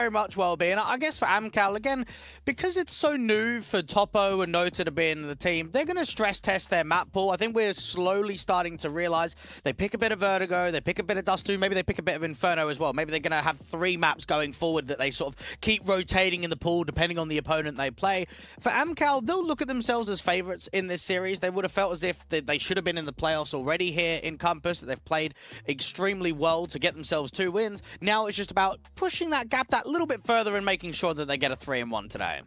Very much well-being. I guess for AMKAL, again, because it's so new for Topo and Nota to be in the team, they're going to stress test their map pool. I think we're slowly starting to realize they pick a bit of Vertigo, they pick a bit of Dust 2, maybe they pick a bit of Inferno as well. Maybe they're going to have 3 maps going forward that they sort of keep rotating in the pool depending on the opponent they play. For AMKAL, they'll look at themselves as favorites in this series. They would have felt as if they should have been in the playoffs already here in Compass, that they've played extremely well to get themselves 2 wins. Now it's just about pushing that gap that little bit further and making sure that they get a 3-1 today.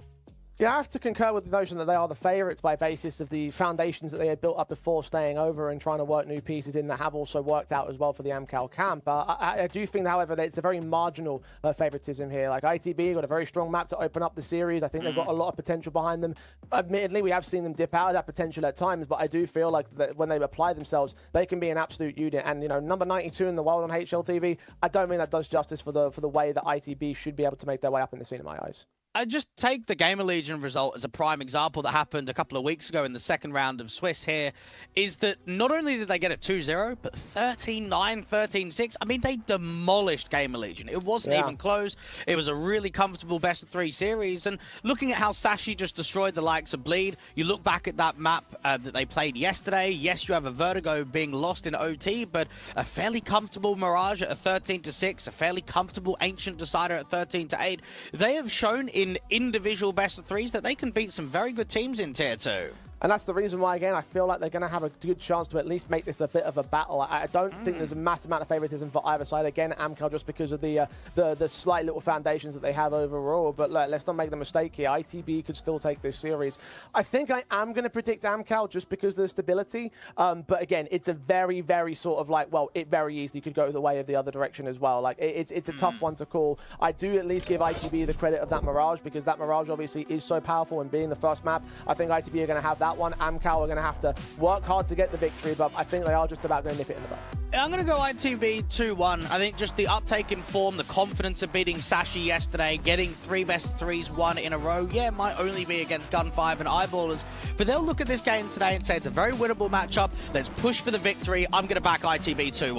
Yeah, I have to concur with the notion that they are the favourites by basis of the foundations that they had built up before staying over and trying to work new pieces in that have also worked out as well for the AMKAL camp. I do think, however, that it's a very marginal favouritism here. Like, ITB got a very strong map to open up the series. I think they've got a lot of potential behind them. Admittedly, we have seen them dip out of that potential at times, but I do feel like that when they apply themselves, they can be an absolute unit. And, you know, number 92 in the world on HLTV, I don't think that does justice for the way that ITB should be able to make their way up in the scene in my eyes. I just take the Gamer Legion result as a prime example that happened a couple of weeks ago in the second round of Swiss here, is that not only did they get a 2-0, but 13-9, 13-6. I mean, they demolished Gamer Legion. It wasn't even close. It was a really comfortable best-of-3 series. And looking at how Sashi just destroyed the likes of Bleed, you look back at that map that they played yesterday. Yes, you have a Vertigo being lost in OT, but a fairly comfortable Mirage at a 13-6, a fairly comfortable Ancient Decider at 13-8. They have shown in individual best-of-3s that they can beat some very good teams in Tier 2. And that's the reason why, again, I feel like they're going to have a good chance to at least make this a bit of a battle. I don't think there's a massive amount of favoritism for either side. Again, AMKAL just because of the slight little foundations that they have overall. But look, let's not make the mistake here. ITB could still take this series. I think I am going to predict AMKAL just because of the stability. But again, it's a very, very sort of like, well, it very easily could go the way of the other direction as well. Like, it's a tough one to call. I do at least give ITB the credit of that Mirage because that Mirage obviously is so powerful and being the first map. I think ITB are going to have that one. AMKAL are going to have to work hard to get the victory, but I think they are just about going to nip it in the bud. I'm going to go ITB 2-1. I think just the uptake in form, the confidence of beating Sashi yesterday, getting 3 best-of-3s won in a row. Yeah, it might only be against Gun5 and Eyeballers, but they'll look at this game today and say it's a very winnable matchup. Let's push for the victory. I'm going to back ITB 2-1.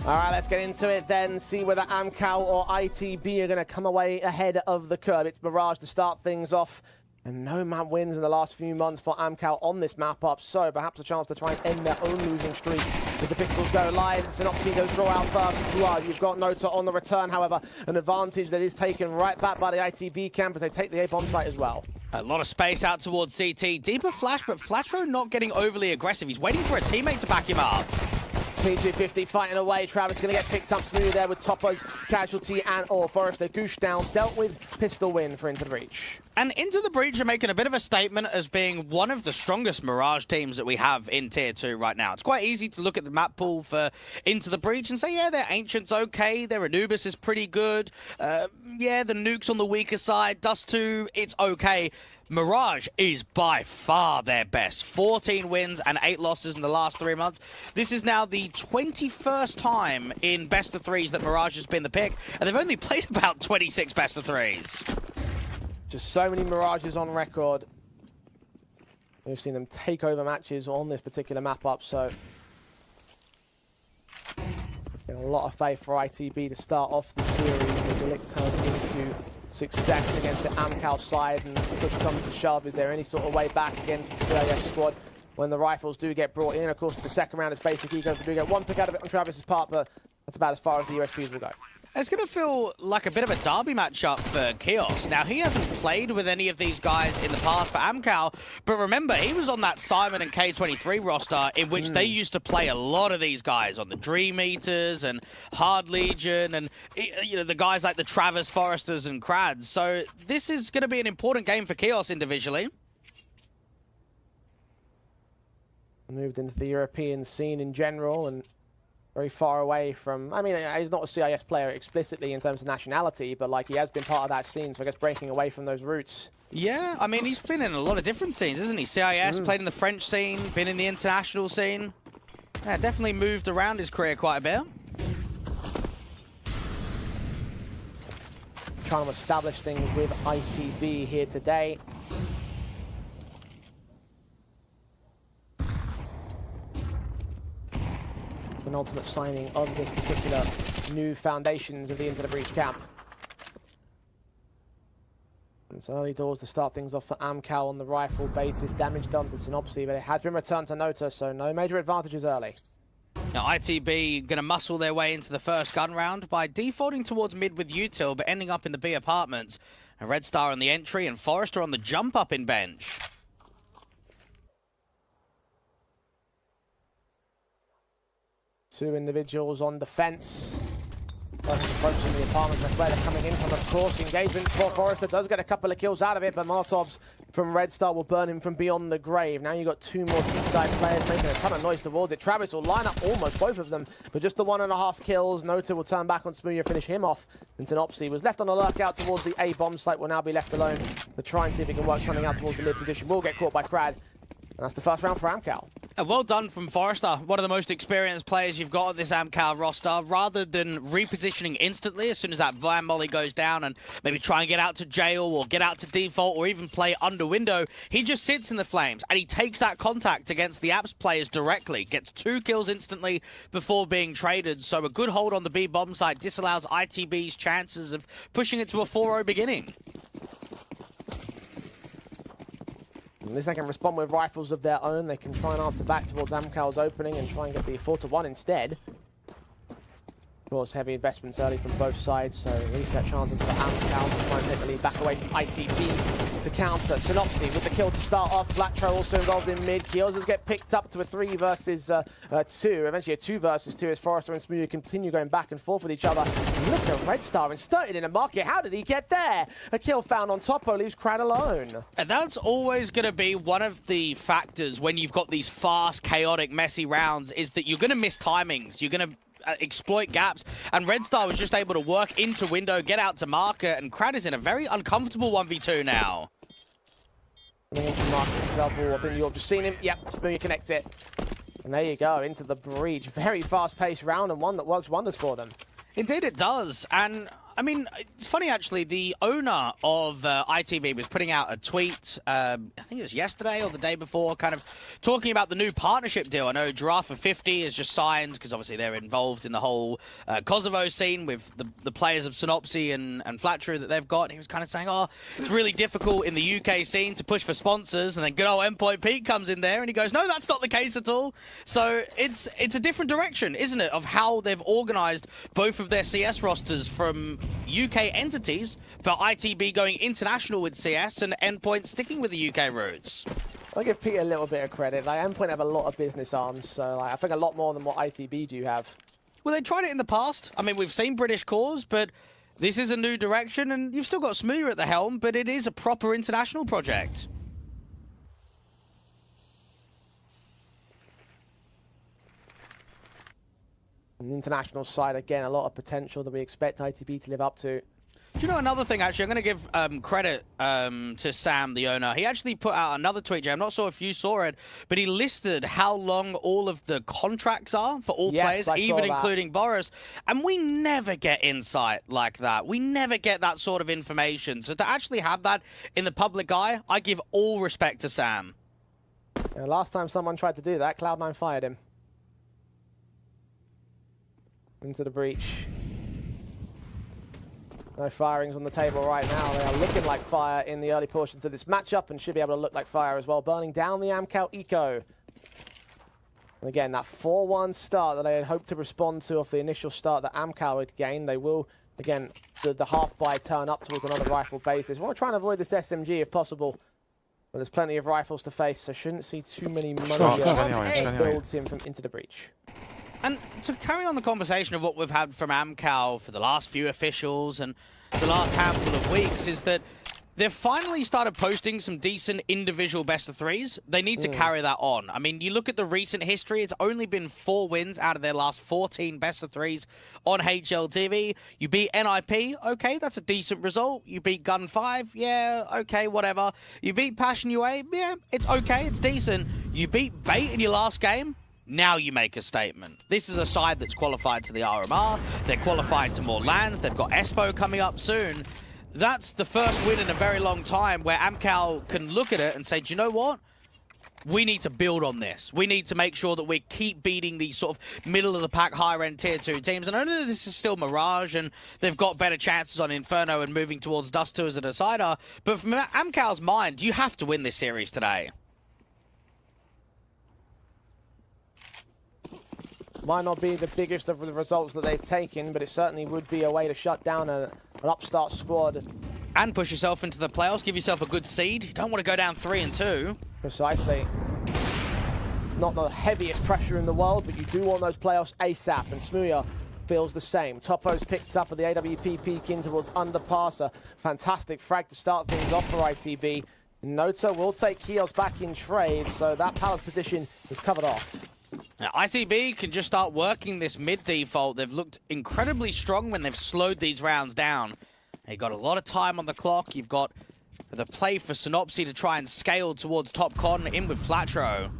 All right, let's get into it then, see whether AMKAL or ITB are going to come away ahead of the curve. It's Mirage to start things off. And no map wins in the last few months for AMKAL on this map up, so perhaps a chance to try and end their own losing streak. With the pistols go live, Synopsy goes draw out first. You've got Nota on the return, however, an advantage that is taken right back by the ITB camp as they take the A-bomb site as well. A lot of space out towards CT. Deeper flash, but Flatro not getting overly aggressive. He's waiting for a teammate to back him up. P250 fighting away. Travis going to get picked up smooth there with Topo's casualty and/or Forrester Goosh down. Dealt with pistol win for Into the Breach. And Into the Breach are making a bit of a statement as being one of the strongest Mirage teams that we have in Tier 2 right now. It's quite easy to look at the map pool for Into the Breach and say, yeah, their Ancient's okay, their Anubis is pretty good, yeah, the Nuke's on the weaker side, Dust 2, it's okay. Mirage is by far their best. 14 wins and 8 losses in the last 3 months. This is now the 21st time in best-of-3s that Mirage has been the pick, and they've only played about 26 best-of-3s. Just so many Mirages on record. We've seen them take over matches on this particular map up, so a lot of faith for ITB to start off the series. The Delict turns into success against the AMKAL side, and push comes to shove. Is there any sort of way back again for the CIS squad when the rifles do get brought in? Of course, the second round is basic egos. We do get one pick out of it on Travis's part, but that's about as far as the USPs will go. It's going to feel like a bit of a derby matchup for Chaos. Now, he hasn't played with any of these guys in the past for AMKAL, but remember, he was on that Simon and K23 roster in which they used to play a lot of these guys on the Dream Eaters and Hard Legion and, you know, the guys like the Travis Foresters and Krads. So this is going to be an important game for Chaos individually. Moved into the European scene in general and very far away from, I mean, he's not a CIS player explicitly in terms of nationality, but like he has been part of that scene, so I guess breaking away from those roots. Yeah, I mean, he's been in a lot of different scenes, isn't he? CIS, played in the French scene, been in the international scene. Yeah, definitely moved around his career quite a bit. Trying to establish things with ITB here today. Penultimate signing of this particular new foundations of the Into the Breach camp. It's early doors to start things off for AMKAL on the rifle basis. Damage done to Synopsy, but it has been returned to Nota, so no major advantages early. Now, ITB going to muscle their way into the first gun round by defaulting towards mid with Util, but ending up in the B apartments. And Red Star on the entry and Forrester on the jump up in bench. Two individuals on defense. Approaching the apartment, McLeod coming in from, of course, engagement for Forrester. Does get a couple of kills out of it, but Molotovs from Red Star will burn him from beyond the grave. Now you've got two more side players making a ton of noise towards it. Travis will line up almost both of them, but just the 1.5 kills. Nota will turn back on Smooya, finish him off. And Synopsy was left on a lurkout towards the A bomb site, will now be left alone to try and see if he can work something out towards the mid position. Will get caught by Crad. And that's the first round for AMKAL. Well done from Forrester, one of the most experienced players you've got on this AMKAL roster. Rather than repositioning instantly as soon as that Vine Molly goes down and maybe try and get out to jail or get out to default or even play under window, he just sits in the flames and he takes that contact against the Apps players directly. Gets 2 kills instantly before being traded. So a good hold on the B bomb site disallows ITB's chances of pushing it to a 4-0 beginning. At least they can respond with rifles of their own. They can try and answer back towards AMKAL's opening and try and get the 4-1 instead. Of course, heavy investments early from both sides, so reset chances for AMKAL to try and take the lead back away from ITB to counter. Synopsy with the kill to start off. Flatro also involved in mid. Kiozas get picked up to a 3 versus 2. Eventually a 2 versus 2 as Forrester and Smooya continue going back and forth with each other. Look at Red Star inserted in a market. How did he get there? A kill found on Topo leaves Crad alone. And that's always going to be one of the factors when you've got these fast, chaotic, messy rounds, is that you're going to miss timings. You're going to exploit gaps, and Red Star was just able to work into window, get out to market, and Crad is in a very uncomfortable 1v2 now. Coming into market himself, I think you've just seen him. Yep, Smooya connects it. And there you go, into the breach. Very fast-paced round and one that works wonders for them. Indeed it does, and I mean, it's funny actually, the owner of ITB was putting out a tweet, I think it was yesterday or the day before, kind of talking about the new partnership deal. I know Giraffe for 50 is just signed, because obviously they're involved in the whole Kosovo scene with the players of Synopsy and Flatru that they've got. And he was kind of saying, oh, it's really difficult in the UK scene to push for sponsors, and then good old Endpoint Pete comes in there and he goes, no, that's not the case at all. So it's a different direction, isn't it, of how they've organized both of their CS rosters from UK entities, but ITB going international with CS and Endpoint sticking with the UK roots. I'll give Pete a little bit of credit. Like, Endpoint have a lot of business arms, so like, I think a lot more than what ITB do have. Well, they tried it in the past. I mean, we've seen British cores, but this is a new direction, and you've still got Smooya at the helm, but it is a proper international project. On the international side, again, a lot of potential that we expect ITB to live up to. Do you know another thing, actually? I'm going to give credit to Sam, the owner. He actually put out another tweet, Jay. I'm not sure if you saw it, but he listed how long all of the contracts are for all players, even including Boris. And we never get insight like that. We never get that sort of information. So to actually have that in the public eye, I give all respect to Sam. Yeah, last time someone tried to do that, Cloud9 fired him. Into the breach. No firings on the table right now. They are looking like fire in the early portions of this matchup and should be able to look like fire as well. Burning down the AMKAL eco. And again, that 4-1 start that they had hoped to respond to off the initial start that AMKAL had gained. They will, again, the half-buy turn up towards another rifle basis. Want to try and avoid this SMG if possible. But there's plenty of rifles to face, so shouldn't see too many money builds him from into the breach. And to carry on the conversation of what we've had from AMKAL for the last few officials and the last handful of weeks is that they've finally started posting some decent individual best of threes. They need to carry that on. I mean, you look at the recent history, it's only been 4 wins out of their last 14 best of threes on HLTV. You beat NIP, okay, that's a decent result. You beat Gun 5, yeah, okay, whatever. You beat Passion UA, yeah, it's okay, it's decent. You beat Bait in your last game. Now you make a statement. This is a side that's qualified to the RMR. They're qualified to more lands. They've got Espo coming up soon. That's the first win in a very long time where AMKAL can look at it and say, do you know what? we need to build on this. We need to make sure that we keep beating these sort of middle-of-the-pack, higher-end Tier 2 teams. And I know this is still Mirage, and they've got better chances on Inferno and moving towards Dust 2 as a decider. But from AMKAL's mind, you have to win this series today. Might not be the biggest of the results that they've taken, but it certainly would be a way to shut down an upstart squad. And push yourself into the playoffs, give yourself a good seed. You don't want to go down 3-2. Precisely. It's not the heaviest pressure in the world, but you do want those playoffs ASAP, and Smooya feels the same. Topo's picked up with the AWP peek in towards underpass. A fantastic frag to start things off for ITB. Nota will take Kios back in trade, so that Palace position is covered off. Now, ITB can just start working this mid default. They've looked incredibly strong when they've slowed these rounds down. They've got a lot of time on the clock. You've got the play for Synopsy to try and scale towards top con in with Flatro.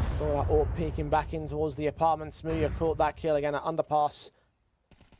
Still that AWP peeking back in towards the apartment. Smooya caught that kill again at underpass.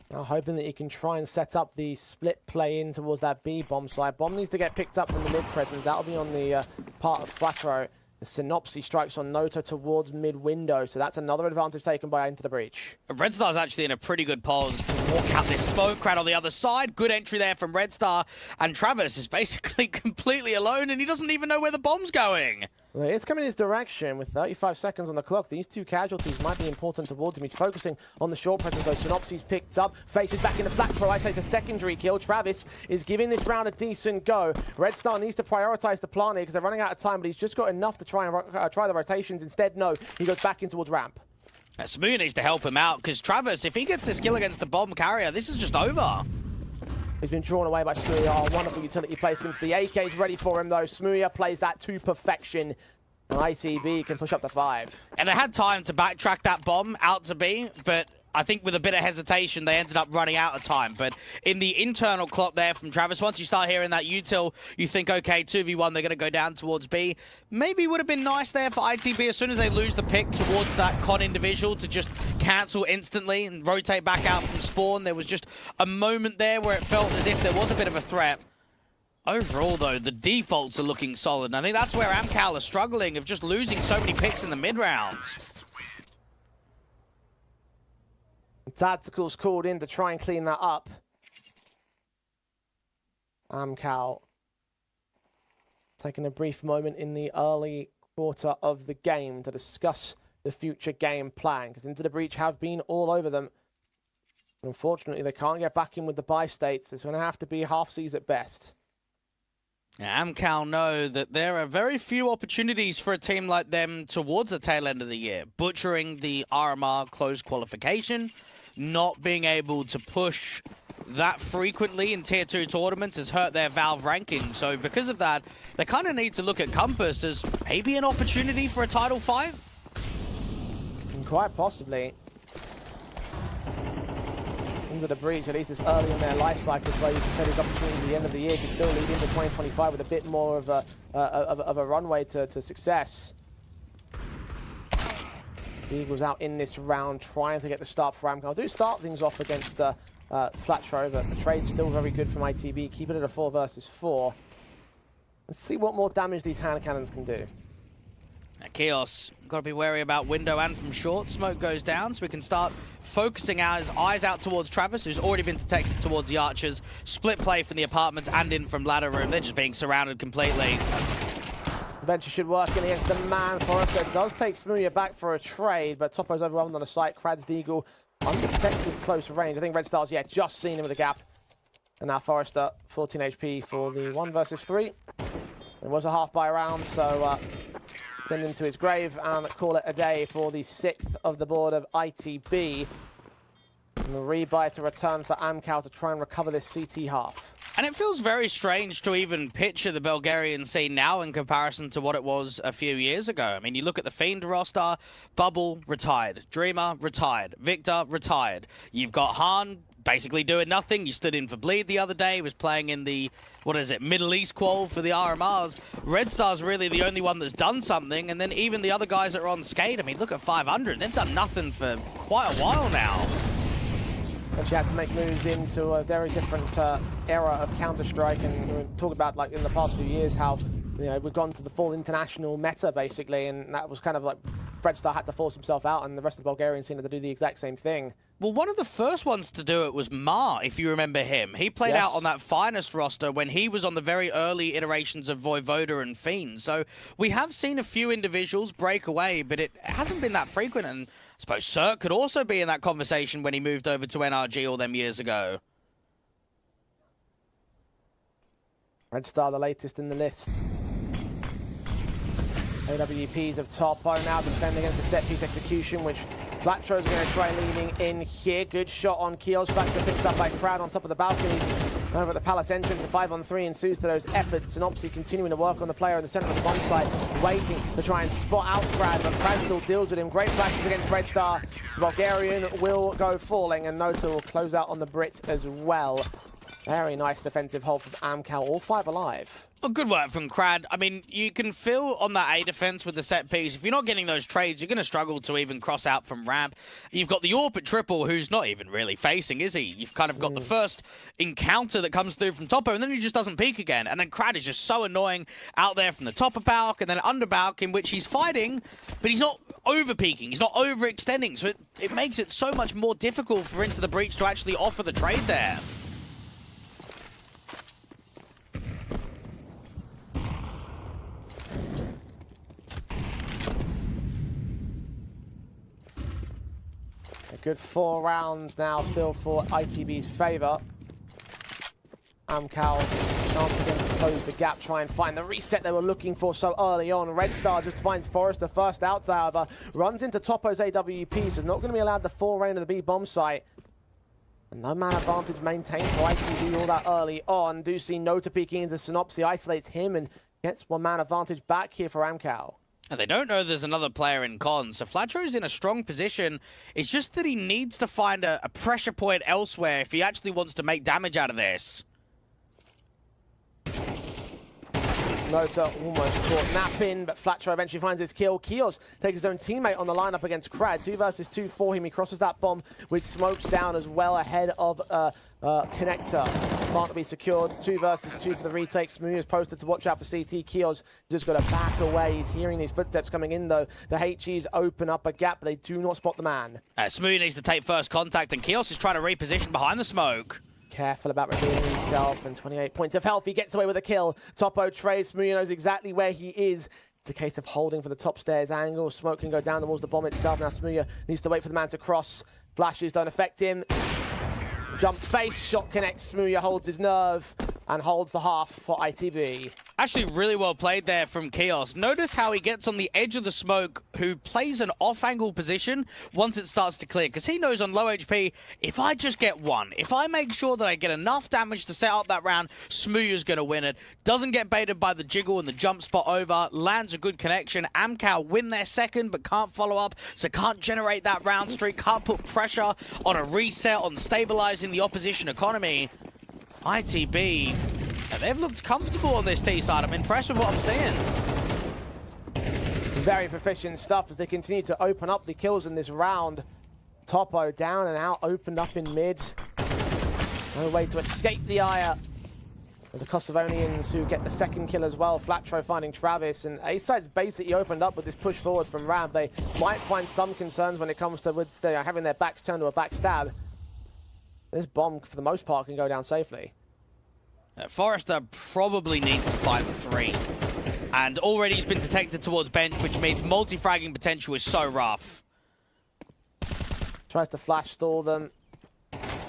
Now hoping that he can try and set up the split play in towards that B bomb side. Bomb needs to get picked up from the mid presence. That'll be on the part of Flatro. The Synopsy strikes on Nota towards mid-window, so that's another advantage taken by Into the Breach. Red Star's actually in a pretty good pose to walk out this smoke crowd on the other side. Good entry there from Red Star, and Travis is basically completely alone, and he doesn't even know where the bomb's going. Well, it's coming his direction with 35 seconds on the clock. These two casualties might be important towards him. He's focusing on the short presence, though. Synopsy's picked up, faces back into Flatro. I say it's a secondary kill. Travis is giving this round a decent go. Red Star needs to prioritize the plant here because they're running out of time, but he's just got enough to try and try the rotations. Instead, no, he goes back in towards ramp. Smooya needs to help him out, because Travis, if he gets this kill against the bomb carrier, this is just over. He's been drawn away by Smooya. Oh, wonderful utility placements. The AK's ready for him, though. Smooya plays that to perfection. And ITB can push up to 5. And they had time to backtrack that bomb out to B, but I think with a bit of hesitation, they ended up running out of time. But in the internal clock there from Travis, once you start hearing that util, you think, okay, 2v1, they're going to go down towards B. Maybe would have been nice there for ITB as soon as they lose the pick towards that con individual to just cancel instantly and rotate back out from spawn. There was just a moment there where it felt as if there was a bit of a threat. Overall, though, the defaults are looking solid, and I think that's where AMKAL are struggling, of just losing so many picks in the mid-rounds. Tactical's called in to try and clean that up. AMKAL taking a brief moment in the early quarter of the game to discuss the future game plan, because Into the Breach have been all over them. Unfortunately, they can't get back in with the buy states. It's going to have to be half C's at best. AMKAL know that there are very few opportunities for a team like them towards the tail end of the year. Butchering the RMR closed qualification, not being able to push that frequently in Tier 2 tournaments has hurt their Valve ranking. So because of that, they kind of need to look at Compass as maybe an opportunity for a title fight. Quite possibly. Into the Breach, at least it's early in their life cycles, where you can say these opportunities at the end of the year can still lead into 2025 with a bit more of a runway to success. The Eagles out in this round, trying to get the start for AMKAL. Do start things off against Flatro, but the trade's still very good from ITB. Keep it at a 4 versus 4. Let's see what more damage these hand cannons can do. Chaos, got to be wary about window and from short. Smoke goes down, so we can start focusing his eyes out towards Travis, who's already been detected towards the archers. Split play from the apartments and in from ladder room. They're just being surrounded completely. Venture should work in against the man. Forrester does take Smooya back for a trade, but Topo's overwhelmed on the site. Krad's the Eagle undetected close range. I think Red Star's, yeah, just seen him with a gap. And now Forrester, 14 HP for the 1 versus 3. It was a half buy round, so send him to his grave and call it a day for the 6th of the board of ITB. And the rebuy to return for AMKAL to try and recover this CT half. And it feels very strange to even picture the Bulgarian scene now in comparison to what it was a few years ago. I mean, you look at the Fiend roster, Bubble, retired. Dreamer, retired. Victor, retired. You've got Han basically doing nothing. You stood in for Bleed the other day, was playing in the, Middle East qual for the RMRs. Red Star's really the only one that's done something, and then even the other guys that are on skate, I mean, look at 500. They've done nothing for quite a while now. And she had to make moves into a very different era of Counter-Strike. And we talk about, like, in the past few years, how, you know, we've gone to the full international meta, basically. And that was kind of like Red Star had to force himself out, and the rest of the Bulgarian scene had to do the exact same thing. Well, one of the first ones to do it was Ma, if you remember him. He played out on that Finest roster when he was on the very early iterations of Voivoda and Fiend. So we have seen a few individuals break away, but it hasn't been that frequent. And I suppose Cirque could also be in that conversation when he moved over to NRG all them years ago. Red Star, the latest in the list. AWPs of Topo now defending against the set-piece execution, which Flatro's going to try leaning in here. Good shot on Kios. Flatro picked up by Crowd on top of the balconies. Over at the Palace entrance, a 5-on-3 ensues to those efforts. And obviously continuing to work on the player in the center of the bomb site, waiting to try and spot out Crad, but Crad still deals with him. Great flashes against Red Star. The Bulgarian will go falling, and Nota will close out on the Brit as well. Very nice defensive hold from AMKAL, all 5 alive. Well, good work from Crad. I mean, you can feel on that A defense with the set piece. If you're not getting those trades, you're going to struggle to even cross out from ramp. You've got the AWP at triple, who's not even really facing, is he? You've kind of got the first encounter that comes through from Topo, and then he just doesn't peek again. And then Crad is just so annoying out there from the top of Balk and then under Balk, in which he's fighting, but he's not over peeking. He's not overextending. So it makes it so much more difficult for Into the Breach to actually offer the trade there. Good 4 rounds now still for ITB's favour. AMKAL chance again to close the gap, try and find the reset they were looking for so early on. Red Star just finds Forrester first out, however. Runs into Topo's AWP, so not going to be allowed the full reign of the B bomb site. And no man advantage maintained for ITB all that early on. Do see Nota peeking into Synopsy, isolates him and gets 1 man advantage back here for AMKAL. And they don't know there's another player in con, so Flatro's in a strong position. It's just that he needs to find a pressure point elsewhere if he actually wants to make damage out of this. Nota almost caught napping, but Flatro eventually finds his kill. Kios takes his own teammate on the lineup against Crad. 2 versus 2 for him. He crosses that bomb with smokes down as well ahead of Connector. Plant to be secured. 2 versus 2 for the retake. Smooth is posted to watch out for CT. Kios just got to back away. He's hearing these footsteps coming in though. The HEs open up a gap, but they do not spot the man. Smooth needs to take first contact, and Kios is trying to reposition behind the smoke. Careful about revealing himself, and 28 points of health. He gets away with a kill. Topo trades. Smooth knows exactly where he is. It's a case of holding for the top stairs angle. Smoke can go down towards the bomb itself. Now Smooth needs to wait for the man to cross. Flashes don't affect him. Jump face, shot connects. Smooth holds his nerve and holds the half for ITB. Actually, really well played there from Kios. Notice how he gets on the edge of the smoke, who plays an off-angle position once it starts to clear, because he knows on low HP, if I just get one, if I make sure that I get enough damage to set up that round, Smooth is going to win it. Doesn't get baited by the jiggle and the jump spot over, lands a good connection. AMKAL win their second, but can't follow up, so can't generate that round streak, can't put pressure on a reset, on stabilizing the opposition economy. ITB, they've looked comfortable on this T side. I'm impressed with what I'm seeing. Very proficient stuff as they continue to open up the kills in this round. Topo down and out, opened up in mid. No way to escape the ire. The Kosovonians who get the second kill as well. Flatro finding Travis, and A-Side's basically opened up with this push forward from Rav. They might find some concerns when it comes to having their backs turned to a backstab. This bomb, for the most part, can go down safely. Forrester probably needs to find 3. And already he's been detected towards bench, which means multi-fragging potential is so rough. Tries to flash stall them.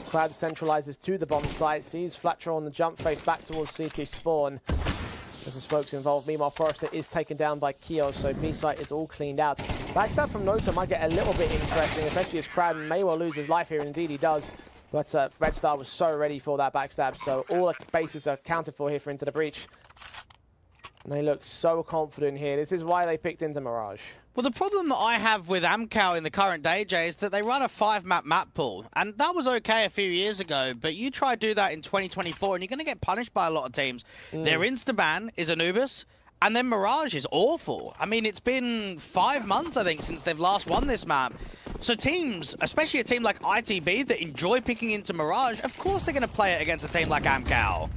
Crowd centralizes to the bomb site. Sees Flatro on the jump face back towards CT spawn. There's some smokes involved. Meanwhile, Forrester is taken down by Kios, so B site is all cleaned out. Backstab from Nota might get a little bit interesting, especially as Crowd may well lose his life here, and indeed he does. But Red Star was so ready for that backstab, so all the bases are accounted for here for Into the Breach. And they look so confident here. This is why they picked into Mirage. Well, the problem that I have with AMKAL in the current day, Jay, is that they run a 5-map map pool. And that was okay a few years ago, but you try to do that in 2024 and you're going to get punished by a lot of teams. Their insta-ban is Anubis, and then Mirage is awful. I mean, it's been 5 months, I think, since they've last won this map. So teams, especially a team like ITB that enjoy picking into Mirage, of course they're going to play it against a team like AMKAL.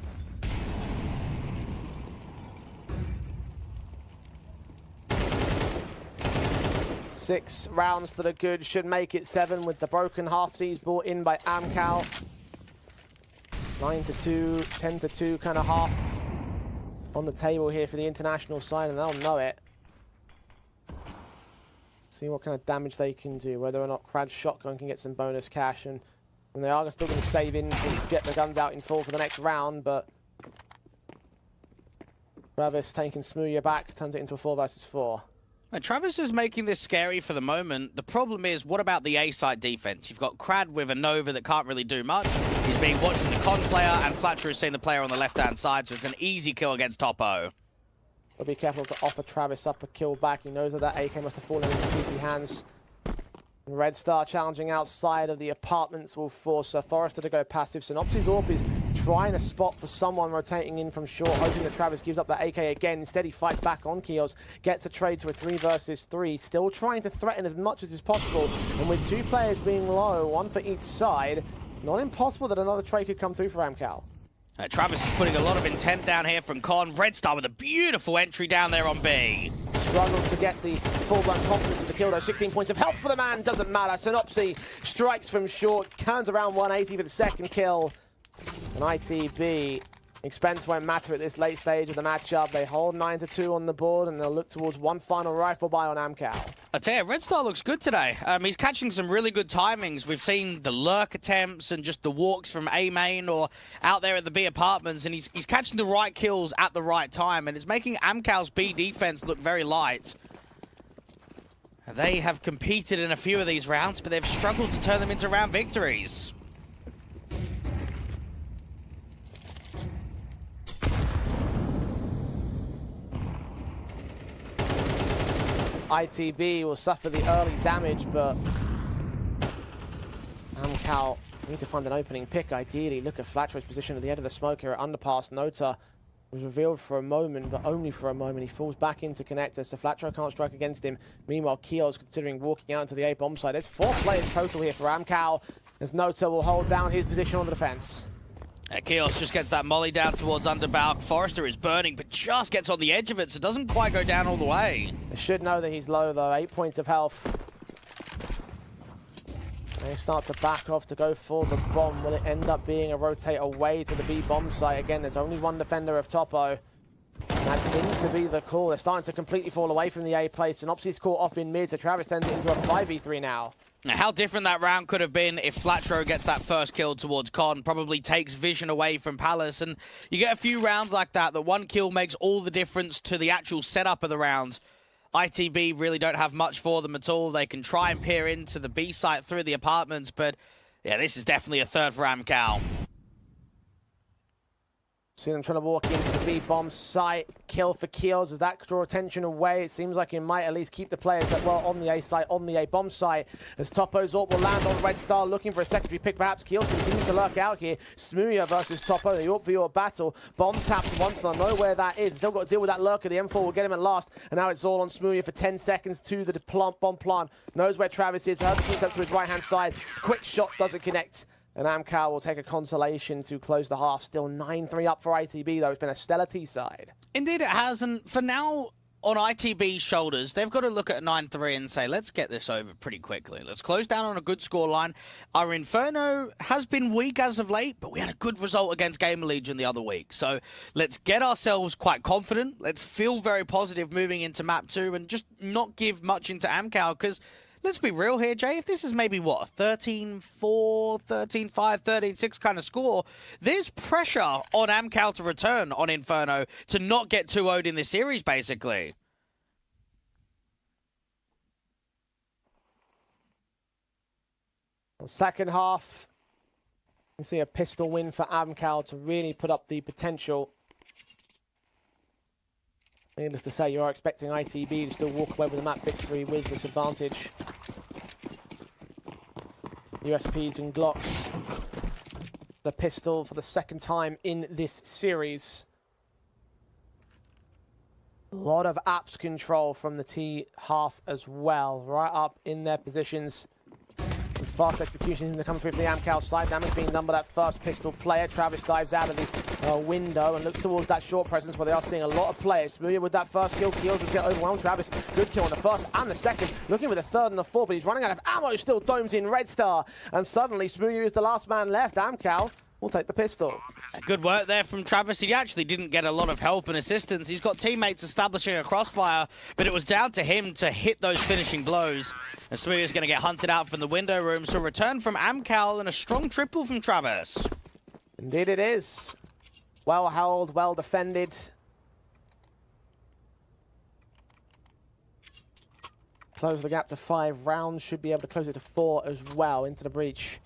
Six rounds that are good should make it 7 with the broken half C's brought in by AMKAL. 9-2, 10-2 kind of half on the table here for the international side, and they'll know it. See what kind of damage they can do, whether or not Krad's shotgun can get some bonus cash, and they are still going to save in to get the guns out in full for the next round, but Travis taking Smooya back, turns it into a 4 versus 4. Travis is making this scary for the moment. The problem is, what about the A-site defense? You've got Krad with a Nova that can't really do much. He's being watched from the con player, and Flatcher is seeing the player on the left-hand side, so it's an easy kill against Topo. But be careful to offer Travis up a kill back. He knows that that AK must have fallen into CT hands. And Red Star challenging outside of the apartments will force Forrester to go passive. Synopsis Orp is trying a spot for someone rotating in from short, hoping that Travis gives up the AK again. Instead, he fights back on Kios, gets a trade to a 3 versus 3, still trying to threaten as much as is possible. And with 2 players being low, 1 for each side, it's not impossible that another trade could come through for AMKAL. Travis is putting a lot of intent down here from Con. Red Star with a beautiful entry down there on B. Struggled to get the full-blown confidence of the kill, though. 16 points of health for the man, doesn't matter. Synopsy strikes from short, turns around 180 for the second kill. And ITB, expense won't matter at this late stage of the matchup. They hold 9-2 on the board, and they'll look towards one final rifle buy on AMKAL. I tell you, Red Star looks good today. He's catching some really good timings. We've seen the lurk attempts and just the walks from A main or out there at the B apartments, and he's catching the right kills at the right time, and it's making AMKAL's B defense look very light. They have competed in a few of these rounds, but they've struggled to turn them into round victories. ITB will suffer the early damage, but AMKAL need to find an opening pick, ideally. Look at Flatcher's position at the end of the smoke here at underpass. Nota was revealed for a moment, but only for a moment. He falls back into connector, so Flatcher can't strike against him. Meanwhile, Keel's considering walking out into the A bomb side. There's 4 players total here for AMKAL, as Nota will hold down his position on the defense. Keos just gets that molly down towards underbow. Forrester is burning, but just gets on the edge of it, so doesn't quite go down all the way. They should know that he's low, though. 8 points of health. They start to back off to go for the bomb. Will it end up being a rotate away to the B bomb site? Again, there's only 1 defender of Topo. That seems to be the call. They're starting to completely fall away from the A place. Synopsis caught off in mid, so Travis turns it into a 5v3 now. Now, how different that round could have been if Flatro gets that first kill towards Con, probably takes vision away from Palace, and you get a few rounds like that, that 1 kill makes all the difference to the actual setup of the round. ITB really don't have much for them at all. They can try and peer into the B site through the apartments, but yeah, this is definitely a third for AMKAL. See them trying to walk into the B bomb site. Kill for Keels. Does that draw attention away? It seems like it might at least keep the players that were on the A site, on the A bomb site. As Topo's AWP will land on Red Star, looking for a secondary pick. Perhaps Keels continues to lurk out here. Smooya versus Topo, the AWP v AWP battle. Bomb tapped once, and I know where that is. Still got to deal with that lurker. The M4 will get him at last. And now it's all on Smooya for 10 seconds to the bomb plant. Knows where Travis is. Heard the two steps to his right-hand side. Quick shot doesn't connect. And AMKAL will take a consolation to close the half. Still 9-3 up for ITB, though. It's been a stellar T side. Indeed it has, and for now, on ITB's shoulders, they've got to look at 9-3 and say, let's get this over pretty quickly. Let's close down on a good scoreline. Our Inferno has been weak as of late, but we had a good result against Gamer Legion the other week. So let's get ourselves quite confident. Let's feel very positive moving into map 2 and just not give much into AMKAL, because let's be real here, Jay. If this is maybe, what, a 13-4, 13-5, 13-6 kind of score, there's pressure on AMKAL to return on Inferno to not get 2-0'd in this series, basically. Second half, you can see a pistol win for AMKAL to really put up the potential. Needless to say, you are expecting ITB to still walk away with a map victory with this advantage. USPs and Glocks. The pistol for the second time in this series. A lot of apps control from the T half as well. Right up in their positions. fast execution coming through from the AMKAL side. Damage being done by that first pistol player. Travis dives out of the window and looks towards that short presence where they are seeing a lot of players. Smooya with that first kill. Keels just get overwhelmed. Travis, good kill on the first and the second. Looking with the third and the fourth, but he's running out of ammo. Still domes in Red Star. And suddenly Smooya is the last man left. AMKAL will take the pistol. Good work there from Travis. He actually didn't get a lot of help and assistance. He's got teammates establishing a crossfire, but it was down to him to hit those finishing blows. And Smooya's going to get hunted out from the window room. So return from AMKAL and a strong triple from Travis. Indeed it is. Well held, well defended. Close the gap to 5 rounds. Should be able to close it to 4 as well into the breach.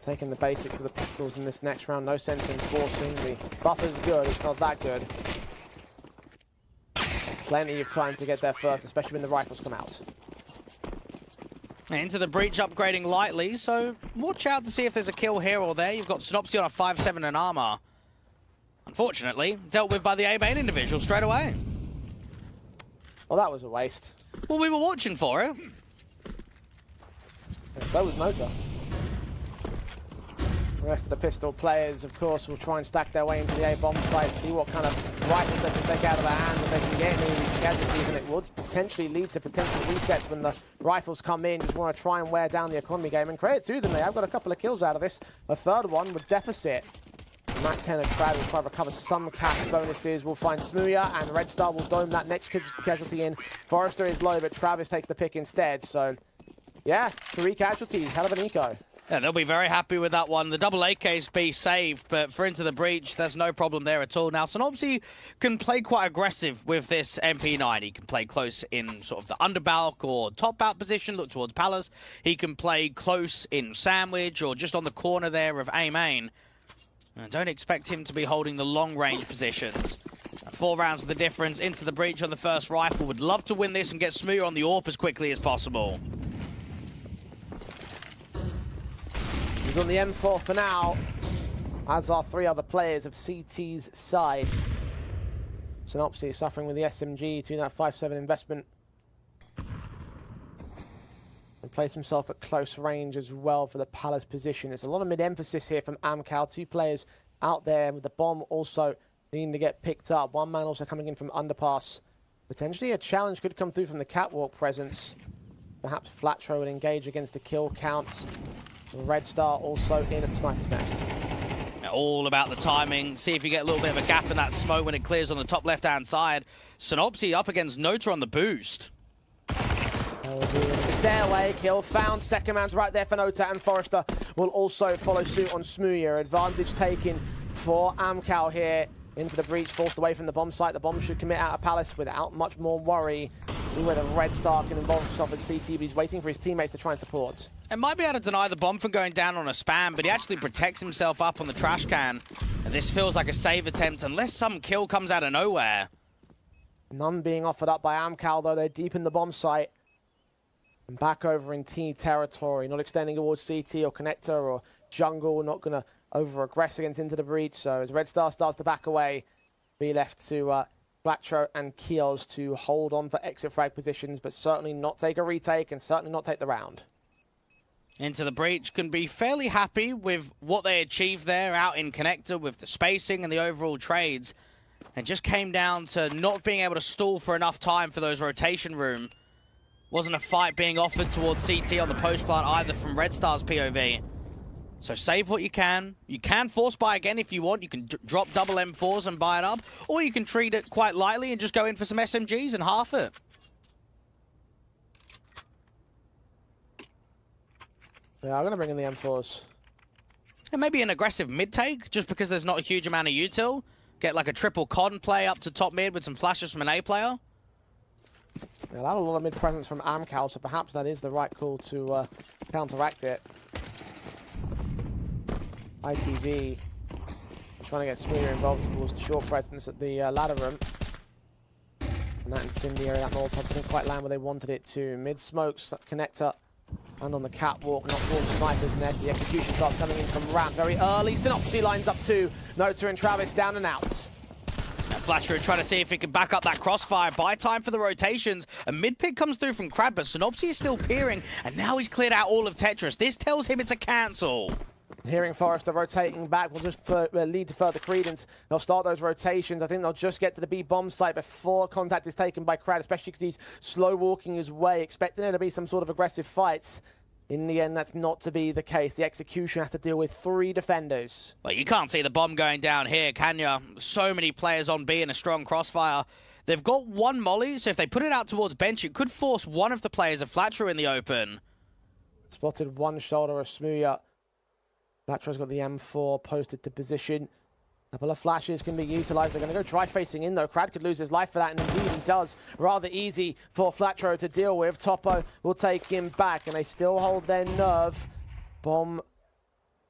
Taking the basics of the pistols in this next round. No sense in forcing. The buffer's good. It's not that good. Plenty of time to get there first, especially when the rifles come out. Into the breach, upgrading lightly, so watch out to see if there's a kill here or there. You've got Synopsy on a 5-7 in armor. Unfortunately, dealt with by the A-main individual straight away. Well, that was a waste. Well, we were watching for it. And so was Motor. The rest of the pistol players, of course, will try and stack their way into the A-bomb site, see what kind of rifles they can take out of their hands, if they can get any of these casualties, and it would potentially lead to potential resets when the rifles come in. Just want to try and wear down the economy game, and credit to them, they have got a couple of kills out of this. A third one with deficit. Mac 10 and Crowd will try to recover some cash bonuses. We'll find Smooya, and Red Star will dome that next casualty in. Forrester is low, but Travis takes the pick instead, so yeah, 3 casualties, hell of an eco. Yeah, they'll be very happy with that one. The double AK's be saved, but for Into the Breach, there's no problem there at all. Now, Synopsy can play quite aggressive with this MP9. He can play close in sort of the underbalk or top-out position, look towards Palace. He can play close in Sandwich or just on the corner there of A-main. Don't expect him to be holding the long-range positions. 4 rounds of the difference. Into the Breach on the first rifle. Would love to win this and get Smooya on the AWP as quickly as possible. He's on the M4 for now, as are 3 other players of CT's sides. Synopsy suffering with the SMG, doing that 5-7 investment. And plays himself at close range as well for the Palace position. There's a lot of mid-emphasis here from AMKAL. 2 players out there with the bomb also needing to get picked up. 1 man also coming in from underpass. Potentially a challenge could come through from the catwalk presence. Perhaps Flatro would engage against the kill counts. Red Star also in at the sniper's nest. All about the timing. See if you get a little bit of a gap in that smoke when it clears on the top left-hand side. Synopsy up against Nota on the boost. The stairway kill found. Second man's right there for Nota, and Forrester will also follow suit on Smooya. Advantage taken for AMKAL here. Into the breach, forced away from the bomb site. The bomb should commit out of Palace without much more worry. See whether Red Star can involve himself as CT, but he's waiting for his teammates to try and support. And might be able to deny the bomb from going down on a spam, but he actually protects himself up on the trash can. And this feels like a save attempt, unless some kill comes out of nowhere. None being offered up by AMKAL, though. They're deep in the bomb site. And back over in T territory, not extending towards CT or connector or jungle, not going to over-aggress against Into the Breach. So as Red Star starts to back away, be left to Flatro and Keels to hold on for exit frag positions, but certainly not take a retake and certainly not take the round. Into the Breach can be fairly happy with what they achieved there out in connector with the spacing and the overall trades. It just came down to not being able to stall for enough time for those rotation room. Wasn't a fight being offered towards CT on the post plant either from Red Star's POV. So save what you can. You can force buy again if you want. You can drop double M4s and buy it up. Or you can treat it quite lightly and just go in for some SMGs and half it. Yeah, I'm going to bring in the M4s. And maybe an aggressive mid-take, just because there's not a huge amount of util. Get like a triple con play up to top mid with some flashes from an A player. Yeah, a lot of mid-presence from AMKAL, so perhaps that is the right call to counteract it. ITV trying to get Smooya involved towards the short presence at the ladder room. And that incendiary, that Molotov didn't quite land where they wanted it to. Mid-smokes, connector, and on the catwalk, not towards the sniper's nest. The execution starts coming in from ramp very early. Synopsy lines up 2. Nota and Travis down and out. Flatcher trying to see if he can back up that crossfire, buy time for the rotations. A mid-pick comes through from Crad, but Synopsy is still peering, and now he's cleared out all of Tetris. This tells him it's a cancel. Hearing Forrester rotating back will just lead to further credence. They'll start those rotations. I think they'll just get to the B bomb site before contact is taken by Crad, especially because he's slow walking his way, expecting there to be some sort of aggressive fights. In the end, that's not to be the case. The execution has to deal with 3 defenders. Like, you can't see the bomb going down here, can you? So many players on B in a strong crossfire. They've got 1 molly, so if they put it out towards bench, it could force one of the players of Flatcher in the open. Spotted 1 shoulder of Smooya. Flatcher's got the M4 posted to position. A couple of flashes can be utilized. They're going to go try facing in, though. Crad could lose his life for that, and indeed he does. Rather easy for Flatcher to deal with. Topo will take him back, and they still hold their nerve. Bomb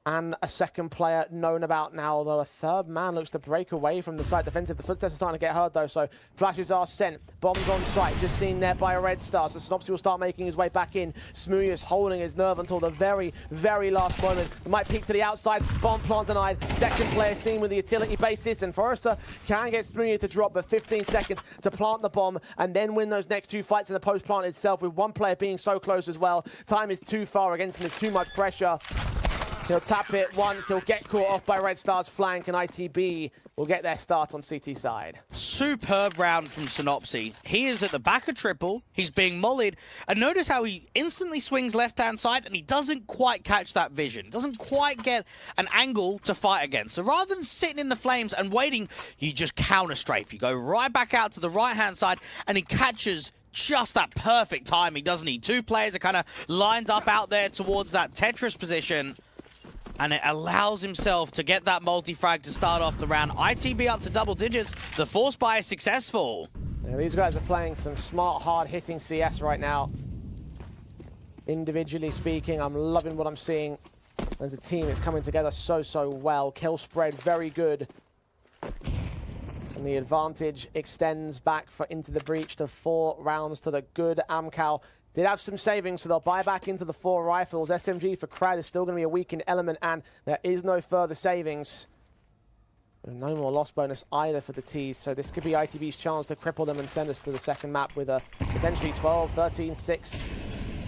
and a second player known about now, although a third man looks to break away from the site defensive. The footsteps are starting to get heard, though, so flashes are sent. Bombs on site, just seen there by a Red Star, so Synopsy will start making his way back in. Smooya's holding his nerve until the very, very last moment. It might peek to the outside, bomb plant denied. Second player seen with the utility basis, and Forrester can get Smooya to drop, but 15 seconds to plant the bomb, and then win those next 2 fights in the post-plant itself, with 1 player being so close as well. Time is too far against him, there's too much pressure. He'll tap it once, he'll get caught off by Red Star's flank, and ITB will get their start on CT side. Superb round from Synopsy. He is at the back of triple, he's being mollied, and notice how he instantly swings left-hand side, and he doesn't quite catch that vision. Doesn't quite get an angle to fight against. So rather than sitting in the flames and waiting, you just counter-strafe. You go right back out to the right-hand side, and he catches just that perfect timing, doesn't he? 2 players are kind of lined up out there towards that Tetris position, and it allows himself to get that multi-frag to start off the round. ITB up to double digits. The force buy is successful. Yeah, these guys are playing some smart, hard-hitting CS right now. Individually speaking, I'm loving what I'm seeing. As a team, it's coming together so well. Kill spread, very good. And the advantage extends back into the breach to 4 rounds to the good. AMKAL did have some savings, so they'll buy back into the 4 rifles. SMG for Crad is still going to be a weakened element, and there is no further savings. And no more loss bonus either for the T's, so this could be ITB's chance to cripple them and send us to the second map with a potentially 12, 13, 6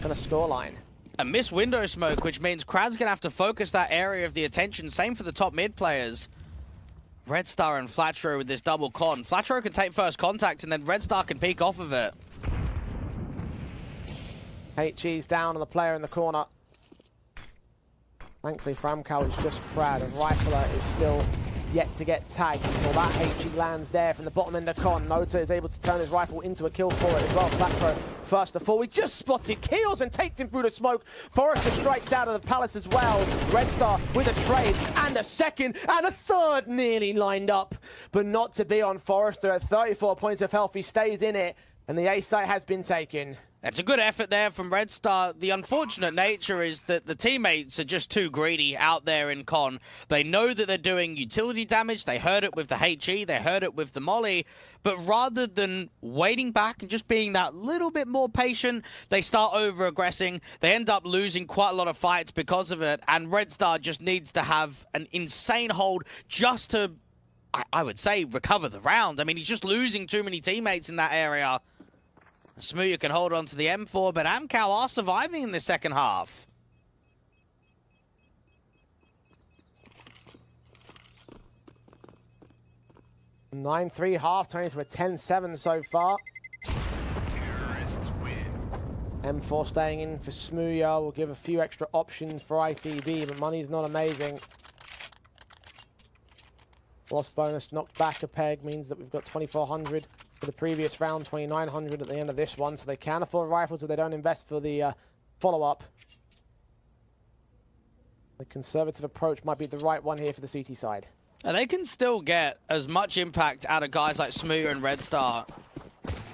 kind of scoreline. A missed window smoke, which means Crad's going to have to focus that area of the attention. Same for the top mid players. Red Star and Flatcher with this double con. Flatcher can take first contact, and then Red Star can peek off of it. HE's down on the player in the corner. Thankfully for AMKAL, it's just Crad, and Rifler is still yet to get tagged until that HE lands there from the bottom end of con. Nota is able to turn his rifle into a kill for it as well. Flatcher first to fall. We just spotted Keels and takes him through the smoke. Forrester strikes out of the palace as well. Red Star with a trade, and a second, and a third nearly lined up, but not to be on Forrester. At 34 points of health, he stays in it, and the A site has been taken. That's a good effort there from Red Star. The unfortunate nature is that the teammates are just too greedy out there in con. They know that they're doing utility damage. They heard it with the HE. They heard it with the molly. But rather than waiting back and just being that little bit more patient, they start over-aggressing. They end up losing quite a lot of fights because of it. And Red Star just needs to have an insane hold just to, I would say, recover the round. I mean, he's just losing too many teammates in that area. Smooya can hold on to the M4, but AMKAL are surviving in the second half. (9-3) half, turning to a 10-7 so far. M4 staying in for Smooya. Will give a few extra options for ITB, but money's not amazing. Loss bonus knocked back a peg means that we've got 2,400 for the previous round, 2,900 at the end of this one, so they can afford rifles if they don't invest for the follow-up. The conservative approach might be the right one here for the CT side. And they can still get as much impact out of guys like Smooya and Red Star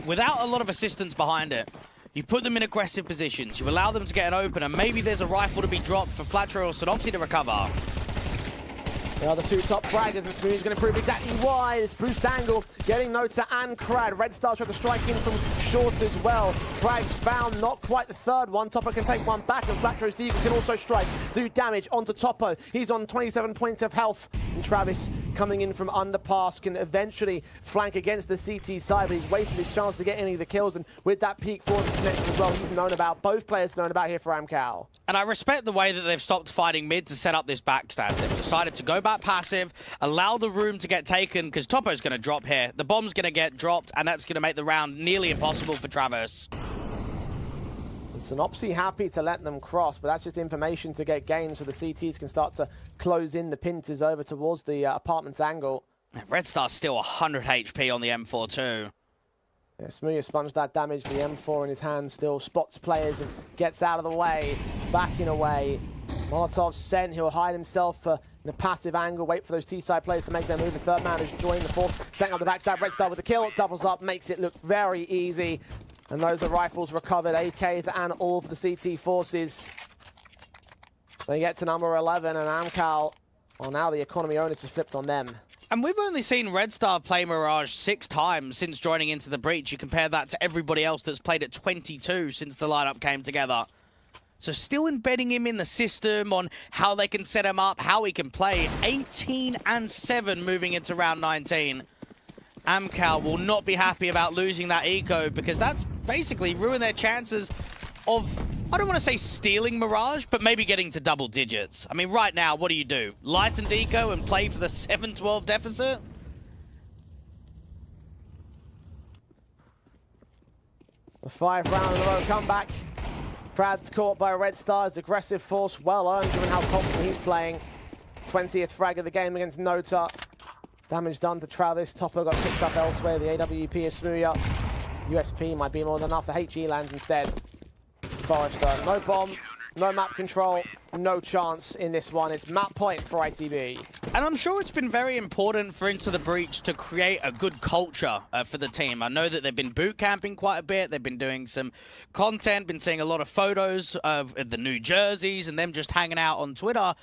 without a lot of assistance behind it. You put them in aggressive positions, you allow them to get an open, and maybe there's a rifle to be dropped for Flatcher or Synopsy to recover. The other 2 top fraggers, and Smooya's going to prove exactly why. This boost angle, getting Nota and Crad. Red Star tried to strike in from short as well. Frags found, not quite the third one. Topo can take one back, and Flatcher as Deagle can also strike. Do damage onto Topo. He's on 27 points of health. And Travis coming in from underpass can eventually flank against the CT side, but he's wasted his chance to get any of the kills. And with that peak forward connection as well, he's known about, both players known about here for AMKAL. And I respect the way that they've stopped fighting mid to set up this backstab. They've decided to go back passive, allow the room to get taken, because Topo's going to drop here. The bomb's going to get dropped, and that's going to make the round nearly impossible for Travis. It's an Opsy happy to let them cross, but that's just information to get gained so the CTs can start to close in the Pinters over towards the apartment's angle. Red Star's still 100 HP on the M4 too. Yeah, Smooya sponged that damage. The M4 in his hand still spots players and gets out of the way, backing away. Molotov sent. He'll hide himself in a passive angle, wait for those T-side players to make their move. The third man has joined the fourth, setting up the backstab. Red Star with the kill, doubles up, makes it look very easy. And those are rifles recovered, AKs and all of the CT forces. They get to number 11, and AMKAL, well, now the economy onus has flipped on them. And we've only seen Red Star play Mirage 6 times since joining into the breach. You compare that to everybody else that's played at 22 since the lineup came together. So still embedding him in the system on how they can set him up, how he can play. 18 and 7 moving into round 19. AMKAL will not be happy about losing that eco, because that's basically ruined their chances of, I don't want to say stealing Mirage, but maybe getting to double digits. I mean, right now, what do? Lighten eco and play for the 7-12 deficit? The 5 round in a row comeback. Prad's caught by Red Star's aggressive force, well earned given how confident he's playing. 20th frag of the game against Nota. Damage done to Travis. Topo got picked up elsewhere. The AWP is Smooya. USP might be more than enough. The HE lands instead. Forrester, no bomb, no map control, no chance in this one. It's map point for ITB. And I'm sure it's been very important for Into the Breach to create a good culture for the team. I know that they've been boot camping quite a bit. They've been doing some content, been seeing a lot of photos of the new jerseys and them just hanging out on Twitter.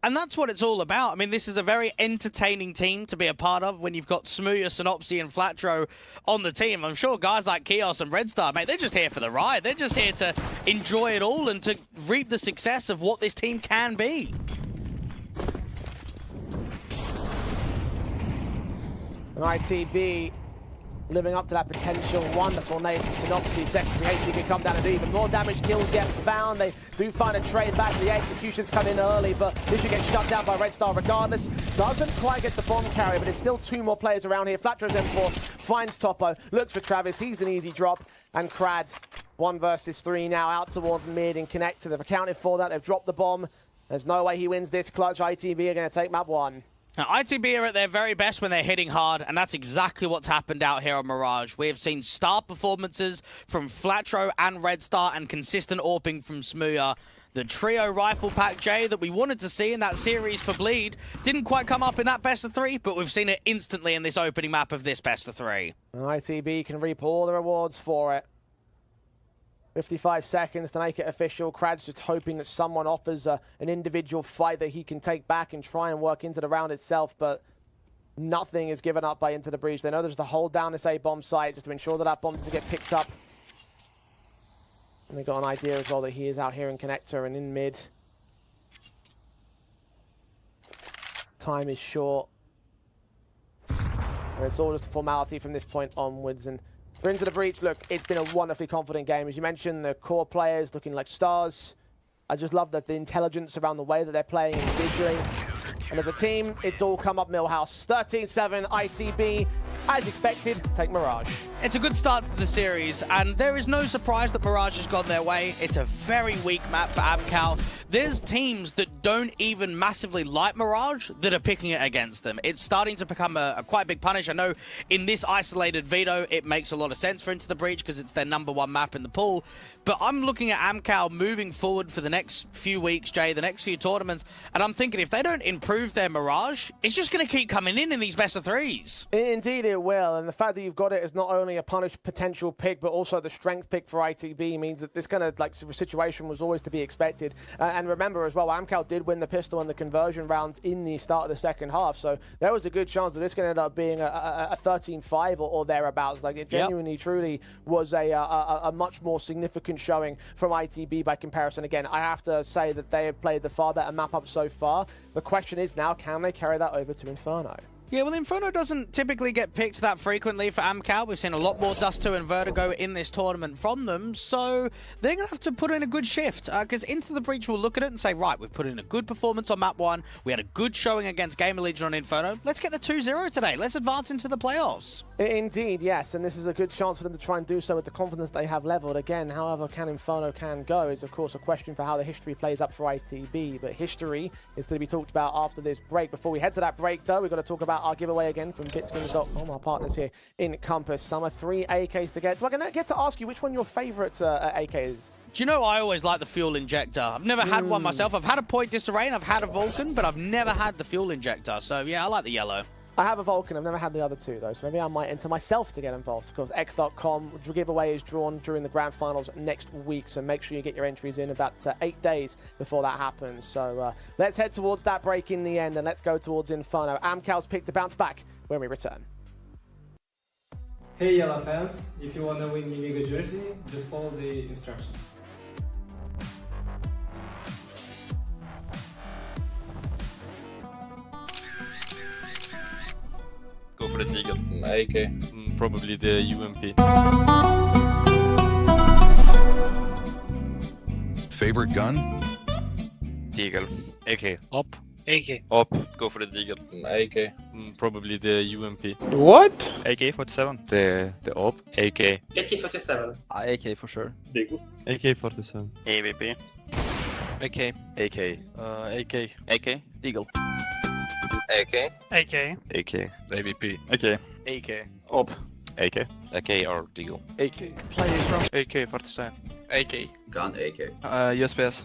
And that's what it's all about. I mean, this is a very entertaining team to be a part of when you've got Smooya, Synopsy, and Flatro on the team. I'm sure guys like Kios and Red Star, mate, they're just here for the ride. They're just here to enjoy it all and to reap the success of what this team can be. And ITB living up to that potential. Wonderful name from Synopsy. Secondary HTB come down and do even more damage. Kills get found. They do find a trade back. The executions come in early, but this should get shut down by Red Star regardless. Doesn't quite get the bomb carry, but there's still 2 more players around here. Flatro's M4 finds Topo, looks for Travis. He's an easy drop. And Crad, 1 versus 3 now out towards mid and connect. They've accounted for that. They've dropped the bomb. There's no way he wins this clutch. ITB are going to take map 1. Now, ITB are at their very best when they're hitting hard, and that's exactly what's happened out here on Mirage. We have seen star performances from Flatro and Red Star and consistent AWPing from Smooya. The trio rifle pack J that we wanted to see in that series for Bleed didn't quite come up in that best of 3, but we've seen it instantly in this opening map of this best of 3. And ITB can reap all the rewards for it. 55 seconds to make it official. Crad's just hoping that someone offers an individual fight that he can take back and try and work into the round itself, but nothing is given up by Into the Breach. They know there's to hold down this A-bomb site just to ensure that that bomb doesn't get picked up. And they got an idea as well that he is out here in connector and in mid. Time is short. And it's all just a formality from this point onwards. And for Into the Breach, look, it's been a wonderfully confident game. As you mentioned, the core players looking like stars. I just love that the intelligence around the way that they're playing individually. And as a team, it's all come up Millhouse. 13-7, ITB, as expected, take Mirage. It's a good start to the series, and there is no surprise that Mirage has gone their way. It's a very weak map for AMKAL. There's teams that don't even massively like Mirage that are picking it against them. It's starting to become a quite big punish. I know in this isolated veto, it makes a lot of sense for Into the Breach because it's their #1 map in the pool. But I'm looking at AMKAL moving forward for the next few weeks, Jay, the next few tournaments, and I'm thinking if they don't improve their Mirage, it's just going to keep coming in these best of 3s. Indeed it will, and the fact that you've got it as not only a punish potential pick, but also the strength pick for ITB means that this kind of like situation was always to be expected. And And remember as well, AMKAL did win the pistol and the conversion rounds in the start of the second half. So there was a good chance that this could end up being a 13-5 or thereabouts. Like, it genuinely, truly was a much more significant showing from ITB by comparison. Again, I have to say that they have played the far better map up so far. The question is now, can they carry that over to Inferno? Yeah, well, Inferno doesn't typically get picked that frequently for AMKAL. We've seen a lot more Dust 2 and Vertigo in this tournament from them, so they're going to have to put in a good shift, because Into the Breach will look at it and say, right, we've put in a good performance on map 1, we had a good showing against Gamer Legion on Inferno, let's get the 2-0 today, let's advance into the playoffs. Indeed, yes, and this is a good chance for them to try and do so with the confidence they have leveled. Again, however Inferno can go is, of course, a question for how the history plays up for ITB, but history is to be talked about after this break. Before we head to that break, though, we've got to talk about our giveaway again from bitskins.com, our partners here in Compass Summer. 3 AKs to get. So I can get to ask you which one your favourite AK is. Do you know, I always like the fuel injector. I've never had one myself. I've had a Point Disarray and I've had a Vulcan, but I've never had the fuel injector. So yeah, I like the YaLLa. I have a Vulcan. I've never had the other two, though, so maybe I might enter myself to get involved. Of course, X.com giveaway is drawn during the grand finals next week, so make sure you get your entries in about 8 days before that happens. So let's head towards that break in the end, and let's go towards Inferno. AMKAL's pick to bounce back when we return. Hey YaLLa fans, if you want to win Mimiga jersey, just follow the instructions. Go for the Deagle. AK. Probably the UMP. Favorite gun? Deagle. AK. Up. AK. Up. Go for the Deagle. AK. Probably the UMP. What? AK-47. The Up. AK. AK-47. AK for sure. Deagle. AK-47. AVP. AK. AK. AK. AK. Deagle. AK. AK. AK. AVP. AK. AK. Op. AK. AK or Deagle. AK. Players from AK-47. AK. Gun AK. USPS.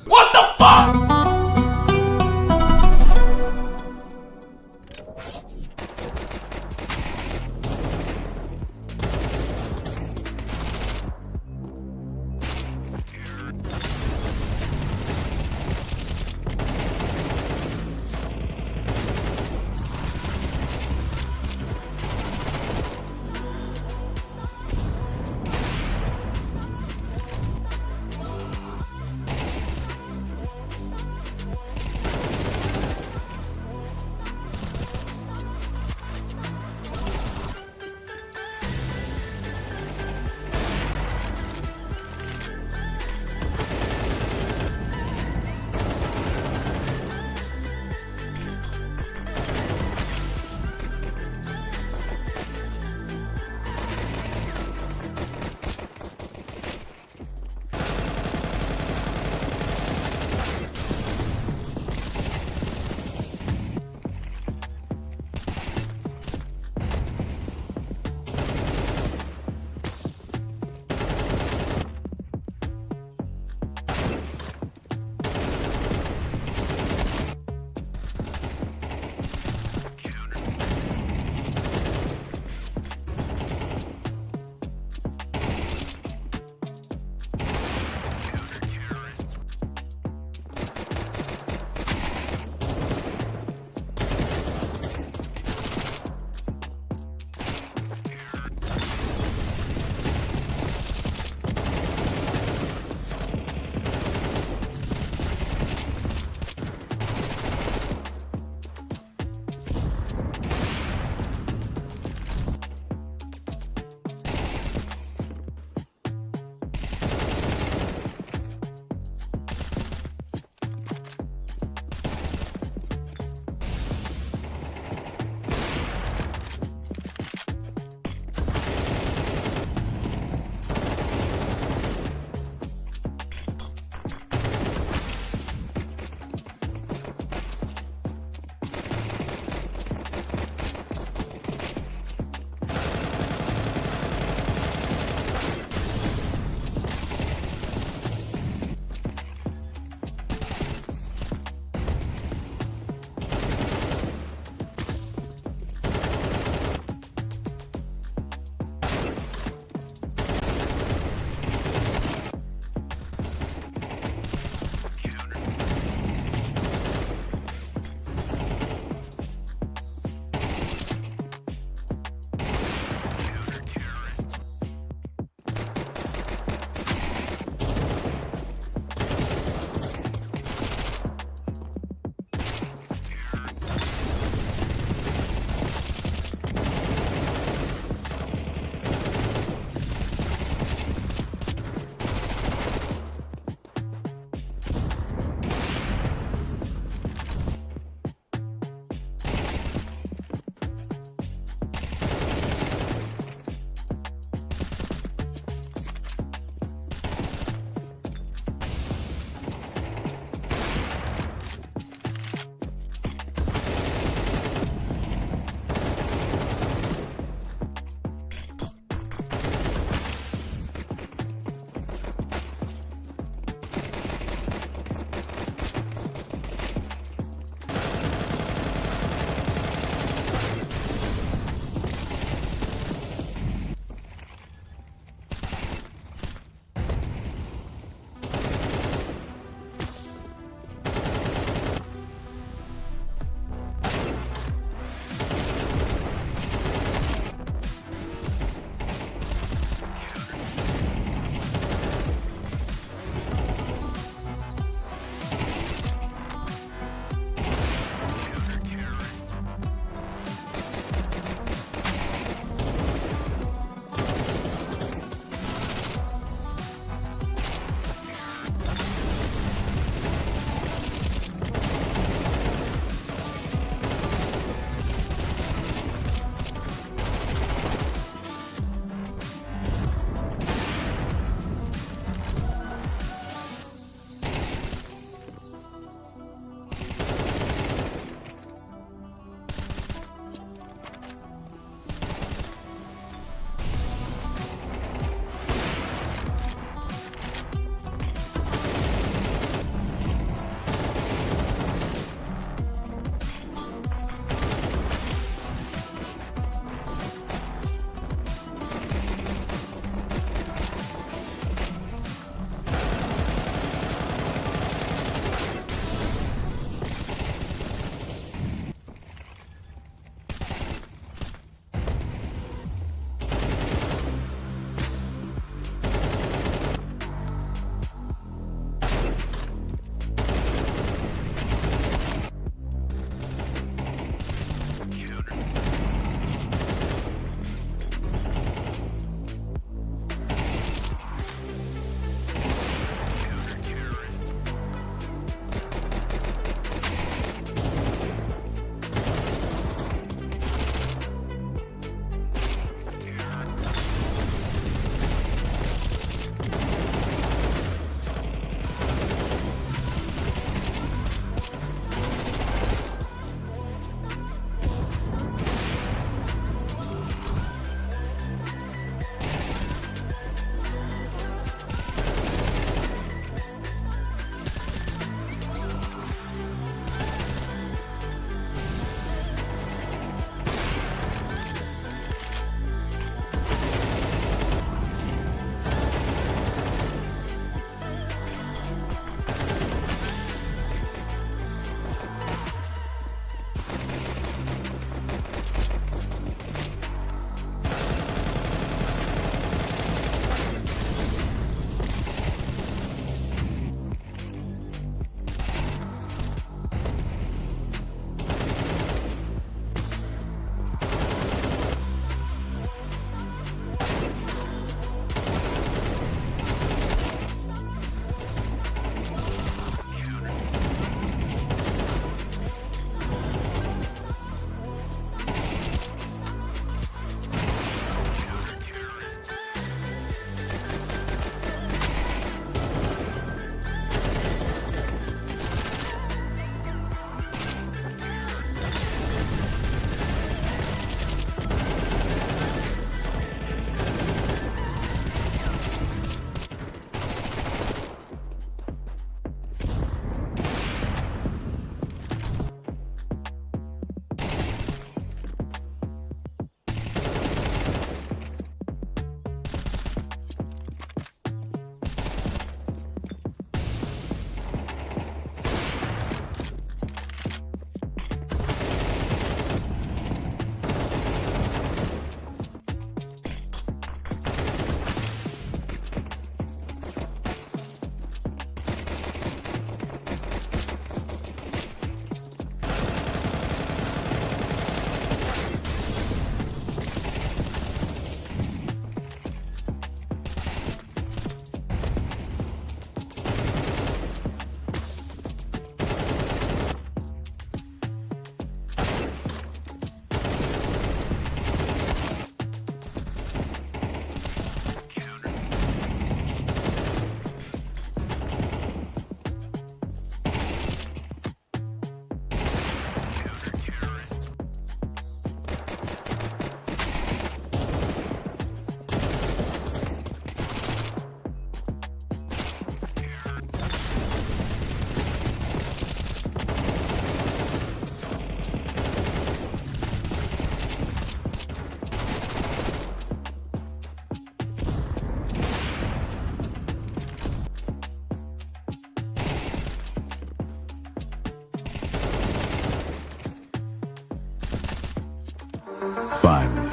Finally,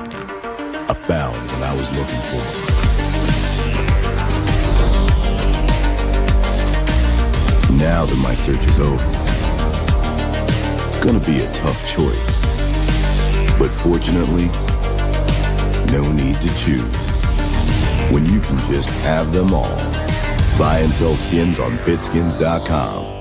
I found what I was looking for. Now that my search is over, it's gonna be a tough choice. But fortunately, no need to choose. When you can just have them all. Buy and sell skins on bitskins.com.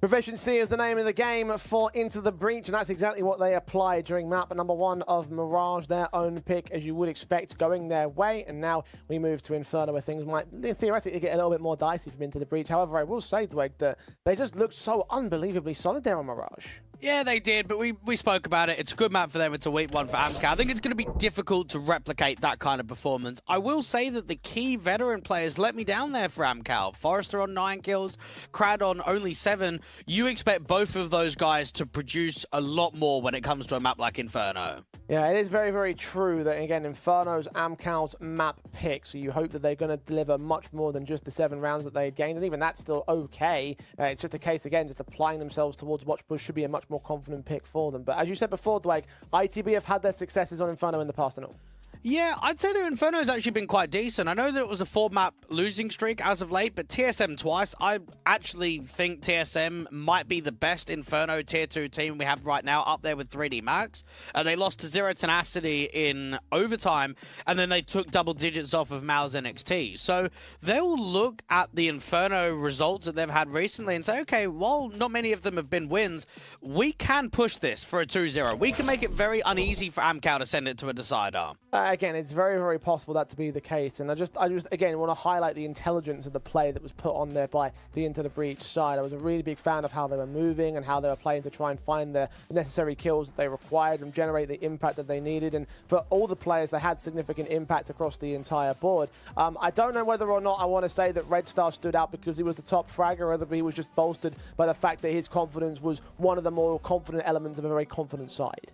Proficiency is the name of the game for Into the Breach, and that's exactly what they apply during map number 1 of Mirage, their own pick, as you would expect, going their way. And now we move to Inferno, where things might theoretically get a little bit more dicey from Into the Breach. However, I will say, Dwayne, that they just looked so unbelievably solid there on Mirage. Yeah, they did, but we spoke about it. It's a good map for them. It's a weak one for AMKAL. I think it's going to be difficult to replicate that kind of performance. I will say that the key veteran players let me down there for AMKAL. Forrester on 9 kills, Crad on only 7. You expect both of those guys to produce a lot more when it comes to a map like Inferno. Yeah, it is very, very true that, again, Inferno's AMKAL's map pick, so you hope that they're going to deliver much more than just the 7 rounds that they gained, and even that's still okay. It's just a case, again, just applying themselves towards Watch Push should be a much more confident pick for them. But as you said before, Dwight, ITB have had their successes on Inferno in the past and all. Yeah, I'd say their Inferno has actually been quite decent. I know that it was a 4-map losing streak as of late, but TSM twice. I actually think TSM might be the best Inferno Tier 2 team we have right now, up there with 3D Max. They lost to Zero Tenacity in overtime, and then they took double digits off of Mal's NXT. So they'll look at the Inferno results that they've had recently and say, okay, while not many of them have been wins, we can push this for a 2-0. We can make it very uneasy for AMKAL to send it to a decider. Again, it's very, very possible that to be the case. And I just again, want to highlight the intelligence of the play that was put on there by the Into the Breach side. I was a really big fan of how they were moving and how they were playing to try and find the necessary kills that they required and generate the impact that they needed. And for all the players, they had significant impact across the entire board. I don't know whether or not I want to say that Red Star stood out because he was the top fragger, or whether he was just bolstered by the fact that his confidence was one of the more confident elements of a very confident side.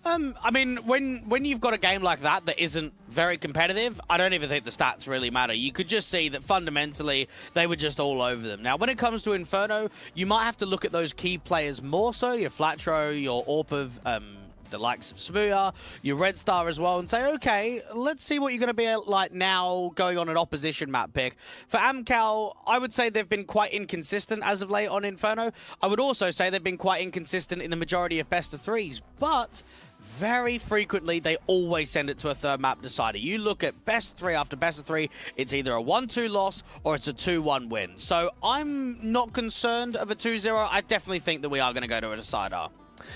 I mean, when you've got a game like that isn't very competitive, I don't even think the stats really matter. You could just see that fundamentally they were just all over them. Now, when it comes to Inferno, you might have to look at those key players more so, your Flatro, your Orpov, the likes of Smuya, your Red Star as well, and say, okay, let's see what you're going to be like now going on an opposition map pick. For AMKAL, I would say they've been quite inconsistent as of late on Inferno. I would also say they've been quite inconsistent in the majority of best of 3s, but very frequently, they always send it to a 3rd map decider. You look at best 3 after best of 3, it's either a 1-2 loss or it's a 2-1 win. So I'm not concerned of a 2-0. I definitely think that we are going to go to a decider.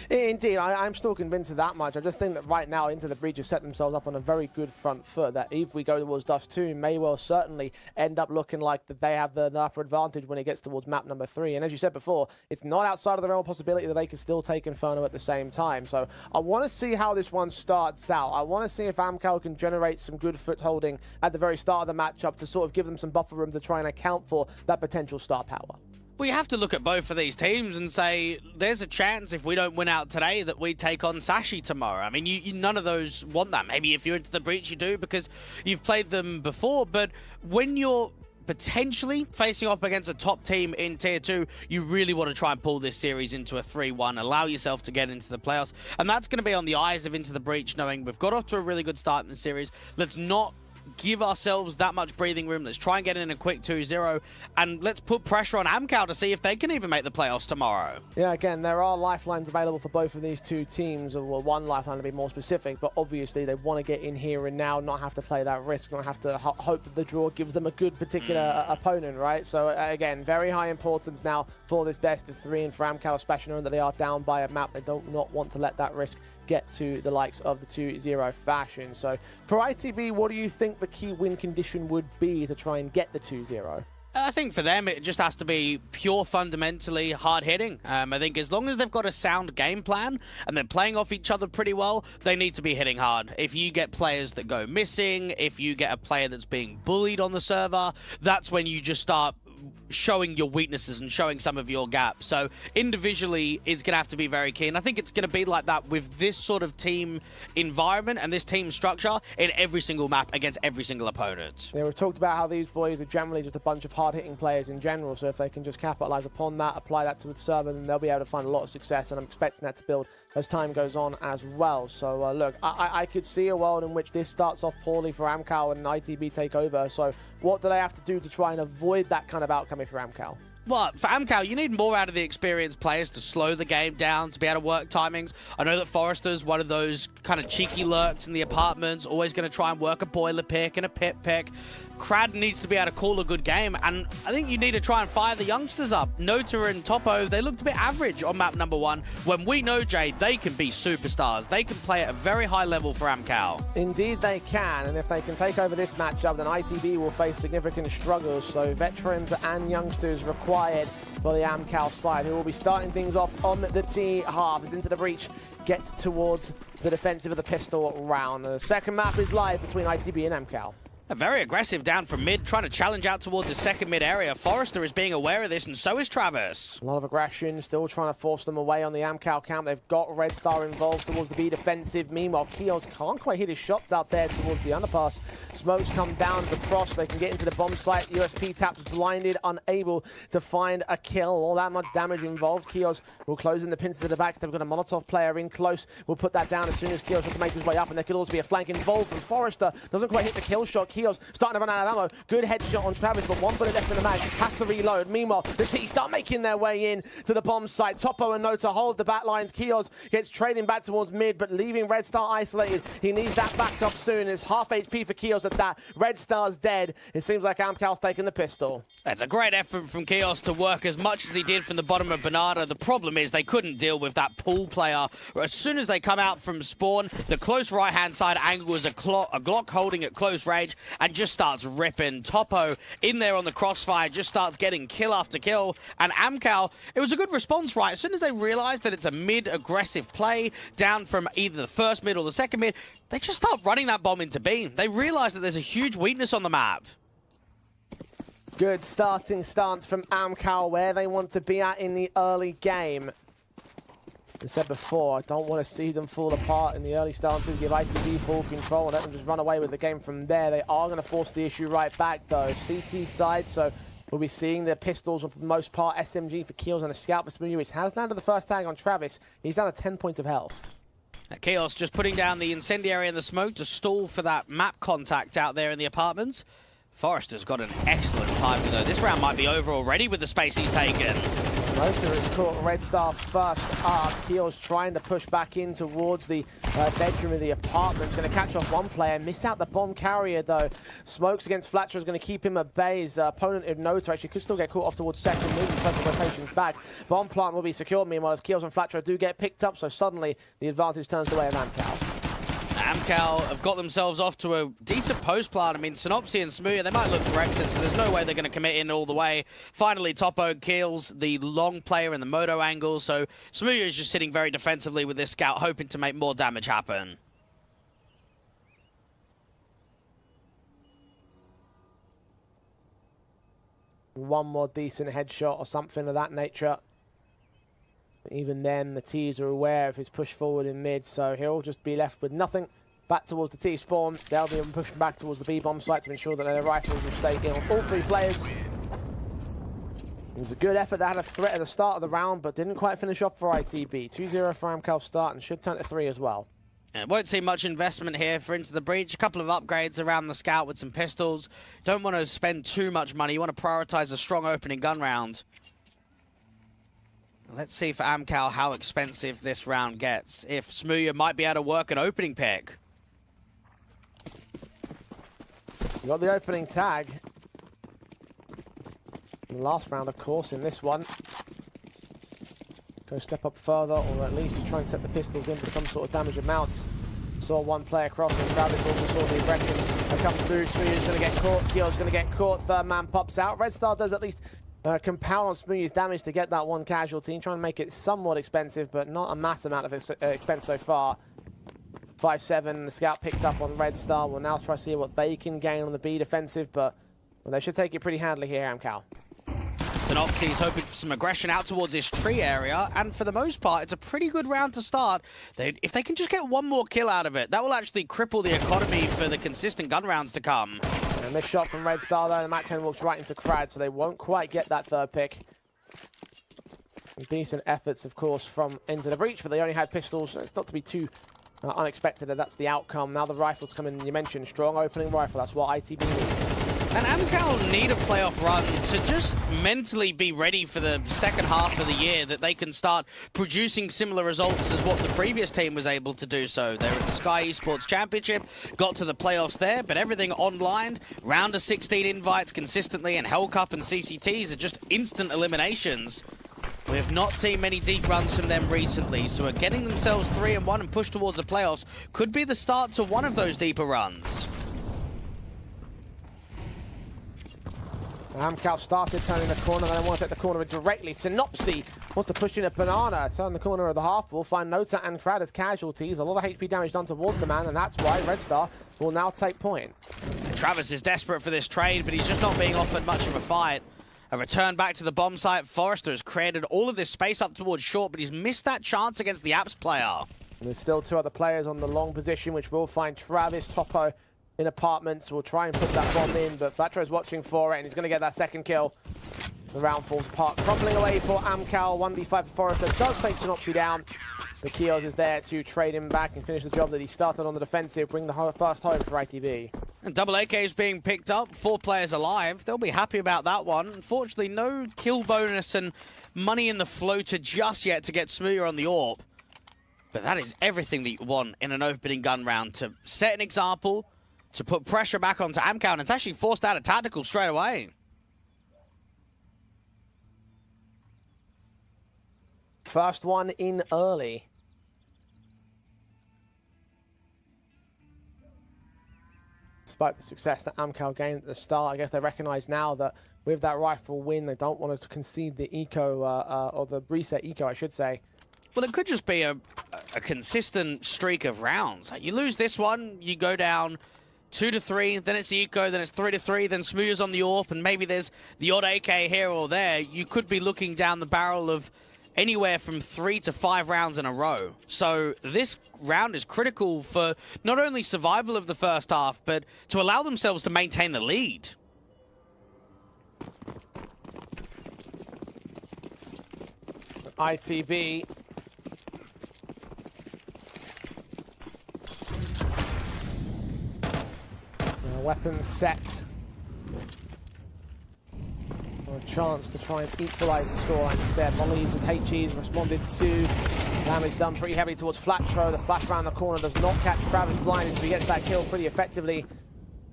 Indeed, I'm still convinced of that much. I just think that right now Into the Breach have set themselves up on a very good front foot, that if we go towards Dust 2, may well certainly end up looking like that they have the upper advantage when it gets towards map number 3. And as you said before, it's not outside of the realm of possibility that they can still take Inferno at the same time. So I want to see how this one starts out. I want to see if AMKAL can generate some good footholding at the very start of the matchup to sort of give them some buffer room to try and account for that potential star power. Well, you have to look at both of these teams and say, there's a chance if we don't win out today that we take on Sashi tomorrow. I mean, none of those want that. Maybe if you're Into the Breach, you do because you've played them before. But when you're potentially facing off against a top team in Tier 2, you really want to try and pull this series into a 3-1, allow yourself to get into the playoffs. And that's going to be on the eyes of Into the Breach, knowing we've got off to a really good start in the series. Let's not give ourselves that much breathing room. Let's try and get in a quick 2-0, and let's put pressure on AMKAL to see if they can even make the playoffs tomorrow. Yeah, again, there are lifelines available for both of these two teams, or well, one lifeline to be more specific, but obviously they want to get in here and now, not have to play that risk, not have to hope that the draw gives them a good particular opponent, right? So again, very high importance now for this best of 3, and for AMKAL especially, knowing that they are down by a map. They don't not want to let that risk get to the likes of the 2-0 fashion. So for ITB, what do you think the key win condition would be to try and get the 2-0? I think for them, it just has to be pure fundamentally hard-hitting. I think as long as they've got a sound game plan and they're playing off each other pretty well, they need to be hitting hard. If you get players that go missing, if you get a player that's being bullied on the server, that's when you just start showing your weaknesses and showing some of your gaps. So individually, it's going to have to be very key. And I think it's going to be like that with this sort of team environment and this team structure in every single map against every single opponent. Yeah, we've talked about how these boys are generally just a bunch of hard-hitting players in general, so if they can just capitalize upon that, apply that to the server, then they'll be able to find a lot of success, and I'm expecting that to build as time goes on as well. So look, I could see a world in which this starts off poorly for AMKAL and ITB take over. So what do they have to do to try and avoid that kind of outcome if you're AMKAL? Well, for AMKAL, you need more out of the experienced players to slow the game down, to be able to work timings. I know that Forrester's one of those kind of cheeky lurks in the apartments, always going to try and work a boiler pick and a pit pick. Crad needs to be able to call a good game, and I think you need to try and fire the youngsters up. Nota and Topo, they looked a bit average on map number 1, when we know, Jade, they can be superstars. They can play at a very high level for AMKAL. Indeed they can, and if they can take over this matchup, then ITB will face significant struggles. So veterans and youngsters required for the AMKAL side, who will be starting things off on the T half. It's into the breach, get towards the defensive of the pistol round. The second map is live between ITB and AMKAL. Very aggressive down from mid, trying to challenge out towards his second mid area. Forrester is being aware of this, and so is Travis. A lot of aggression, still trying to force them away on the AMKAL camp. They've got Red Star involved towards the B defensive. Meanwhile, Kios can't quite hit his shots out there towards the underpass. Smokes come down to the cross. They can get into the bomb site. USP taps blinded, unable to find a kill. All that much damage involved. Kios will close in the pins to the back. They've got a Molotov player in close. We'll put that down as soon as Kios tries to make his way up, and there could also be a flank involved from Forrester. Doesn't quite hit the kill shot. Kios starting to run out of ammo. Good headshot on Travis, but one bullet left in the mag. Has to reload. Meanwhile, the T start making their way in to the bomb site. Topo and Nota hold the back lines. Kios gets trading back towards mid, but leaving Red Star isolated. He needs that backup soon. It's half HP for Kios at that. Red Star's dead. It seems like AMKAL's taking the pistol. That's a great effort from Kios to work as much as he did from the bottom of Bernardo. The problem is they couldn't deal with that pool player. As soon as they come out from spawn, the close right-hand side angle is a Glock holding at close range and just starts ripping. Topo in there on the crossfire just starts getting kill after kill. And AMKAL, it was a good response, right? As soon as they realized that it's a mid-aggressive play down from either the first mid or the second mid, they just start running that bomb into B. They realize that there's a huge weakness on the map. Good starting stance from AMKAL, where they want to be at in the early game. As I said before, I don't want to see them fall apart in the early stances. Give ITV full control and let them just run away with the game from there. They are going to force the issue right back, though. CT side, so we'll be seeing the pistols for the most part. SMG for Kios and a scout for Smoothie, which has landed the first tag on Travis. He's down to 10 points of health. Chaos just putting down the incendiary and the smoke to stall for that map contact out there in the apartments. Forrester's got an excellent timing, though. This round might be over already with the space he's taken. Moser has caught Red Star first up. Keel's trying to push back in towards the bedroom of the apartment. It's going to catch off one player, miss out the bomb carrier, though. Smokes against Fletcher is going to keep him at bay. His opponent, Nota, actually could still get caught off towards second, moving further rotations back. Bomb plant will be secured, meanwhile, as Keels and Fletcher do get picked up, so suddenly the advantage turns the way of AMKAL. AMKAL have got themselves off to a decent post plant. I mean, Synopsy and Smoothie, they might look for exits, but there's no way they're going to commit in all the way. Finally, Topo kills the long player in the moto angle, so Smoothie is just sitting very defensively with this scout, hoping to make more damage happen. One more decent headshot or something of that nature. Even then, the T's are aware of his push forward in mid, so he'll just be left with nothing. Back towards the T spawn. They'll be pushing back towards the B bomb site to ensure that their rifles will stay in on all three players. It was a good effort. They had a threat at the start of the round, but didn't quite finish off for ITB. 2-0 for AMKAL start, and should turn to 3 as well. It won't see much investment here for Into the Breach. A couple of upgrades around the scout with some pistols. Don't want to spend too much money. You want to prioritize a strong opening gun round. Let's see for AMKAL how expensive this round gets. If Smoothie might be able to work an opening pick. We got the opening tag. In the last round, of course, in this one. Go step up further, or at least try and set the pistols in for some sort of damage amount. Saw one player crossing. Travis also saw the aggression that comes through. Smoothie's going to get caught. Kyo's going to get caught. Third man pops out. Red Star does at least compound on Smoothie's damage to get that one casualty, trying to make it somewhat expensive, but not a mass amount of expense so far. 5-7, the scout picked up on Red Star. We'll now try to see what they can gain on the B defensive, but well, they should take it pretty handily here, AMKAL. Synopsy is hoping for some aggression out towards this tree area, and for the most part, it's a pretty good round to start. If they can just get one more kill out of it, that will actually cripple the economy for the consistent gun rounds to come. And this shot from Red Star, though, the MAC-10 walks right into Crad, so they won't quite get that third pick. Decent efforts, of course, from Into the Breach, but they only had pistols, so it's not to be too unexpected that that's the outcome. Now the rifles come in, you mentioned strong opening rifle, that's what ITB needs. And AMKAL need a playoff run to just mentally be ready for the second half of the year, that they can start producing similar results as what the previous team was able to do so. They're at the Sky Esports Championship, got to the playoffs there, but everything online, round of 16 invites consistently, and Hell Cup and CCTs are just instant eliminations. We have not seen many deep runs from them recently, so getting themselves 3-1 and push towards the playoffs could be the start to one of those deeper runs. AMKAL started turning the corner, then they want to take the corner directly. Synopsy wants to push in a banana, turn the corner of the half. We'll find Nota and Crad as casualties. A lot of HP damage done towards the man, and that's why Red Star will now take point. Travis is desperate for this trade, but he's just not being offered much of a fight. A return back to the bomb site. Forrester has created all of this space up towards short, but he's missed that chance against the Apps player. And there's still two other players on the long position, which will find Travis, Topo in apartments. We'll try and put that bomb in, but Flatro's watching for it, and he's going to get that second kill. The round falls apart, crumbling away for AMKAL. 1v5 for Forrester does take Synopsy down. The Kios is there to trade him back and finish the job that he started on the defensive, bring the first home for ITV. And double AK is being picked up, 4 players alive. They'll be happy about that one. Unfortunately, no kill bonus and money in the floater just yet to get Smooya on the AWP. But that is everything that you want in an opening gun round, to set an example, to put pressure back onto AMKAL, and it's actually forced out a tactical straight away. First one in early. Despite the success that AMKAL gained at the start, I guess they recognize now that with that rifle win, they don't want to concede the eco, or the reset eco, I should say. Well, it could just be a consistent streak of rounds. Like, you lose this one, you go down 2-3, then it's the eco, then it's 3-3, then Smooya's on the AWP, and maybe there's the odd AK here or there. You could be looking down the barrel of anywhere from 3 to 5 rounds in a row. So this round is critical for not only survival of the first half, but to allow themselves to maintain the lead. ITB. Weapons set. A chance to try and equalize the scoreline instead. Mollies with HEs responded to damage done pretty heavily towards Flatro. The flash around the corner does not catch Travis blind, so he gets that kill pretty effectively.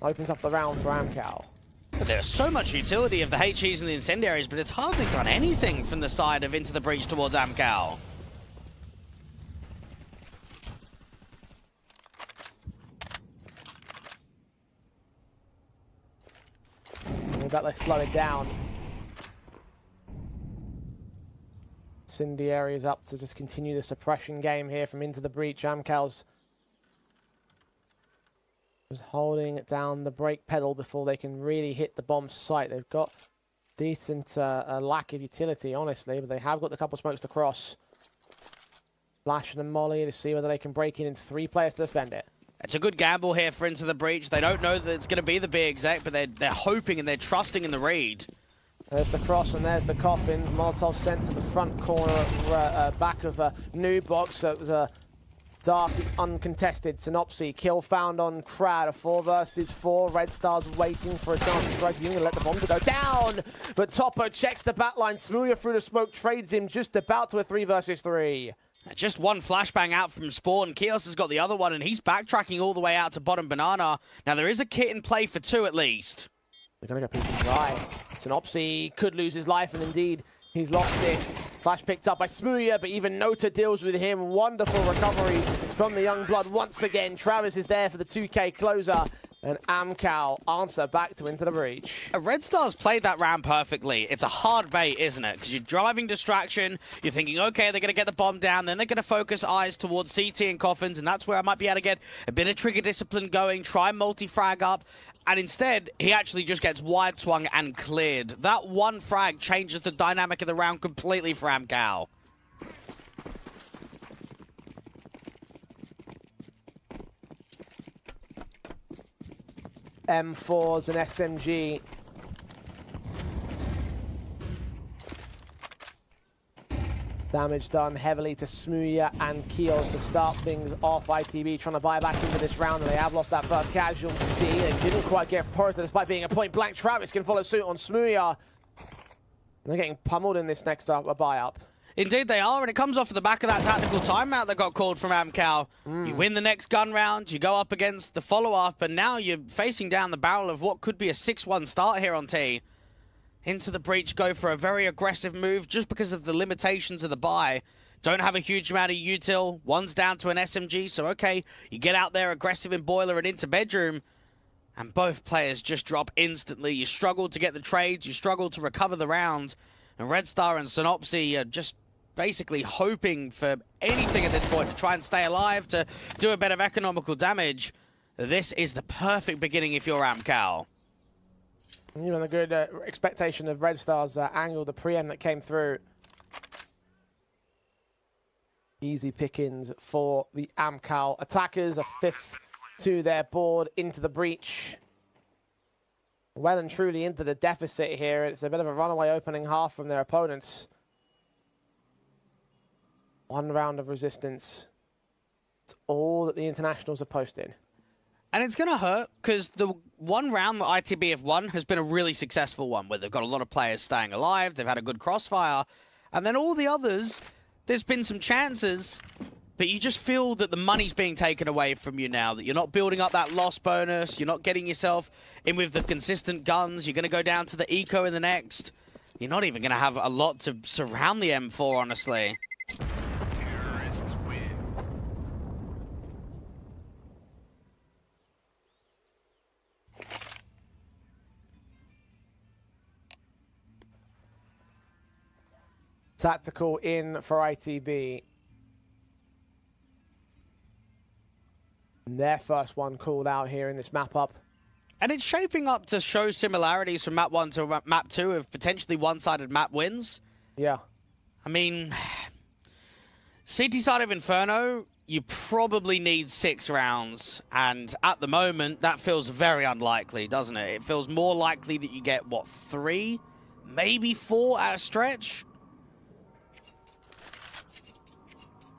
Opens up the round for AMKAL. There's so much utility of the HEs and the incendiaries, but it's hardly done anything from the side of Into the Breach towards AMKAL. That let's slow it down. Incendiary is up to just continue the suppression game here from Into the Breach. AMKAL's just holding down the brake pedal before they can really hit the bomb site. They've got decent lack of utility, honestly, but they have got the couple smokes to cross. Flash and Molly to see whether they can break in 3 players to defend it. It's a good gamble here for Into the Breach. They don't know that it's going to be the big exec, but they're hoping and they're trusting in the read. There's the cross and there's the coffins. Molotov sent to the front corner, back of a new box. So it was a dark, it's uncontested. Synopsy, kill found on Crad. A 4 versus 4. Red Star's waiting for a chance to strike. You're going to let the bomb go down. But Topo checks the backline. Smooya through the smoke, trades him just about to a 3 versus 3. Just one flashbang out from Spawn. Kios has got the other one, and he's backtracking all the way out to bottom banana. Now, there is a kit in play for 2 at least. They're going to go people dry. Synopsy could lose his life, and indeed, he's lost it. Flash picked up by Smooya, but even Nota deals with him. Wonderful recoveries from the young blood once again. Travis is there for the 2K closer. And AMKAL answer back to Into the Breach. Red Star's played that round perfectly. It's a hard bait, isn't it? Because you're driving distraction, you're thinking, okay, they're going to get the bomb down, then they're going to focus eyes towards CT and Coffins, and that's where I might be able to get a bit of trigger discipline going, try multi-frag up, and instead, he actually just gets wide swung and cleared. That one frag changes the dynamic of the round completely for AMKAL. M4s and SMG. Damage done heavily to Smooya and Kios to start things off. ITB trying to buy back into this round, and they have lost that first casualty. They didn't quite get Forrester despite being a point-blank. Travis can follow suit on Smooya. They're getting pummeled in this next buy-up. Indeed they are, and it comes off of the back of that tactical timeout that got called from AMKAL. You win the next gun round, you go up against the follow-up, and now you're facing down the barrel of what could be a 6-1 start here on T. Into the breach, go for a very aggressive move just because of the limitations of the buy. Don't have a huge amount of util. One's down to an SMG, so okay, you get out there aggressive in boiler and into bedroom, and both players just drop instantly. You struggle to get the trades, you struggle to recover the round, and Red Star and Synopsy are just basically hoping for anything at this point to try and stay alive, to do a bit of economical damage. This is the perfect beginning if you're AMKAL. Even the good expectation of Red Star's angle, the preem that came through. Easy pickings for the AMKAL attackers, a 5th to their board into the breach. Well and truly into the deficit here. It's a bit of a runaway opening half from their opponents. One round of resistance. It's all that the internationals are posting. And it's going to hurt, because the one round that ITB have won has been a really successful one, where they've got a lot of players staying alive, they've had a good crossfire, and then all the others, there's been some chances, but you just feel that the money's being taken away from you now, that you're not building up that loss bonus, you're not getting yourself in with the consistent guns, you're going to go down to the eco in the next. You're not even going to have a lot to surround the M4, honestly. Tactical in for ITB. Their first one called out here in this map up. And it's shaping up to show similarities from map 1 to map 2 of potentially one-sided map wins. Yeah. I mean, CT side of Inferno, you probably need 6 rounds. And at the moment, that feels very unlikely, doesn't it? It feels more likely that you get, what, 3? Maybe 4 at a stretch?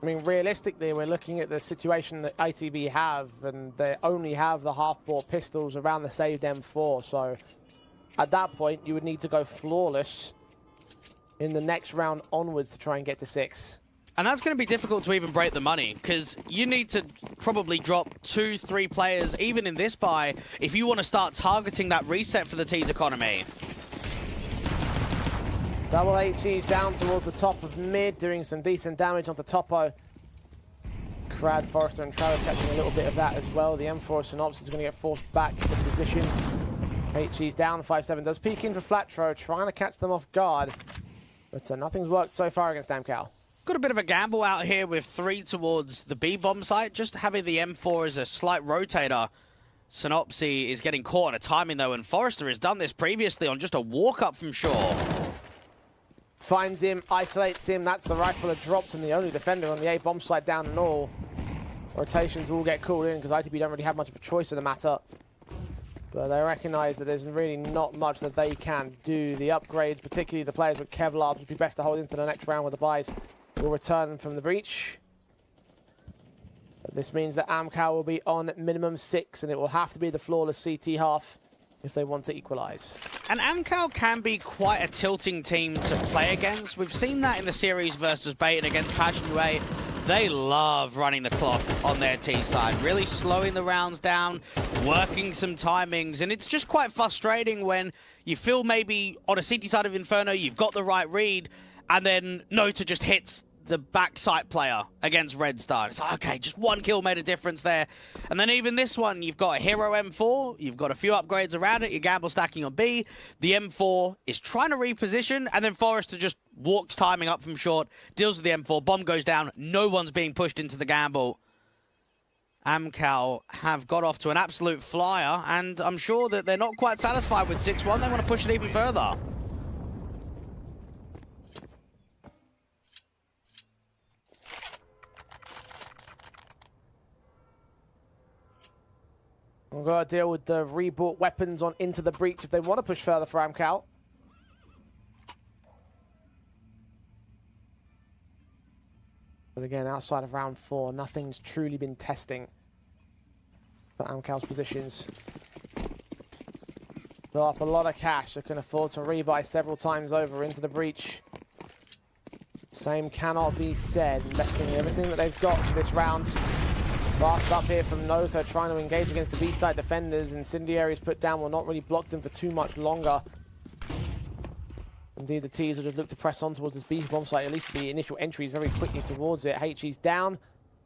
I mean, realistically, we're looking at the situation that ITB have, and they only have the half-bore pistols around the saved M4. So at that point, you would need to go flawless in the next round onwards to try and get to 6. And that's going to be difficult to even break the money, because you need to probably drop 2-3 players, even in this buy, if you want to start targeting that reset for the T's economy. Double HE's down towards the top of mid, doing some decent damage onto Topo. Crad, Forrester, and Travis catching a little bit of that as well. The M4 Synopsis is going to get forced back to position. HE's down, 5-7 does peek in for Flatro, trying to catch them off guard. But nothing's worked so far against AMKAL. Got a bit of a gamble out here with 3 towards the B bomb site, just having the M4 as a slight rotator. Synopsy is getting caught on a timing though, and Forrester has done this previously on just a walk up from shore. Finds him, isolates him. That's the rifle that dropped, and the only defender on the A bomb site down and all. Rotations will get called in because ITB don't really have much of a choice in the matter. But they recognize that there's really not much that they can do. The upgrades, particularly the players with Kevlar, would be best to hold into the next round where the buys will return from the breach. But this means that AMKAL will be on minimum 6, and it will have to be the flawless CT half if they want to equalize. And AMKAL can be quite a tilting team to play against. We've seen that in the series versus Bait against Passion UA. They love running the clock on their T side, really slowing the rounds down, working some timings, and it's just quite frustrating when you feel maybe on a CT side of Inferno you've got the right read, and then Nota just hits the backside player against Red Star. It's like, okay, just one kill made a difference there. And then even this one, you've got a Hero M4, you've got a few upgrades around it, your gamble stacking on B, the M4 is trying to reposition, and then Forrester just walks timing up from short, deals with the M4, bomb goes down, no one's being pushed into the gamble. AMKAL have got off to an absolute flyer, and I'm sure that they're not quite satisfied with 6-1. They want to push it even further. We've got to deal with the rebought weapons on Into the Breach if they want to push further for AMKAL. But again, outside of round 4, nothing's truly been testing for AMKAL's positions. Built up a lot of cash that can afford to rebuy several times over Into the Breach. Same cannot be said, investing everything that they've got to this round. Fast up here from Noto, trying to engage against the B-side defenders. Incendiaries put down will not really block them for too much longer. Indeed, the T's will just look to press on towards this B bomb site, at least the initial entries very quickly towards it. HE's down.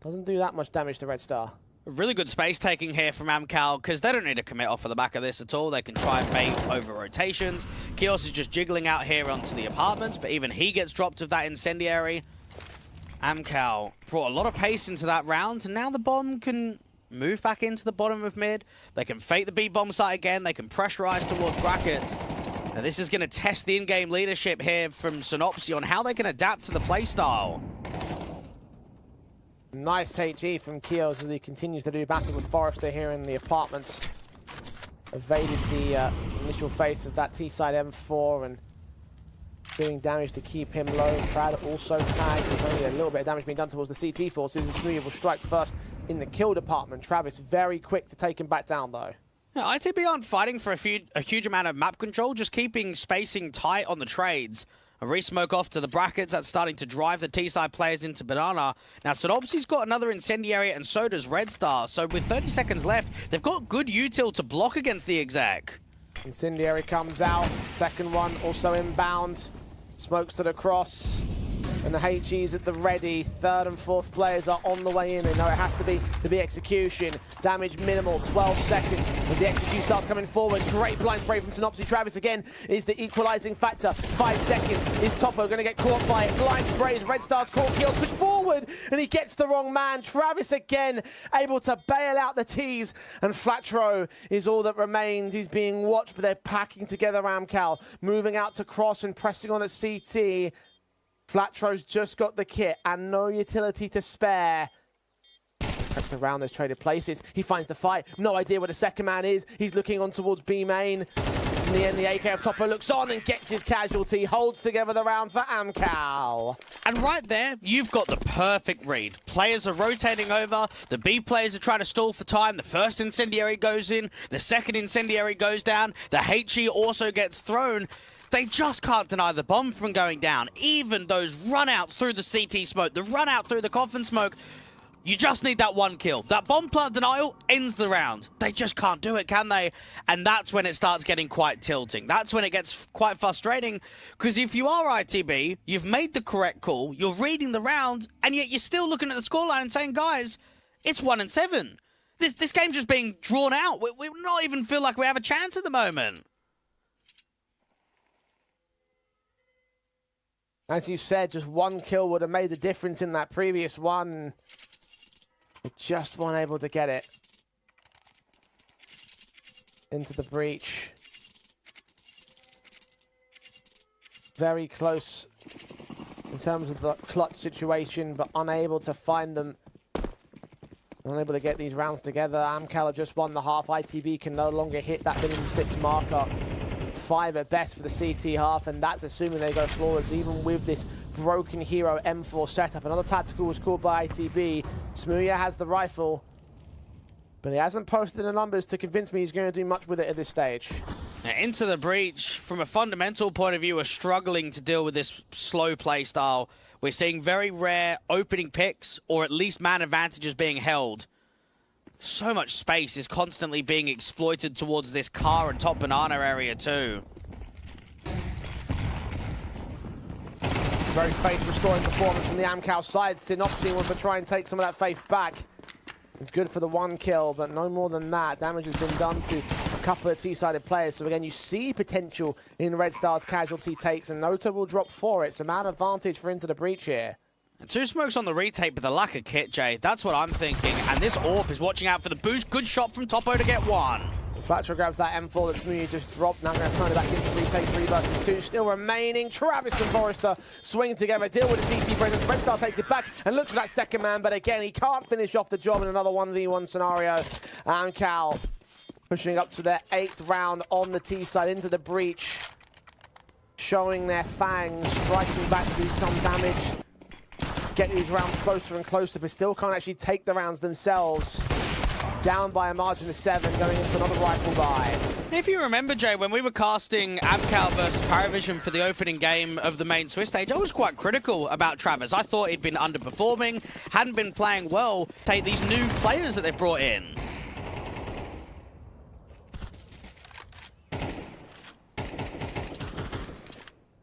Doesn't do that much damage to Red Star. Really good space taking here from AMKAL, because they don't need to commit off of the back of this at all. They can try and bait over rotations. Kios is just jiggling out here onto the apartments, but even he gets dropped of that incendiary. AMKAL brought a lot of pace into that round, and now the bomb can move back into the bottom of mid. They can fake the B bomb site again. They can pressurize towards brackets. Now this is going to test the in-game leadership here from Synopsy on how they can adapt to the playstyle. Nice HE from Kios as he continues to do battle with Forrester here in the apartments. Evaded the initial face of that T-side M4 and doing damage to keep him low. Brad also tagged. There's only a little bit of damage being done towards the CT forces, and Smoothie will strike first in the kill department. Travis very quick to take him back down though. Yeah, ITB aren't fighting for a huge amount of map control, just keeping spacing tight on the trades. A re-smoke off to the brackets, that's starting to drive the T-side players into Banana. Now, Synopsy's got another incendiary, and so does Red Star. So with 30 seconds left, they've got good util to block against the exec. Incendiary comes out, second one also inbound. Smokes to the cross, and the HE's at the ready. Third and fourth players are on the way in. They know it has to be execution. Damage minimal, 12 seconds. As the execute starts coming forward, great blind spray from Synopsy. Travis again is the equalizing factor. 5 seconds. Is Topo going to get caught by it? Blind sprays, Red Star's caught. Kios push forward, and he gets the wrong man. Travis again able to bail out the T's, and Flatro is all that remains. He's being watched, but they're packing together AMKAL, moving out to cross and pressing on at CT. Flatro's just got the kit and no utility to spare. Crept around those traded places. He finds the fight. No idea where the second man is. He's looking on towards B main. In the end, the AK of Topo looks on and gets his casualty. Holds together the round for AMKAL. And right there, you've got the perfect read. Players are rotating over. The B players are trying to stall for time. The first incendiary goes in. The second incendiary goes down. The HE also gets thrown. They just can't deny the bomb from going down. Even those run-outs through the CT smoke, the run-out through the coffin smoke, you just need that one kill. That bomb plant denial ends the round. They just can't do it, can they? And that's when it starts getting quite tilting. That's when it gets quite frustrating, because if you are ITB, you've made the correct call, you're reading the round, and yet you're still looking at the scoreline and saying, guys, it's 1-7. This game's just being drawn out. We not even feel like we have a chance at the moment. As you said, just one kill would have made the difference in that previous one. They just weren't able to get it into the breach. Very close in terms of the clutch situation, but unable to find them. Unable to get these rounds together. AMKAL have just won the half. ITB can no longer hit that minimum 6 marker. 5 at best for the CT half, and that's assuming they go flawless even with this broken Hero M4 setup. Another tactical was called by ITB. Smooya has the rifle, but he hasn't posted the numbers to convince me he's going to do much with it at this stage. Now, Into the Breach, from a fundamental point of view, are struggling to deal with this slow play style. We're seeing very rare opening picks, or at least man advantages being held. So much space is constantly being exploited towards this car and top banana area too. Very faith-restoring performance from the AMKAL side. Synopsy wants to try and take some of that faith back. It's good for the 1 kill, but no more than that. Damage has been done to a couple of T-sided players. So again, you see potential in Red Star's casualty takes, and Noto will drop for it. So man advantage for Into the Breach here. 2 smokes on the retake, but the lack of kit, Jay. That's what I'm thinking. And this AWP is watching out for the boost. Good shot from Topo to get 1. Flatcher grabs that M4 that Smoothie just dropped. Now going to turn it back into retake 3 versus 2. Still remaining. Travis and Forrester swing together, deal with the CT presence. Red Star takes it back and looks for that second man, but again, he can't finish off the job in another 1v1 scenario. AMKAL pushing up to their 8th round on the T side into the breach, showing their fangs, striking back to do some damage. Get these rounds closer and closer, but still can't actually take the rounds themselves. Down by a margin of 7, going into another rifle buy. If you remember, Jay, when we were casting AMKAL versus Paravision for the opening game of the main Swiss stage, I was quite critical about Travis. I thought he'd been underperforming, hadn't been playing well. Take these new players that they've brought in.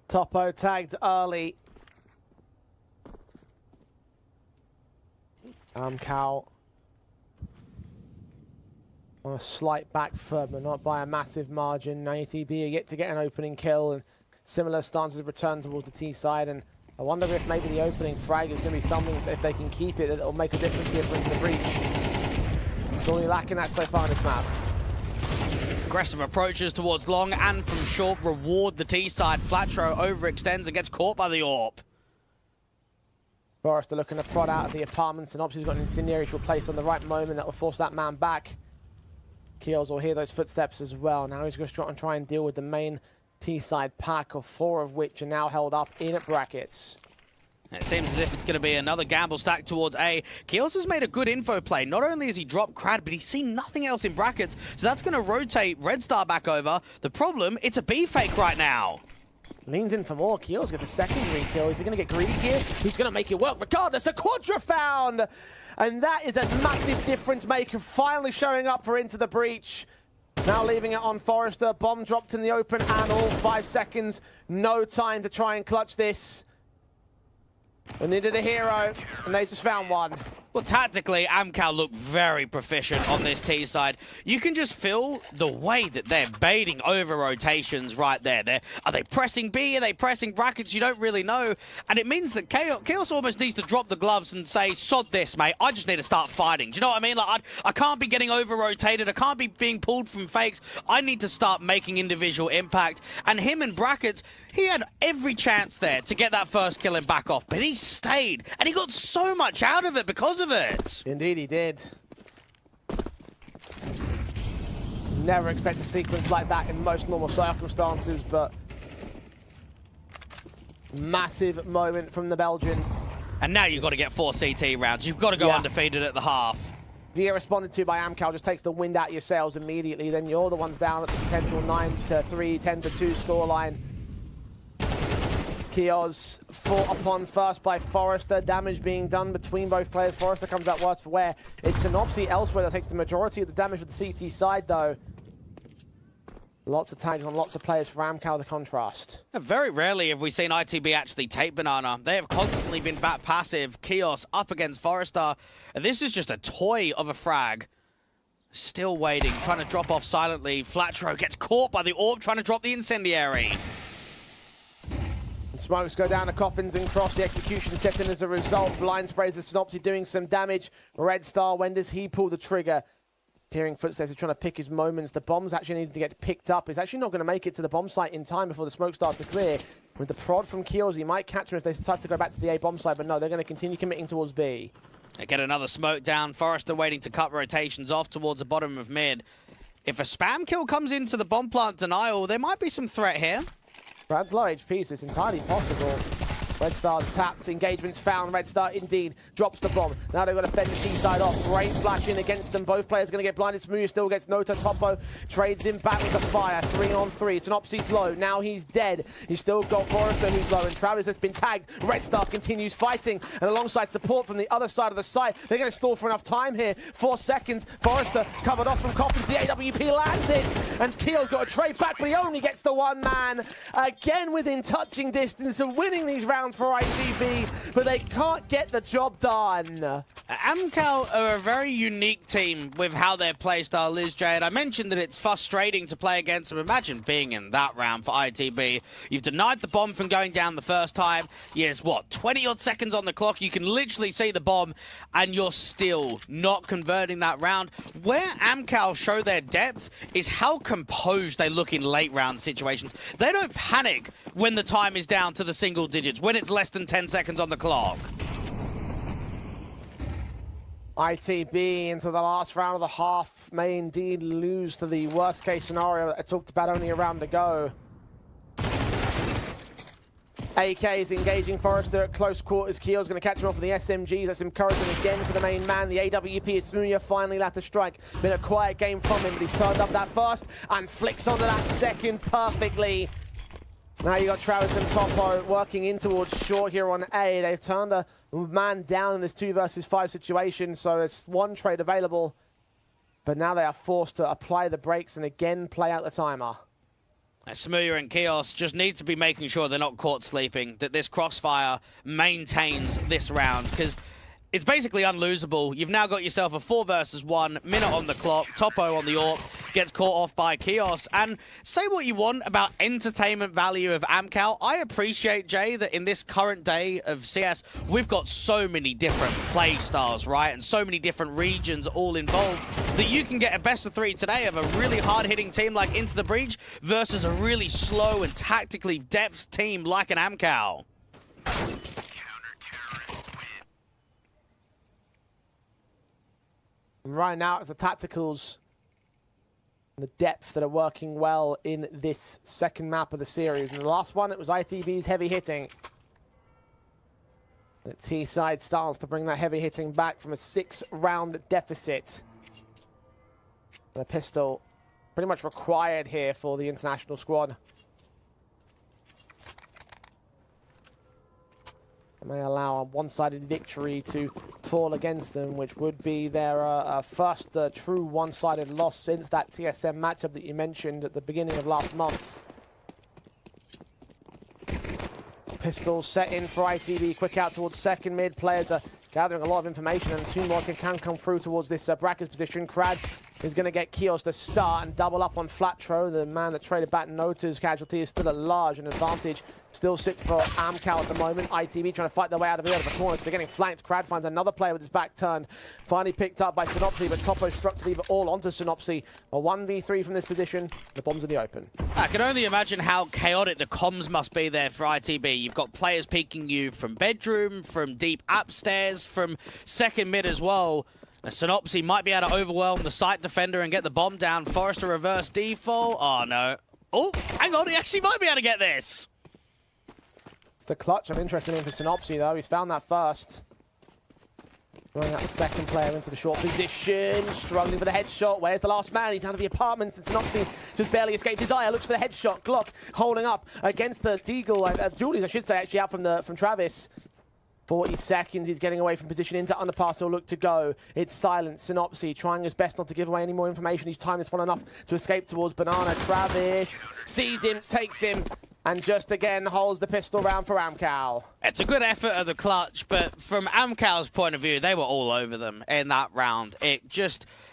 Topo tagged early. AMKAL on a slight back foot, but not by a massive margin. ATB are yet to get an opening kill, and similar stances return towards the T side. And I wonder if maybe the opening frag is going to be something, if they can keep it, that will make a difference here for Into the Breach. Sorely lacking that so far on this map. Aggressive approaches towards long and from short reward the T side. Flatro overextends and gets caught by the AWP. Forrester looking to prod out of the apartment. Synopsis got an incendiary to replace on the right moment that will force that man back. Keels will hear those footsteps as well. Now he's going to try and deal with the main T-side pack, of 4 of which are now held up in at brackets. It seems as if it's going to be another gamble stack towards A. Keels has made a good info play. Not only has he dropped Crad, but he's seen nothing else in brackets. So that's going to rotate Red Star back over. The problem, it's a B fake right now. Leans in for more. Keels gets a secondary kill. Is he going to get greedy here? He's going to make it work regardless. A quadra found! And that is a massive difference maker, finally showing up for Into the Breach. Now leaving it on Forrester. Bomb dropped in the open and all 5 seconds. No time to try and clutch this. They needed a hero, and they just found one. Well, tactically, AMKAL look very proficient on this T side. You can just feel the way that they're baiting over rotations right there. Are they pressing B? Are they pressing brackets? You don't really know. And it means that Chaos almost needs to drop the gloves and say, sod this, mate. I just need to start fighting. Do you know what I mean? Like, I can't be getting over-rotated. I can't be being pulled from fakes. I need to start making individual impact. And him in brackets, he had every chance there to get that first kill and back off, but he stayed, and he got so much out of it because of it. Indeed he did. Never expect a sequence like that in most normal circumstances, but massive moment from the Belgian. And now you've got to get 4 CT rounds. You've got to go undefeated at the half. Via responded to by AMKAL just takes the wind out of your sails immediately. Then you're the ones down at the potential 9-3, 10-2 scoreline. Kios fought upon first by Forrester. Damage being done between both players. Forrester comes out worse for wear. It's an Opsy elsewhere that takes the majority of the damage with the CT side, though. Lots of tags on lots of players for AMKAL, the contrast. Very rarely have we seen ITB actually take Banana. They have constantly been back passive. Kios up against Forrester. And this is just a toy of a frag. Still waiting, trying to drop off silently. Flatro gets caught by the AWP, trying to drop the incendiary. And smokes go down to coffins and cross. The execution set in as a result. Blind sprays the Synopsy doing some damage. Red Star, when does he pull the trigger? Hearing footsteps, he's trying to pick his moments. The bomb's actually needing to get picked up. He's actually not going to make it to the bomb site in time before the smoke starts to clear. With the prod from Keels, he might catch him if they decide to go back to the A bomb site, but no, they're going to continue committing towards B. They get another smoke down. Forrester waiting to cut rotations off towards the bottom of mid. If a spam kill comes into the bomb plant denial, there might be some threat here. Brad's low HP, so it's entirely possible. Red Star's tapped, engagement's found. Red Star indeed drops the bomb. Now they've got to fend the T side off. Great flash in against them. Both players going to get blinded. Smoothie still gets Noto. Topo trades him back with the fire. 3-on-3. Synopsy's low. Now he's dead. He's still got Forrester who's low, and Travis has been tagged. Red Star continues fighting, and alongside support from the other side of the site. They're going to stall for enough time here. 4 seconds. Forrester covered off from Coffins. The AWP lands it, and Keel's got a trade back, but he only gets the one man. Again within touching distance of winning these rounds round for ITB, but they can't get the job done. AMKAL are a very unique team with how their playstyle is, Jay, and I mentioned that it's frustrating to play against them. Imagine being in that round for ITB. You've denied the bomb from going down the first time. Yes, what, 20-odd seconds on the clock? You can literally see the bomb, and you're still not converting that round. Where AMKAL show their depth is how composed they look in late round situations. They don't panic when the time is down to the single digits, when it's less than 10 seconds on the clock. ITB into the last round of the half may indeed lose to the worst case scenario that I talked about only a round ago. AK is engaging Forrester at close quarters. Keel's going to catch him off with the SMGs. That's encouraging again for the main man. The AWP is Smooya finally allowed to strike. Been a quiet game from him, but he's turned up that first and flicks onto that second perfectly. Now you got Travis and Topo working in towards short here on A. They've turned a man down in this 2 versus 5 situation, so there's one trade available. But now they are forced to apply the brakes and again play out the timer. Smooya and Chaos just need to be making sure they're not caught sleeping, that this crossfire maintains this round, because it's basically unlosable. You've now got yourself a 4 versus 1, minute on the clock, Topo on the AWP, gets caught off by Chaos. And say what you want about entertainment value of AMKAL, I appreciate, Jay, that in this current day of CS, we've got so many different play styles, right? And so many different regions all involved, that you can get a best of 3 today of a really hard-hitting team like Into the Breach versus a really slow and tactically depth team like an AMKAL. Right now, it's the tacticals and the depth that are working well in this second map of the series. And the last one, it was ITB's heavy hitting. The T-side starts to bring that heavy hitting back from a 6-round deficit. And a pistol pretty much required here for the international squad. May allow a one-sided victory to fall against them, which would be their first true one-sided loss since that TSM matchup that you mentioned at the beginning of last month. Pistols set in for ITB, quick out towards second mid. Players are gathering a lot of information, and 2 more can come through towards this Bracker's position. Krad is going to get Kios to start and double up on Flatro. The man that traded back Nota's casualty is still at large. An advantage still sits for AMKAL at the moment. ITB trying to fight their way out of the corner because they're getting flanked. Krad finds another player with his back turned. Finally picked up by Synopsy, but Topo struck to leave it all onto Synopsy. A 1v3 from this position. The bomb's in the open. I can only imagine how chaotic the comms must be there for ITB. You've got players peeking you from bedroom, from deep upstairs, from second mid as well. Synopsy might be able to overwhelm the site defender and get the bomb down. Forrester reverse default. Oh, no. Oh, hang on. He actually might be able to get this. It's the clutch I'm interested in for Synopsy, though. He's found that first. Throwing out the second player into the short position. Struggling for the headshot. Where's the last man? He's out of the apartment. And Synopsy just barely escaped his eye. Looks for the headshot. Glock holding up against the Deagle. Julius, I should say, actually out from Travis. 40 seconds, he's getting away from position into underpass, or look to go. It's silent. Synopsy trying his best not to give away any more information. He's timed this one enough to escape towards Banana. Travis sees him, takes him, and just again holds the pistol round for AMKAL. It's a good effort of the clutch, but from AMKAL's point of view, they were all over them in that round.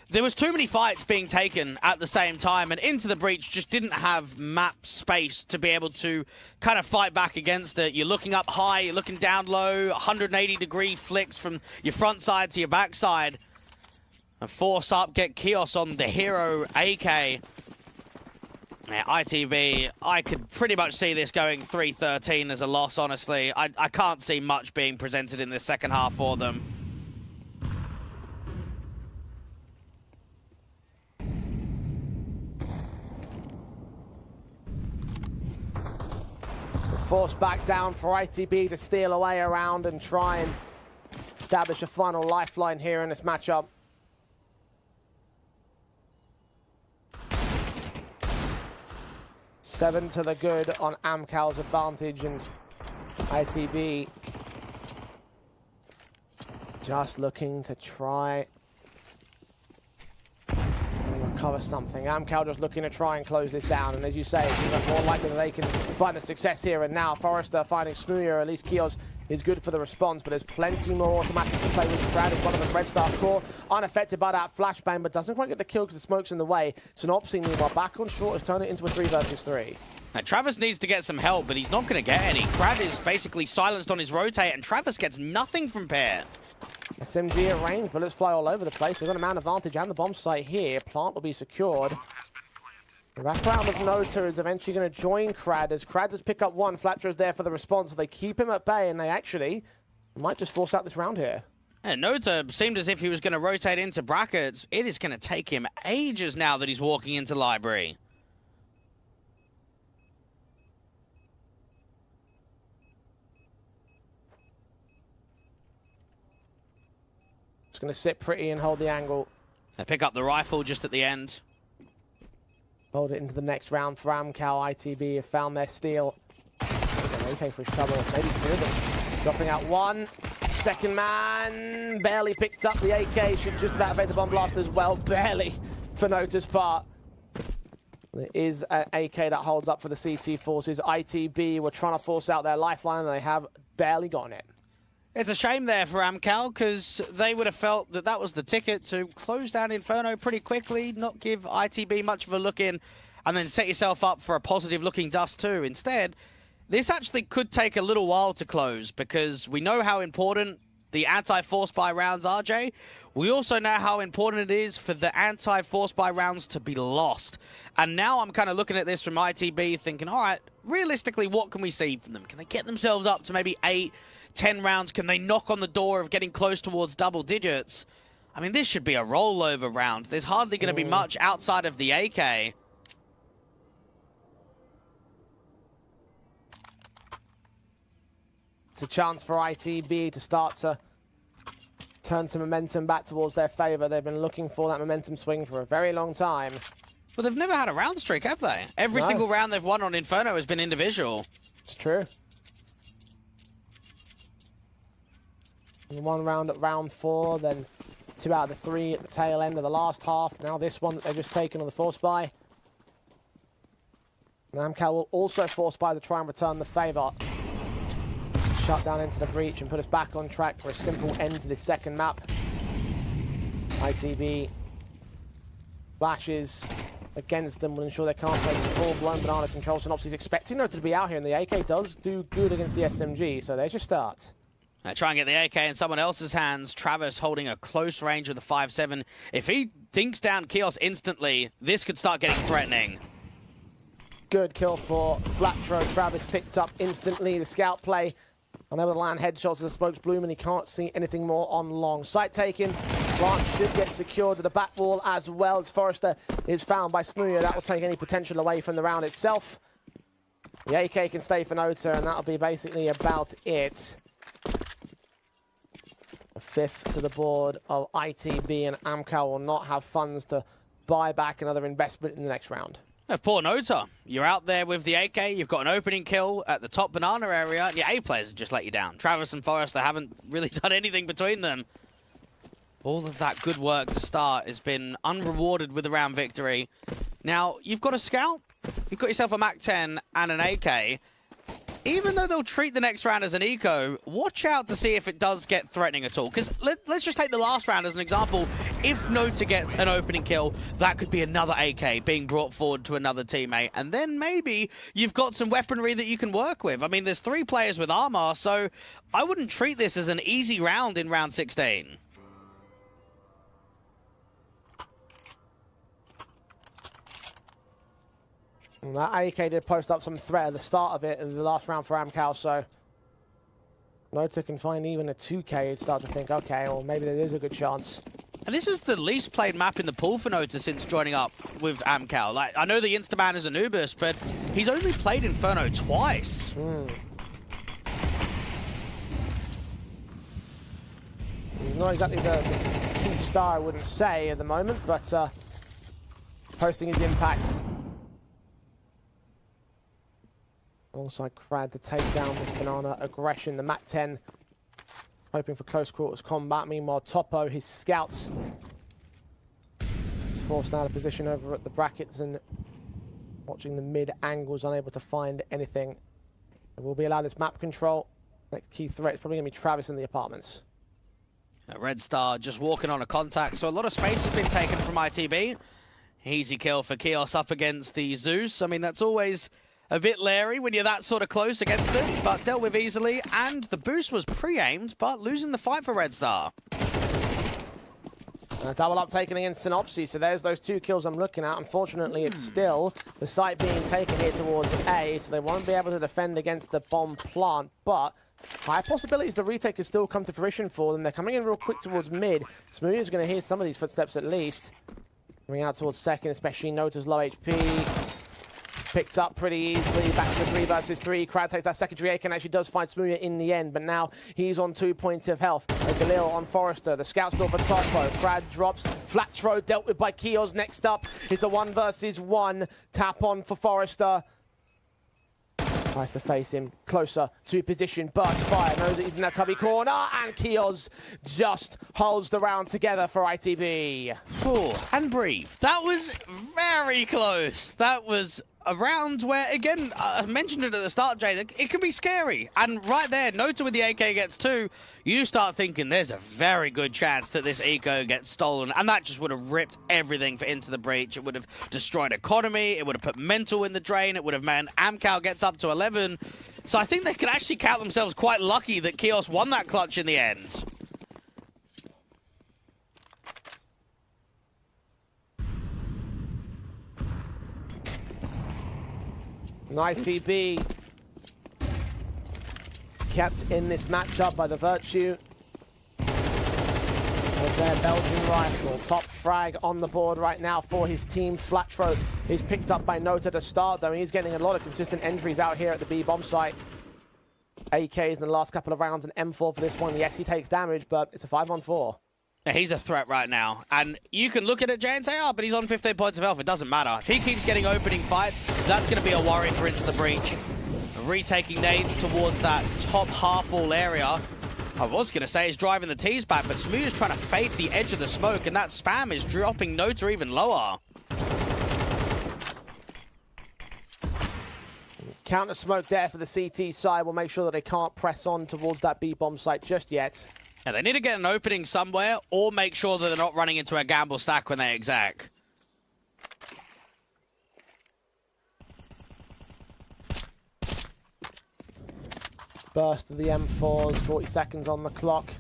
There was too many fights being taken at the same time, and Into the Breach just didn't have map space to be able to kind of fight back against it. You're looking up high, you're looking down low, 180-degree flicks from your front side to your back side. And force up, get Kios on the hero AK. Yeah, ITB, I could pretty much see this going 3-13 as a loss, honestly. I can't see much being presented in the second half for them. Forced back down for ITB to steal away around and try and establish a final lifeline here in this matchup. Seven to the good on AMKAL's advantage, and ITB just looking to try and recover something. AMKAL just looking to try and close this down, and as you say, it seems like more likely that they can find the success here and now. Forrester finding Smooya, at least Kios is good for the response, but there's plenty more automatics to play with. Brad is one of the Red Star core, unaffected by that flashbang, but doesn't quite get the kill because the smoke's in the way. Synopsy, meanwhile, back on short, has turned it into a 3 versus 3. Now, Travis needs to get some help, but he's not going to get any. Brad is basically silenced on his rotate, and Travis gets nothing from Pear. SMG at range, bullets fly all over the place. They've got a man advantage and the bomb site here. Plant will be secured. The background of Nota is eventually going to join Krad as Krad has picked up one. Flatcher's there for the response. So they keep him at bay, and they actually might just force out this round here. And Nota seemed as if he was going to rotate into brackets. It is going to take him ages now that he's walking into library. Just going to sit pretty and hold the angle. They pick up the rifle just at the end. Hold it into the next round for AMKAL. ITB have found their steal. Okay for his trouble. Maybe 2 of them. Dropping out 1. Second man barely picked up the AK. Should just about evade the bomb blast as well. Barely for Nota's part. There is an AK that holds up for the CT forces. ITB were trying to force out their lifeline, and they have barely gotten it. It's a shame there for AMKAL, because they would have felt that that was the ticket to close down Inferno pretty quickly, not give ITB much of a look in, and then set yourself up for a positive-looking dust too. Instead, this actually could take a little while to close, because we know how important the anti-force buy rounds are, Jay. We also know how important it is for the anti-force buy rounds to be lost. And now I'm kind of looking at this from ITB thinking, all right, realistically, what can we see from them? Can they get themselves up to maybe 8, 10 rounds? Can they knock on the door of getting close towards double digits? I mean, this should be a rollover round. There's hardly going to be much outside of the AK. It's a chance for ITB to start to turn some momentum back towards their favor. They've been looking for that momentum swing for a very long time. But they've never had a round streak, have they? Every single round they've won on Inferno has been individual. It's true. And 1 round at round 4, then 2 out of the 3 at the tail end of the last half. Now this one that they've just taken on the force buy. AMKAL will also force buy to try and return the favor. Shut down into the breach and put us back on track for a simple end to this second map. ITB flashes against them will ensure they can't take the full-blown banana control. Synopsis expecting Nota to be out here, and the AK does do good against the SMG, so there's your start. Try and get the AK in someone else's hands. Travis holding a close range with the 5.7. If he dinks down Kios instantly, this could start getting threatening. Good kill for Flatro. Travis picked up instantly the scout play. Unable to land headshots as the smoke's bloom, and he can't see anything more on long. Site taken. Plant should get secured to the back wall as well as Forrester is found by Smooya. That will take any potential away from the round itself. The AK can stay for Nota, and that'll be basically about it. A 5th to the board of ITB, and AMKAL will not have funds to buy back another investment in the next round. Poor Nota. You're out there with the AK, you've got an opening kill at the top banana area, and your A players have just let you down. Travis and Forrester haven't really done anything between them. All of that good work to start has been unrewarded with a round victory. Now, you've got a scout, you've got yourself a MAC-10 and an AK. Even though they'll treat the next round as an eco, watch out to see if it does get threatening at all. Because let's just take the last round as an example. If Nota gets an opening kill, that could be another AK being brought forward to another teammate. And then maybe you've got some weaponry that you can work with. I mean, there's 3 players with armor, so I wouldn't treat this as an easy round in round 16. And that AK did post up some threat at the start of it in the last round for AMKAL, so Nota can find even a 2K and start to think, okay, well, maybe there is a good chance. And this is the least played map in the pool for Nota since joining up with AMKAL. Like, I know the Instaman is Anubis, but he's only played Inferno twice. He's not exactly the key star, I wouldn't say, at the moment, but posting his impact. Alongside Krad to take down this banana aggression. The MAC-10 hoping for close quarters combat. Meanwhile, Topo, his scouts, forced out of position over at the brackets and watching the mid angles, unable to find anything. We'll be allowed this map control. Next key threat is probably going to be Travis in the apartments. Red Star just walking on a contact, so a lot of space has been taken from ITB. Easy kill for Kios up against the Zeus. I mean, that's always a bit leery when you're that sort of close against it, but dealt with easily. And the boost was pre-aimed, but losing the fight for Red Star. And a double up taken against Synopsy, so there's those 2 kills I'm looking at. Unfortunately, it's still the site being taken here towards A, so they won't be able to defend against the bomb plant, but high possibilities the retake has still come to fruition for them. They're coming in real quick towards mid. Smoothie's going to hear some of these footsteps at least. Coming out towards second, especially Nota's low HP. Picked up pretty easily, back to 3 versus 3. Crowd takes that secondary AK and actually does find Smoothie in the end, but now he's on 2 points of health. Galil on Forrester, the scout still for Topo. Crowd drops, flat throw dealt with by Kios. Next up is a 1 versus 1. Tap on for Forrester. Tries to face him closer to position. Burst fire, knows that he's in that cubby corner, and Kios just holds the round together for ITB. Oh, and breathe. That was very close. That was a round where, again, I mentioned it at the start, Jay, it can be scary. And right there, Nota with the AK gets 2. You start thinking there's a very good chance that this eco gets stolen. And that just would have ripped everything for Into the Breach. It would have destroyed economy. It would have put mental in the drain. It would have meant AMKAL gets up to 11. So I think they could actually count themselves quite lucky that Kios won that clutch in the end. And ITB kept in this matchup by the Virtue of their Belgian rifle. Top frag on the board right now for his team. Flatthroat is picked up by Nota to start, though, and he's getting a lot of consistent entries out here at the B bomb site. AKs in the last couple of rounds, and M4 for this one. Yes, he takes damage, but it's a 5-on-4. He's a threat right now, and you can look at it, Jay, and say, oh, but he's on 15 points of health. It doesn't matter. If he keeps getting opening fights, that's going to be a worry for Into the Breach. Retaking nades towards that top half wall area. I was going to say he's driving the T's back, but Smooth is trying to fade the edge of the smoke, and that spam is dropping Nota even lower. Counter smoke there for the CT side. We'll make sure that they can't press on towards that B bomb site just yet. Yeah, they need to get an opening somewhere, or make sure that they're not running into a gamble stack when they exec. Burst of the M4s, 40 seconds on the clock.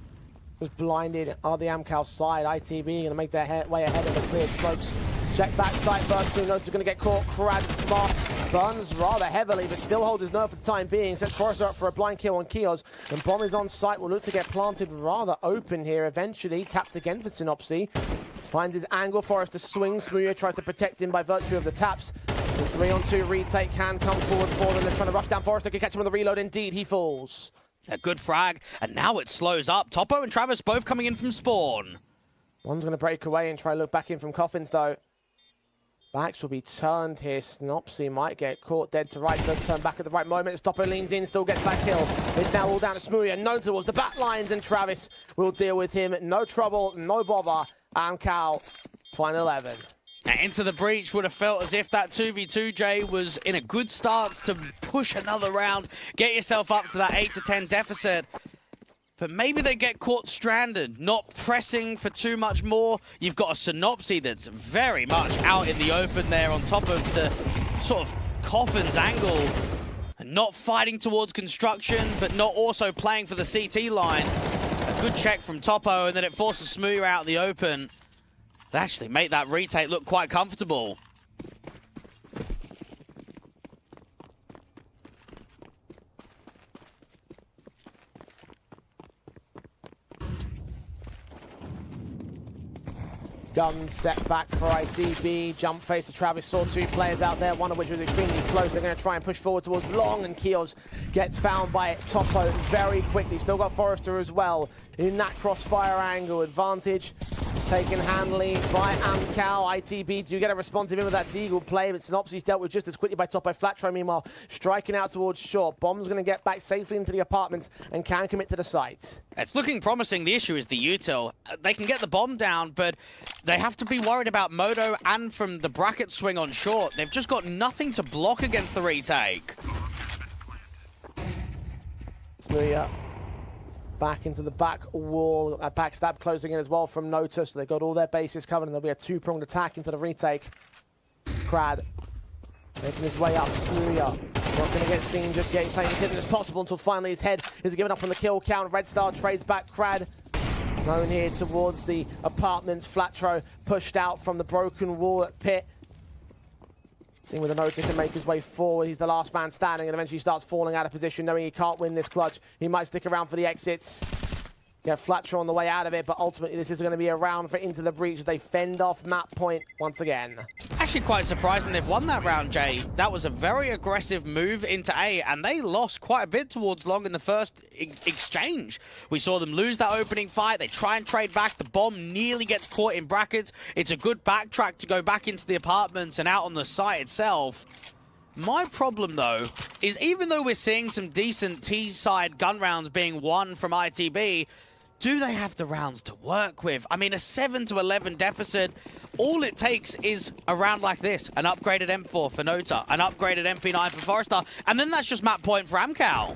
Was blinded on the AMKAL side. ITB going to make their way ahead of the cleared smokes. Check back sight, Burst knows he's going to get caught. Crad fast, burns rather heavily, but still holds his nerve for the time being. Sets Forrester up for a blind kill on Kios. And bomb is on site, will look to get planted rather open here. Eventually tapped again for Synopsy. Finds his angle, Forrester swings. Smoothie tries to protect him by virtue of the taps. The 3-on-2 retake can come forward for them. They're trying to rush down Forrester, can catch him on the reload. Indeed, he falls. A good frag, and now it slows up. Topo and Travis both coming in from spawn. One's going to break away and try to look back in from coffins, though. Backs will be turned here. Synopsy might get caught dead to right. Does turn back at the right moment. Topo leans in, still gets that kill. It's now all down to Smoothie and Nota towards the back lines, and Travis will deal with him. No trouble, no bother. AMKAL, final 11. Now, Into the Breach would have felt as if that 2v2, Jay, was in a good start to push another round, get yourself up to that 8-10 deficit. But maybe they get caught stranded, not pressing for too much more. You've got a Synopsy that's very much out in the open there on top of the sort of coffin's angle. And not fighting towards construction, but not also playing for the CT line. A good check from Topo, and then it forces Smoothie out in the open. They actually make that retake look quite comfortable. Gun set back for ITB. Jump face to Travis. Saw 2 players out there, one of which was extremely close. They're going to try and push forward towards Long, and Kios gets found by Topo very quickly. Still got Forrester as well in that crossfire angle. Advantage Taken handily by AMKAL. ITB do get a responsive in with that Deagle play, but Synopsis dealt with just as quickly by Topo. Flatro, meanwhile, striking out towards short. Bomb's going to get back safely into the apartments and can commit to the site. It's looking promising. The issue is the util. They can get the bomb down, but they have to be worried about Moto and from the bracket swing on short. They've just got nothing to block against the retake. Smooya back into the back wall. That backstab closing in as well from Nota, so they've got all their bases covered, and there'll be a two-pronged attack into the retake. Krad making his way up. Smooya not going to get seen just yet. He's playing as hidden as possible until finally his head is given up on the kill count. Red Star trades back Krad. Known here towards the apartments. Flatro pushed out from the broken wall at Pit. Seeing whether Nota can make his way forward. He's the last man standing and eventually starts falling out of position, knowing he can't win this clutch. He might stick around for the exits. Yeah, Flatcher on the way out of it, but ultimately this is going to be a round for Into the Breach. They fend off map point once again. Actually quite surprising they've won that round, Jay. That was a very aggressive move into A, and they lost quite a bit towards long in the first exchange. We saw them lose that opening fight. They try and trade back. The bomb nearly gets caught in brackets. It's a good backtrack to go back into the apartments and out on the site itself. My problem, though, is even though we're seeing some decent T-side gun rounds being won from ITB, do they have the rounds to work with? I mean, a 7-11 deficit, all it takes is a round like this. An upgraded M4 for Nota, an upgraded MP9 for Forrester, and then that's just map point for AMKAL.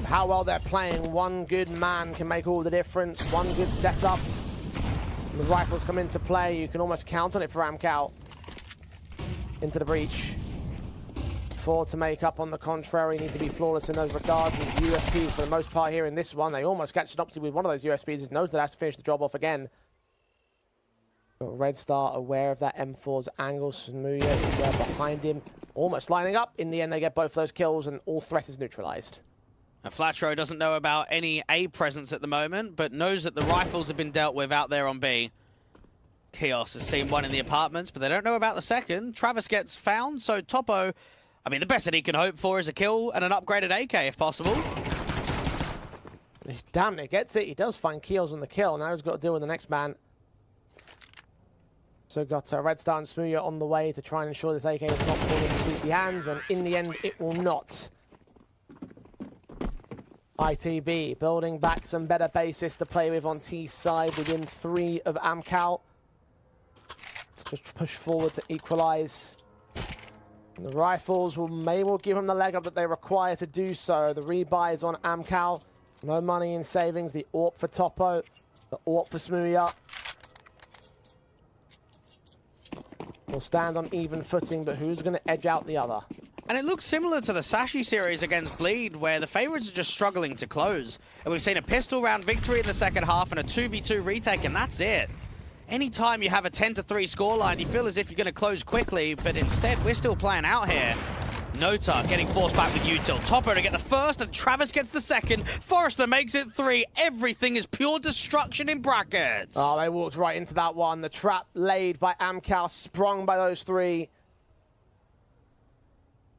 How well they're playing. One good man can make all the difference. One good setup. The rifles come into play. You can almost count on it for AMKAL. Into the breach. 4 to make up on the contrary. Need to be flawless in those regards. It's USPs for the most part here in this one. They almost catch Synopsis with one of those USPs. It knows that it has to finish the job off again. Got Red Star aware of that M4's angle. Smooya is there behind him. Almost lining up. In the end, they get both those kills and all threat is neutralized. And Flatro doesn't know about any A presence at the moment, but knows that the rifles have been dealt with out there on B. Chaos has seen one in the apartments, but they don't know about the second. Travis gets found, so Topo, I mean, the best that he can hope for is a kill and an upgraded AK if possible. Damn, it gets it. He does find kills on the kill. Now he's got to deal with the next man. So got Red Star and Smooya on the way to try and ensure this AK is not falling into sleepy hands, and in the end, it will not. ITB building back some better bases to play with on T side within 3 of AMKAL. Just push forward to equalize. And the rifles may well give them the leg up that they require to do so. The rebuy is on AMKAL. No money in savings. The AWP for Topo. The AWP for Smooya. Will stand on even footing, but who's going to edge out the other? And it looks similar to the Sashi series against Bleed, where the favorites are just struggling to close. And we've seen a pistol round victory in the second half and a 2v2 retake, and that's it. Anytime you have a 10-3 scoreline, you feel as if you're going to close quickly, but instead, we're still playing out here. Nota getting forced back with util. Topo to get the first, and Travis gets the second. Forrester makes it 3. Everything is pure destruction in brackets. Oh, they walked right into that one. The trap laid by AMKAL, sprung by those 3.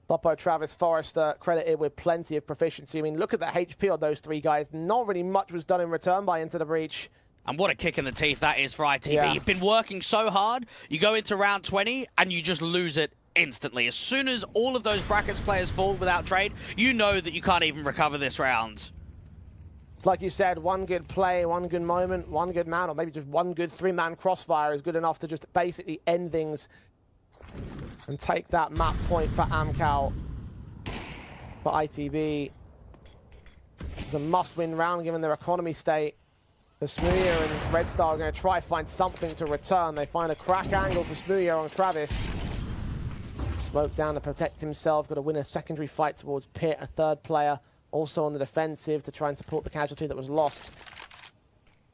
Topo, Travis, Forrester credited with plenty of proficiency. I mean, look at the HP on those 3 guys. Not really much was done in return by Into the Breach. And what a kick in the teeth that is for ITV. Yeah. You've been working so hard, you go into round 20, and you just lose it instantly. As soon as all of those brackets players fall without trade, you know that you can't even recover this round. It's like you said, one good play, one good moment, one good man, or maybe just one good 3-man crossfire is good enough to just basically end things and take that map point for AMKAL. For ITV, it's a must-win round given their economy state. The Smooya and Red Star are going to try find something to return. They find a crack angle for Smooya on Travis. Smoke down to protect himself. Got to win a secondary fight towards Pit, a third player. Also on the defensive to try and support the casualty that was lost.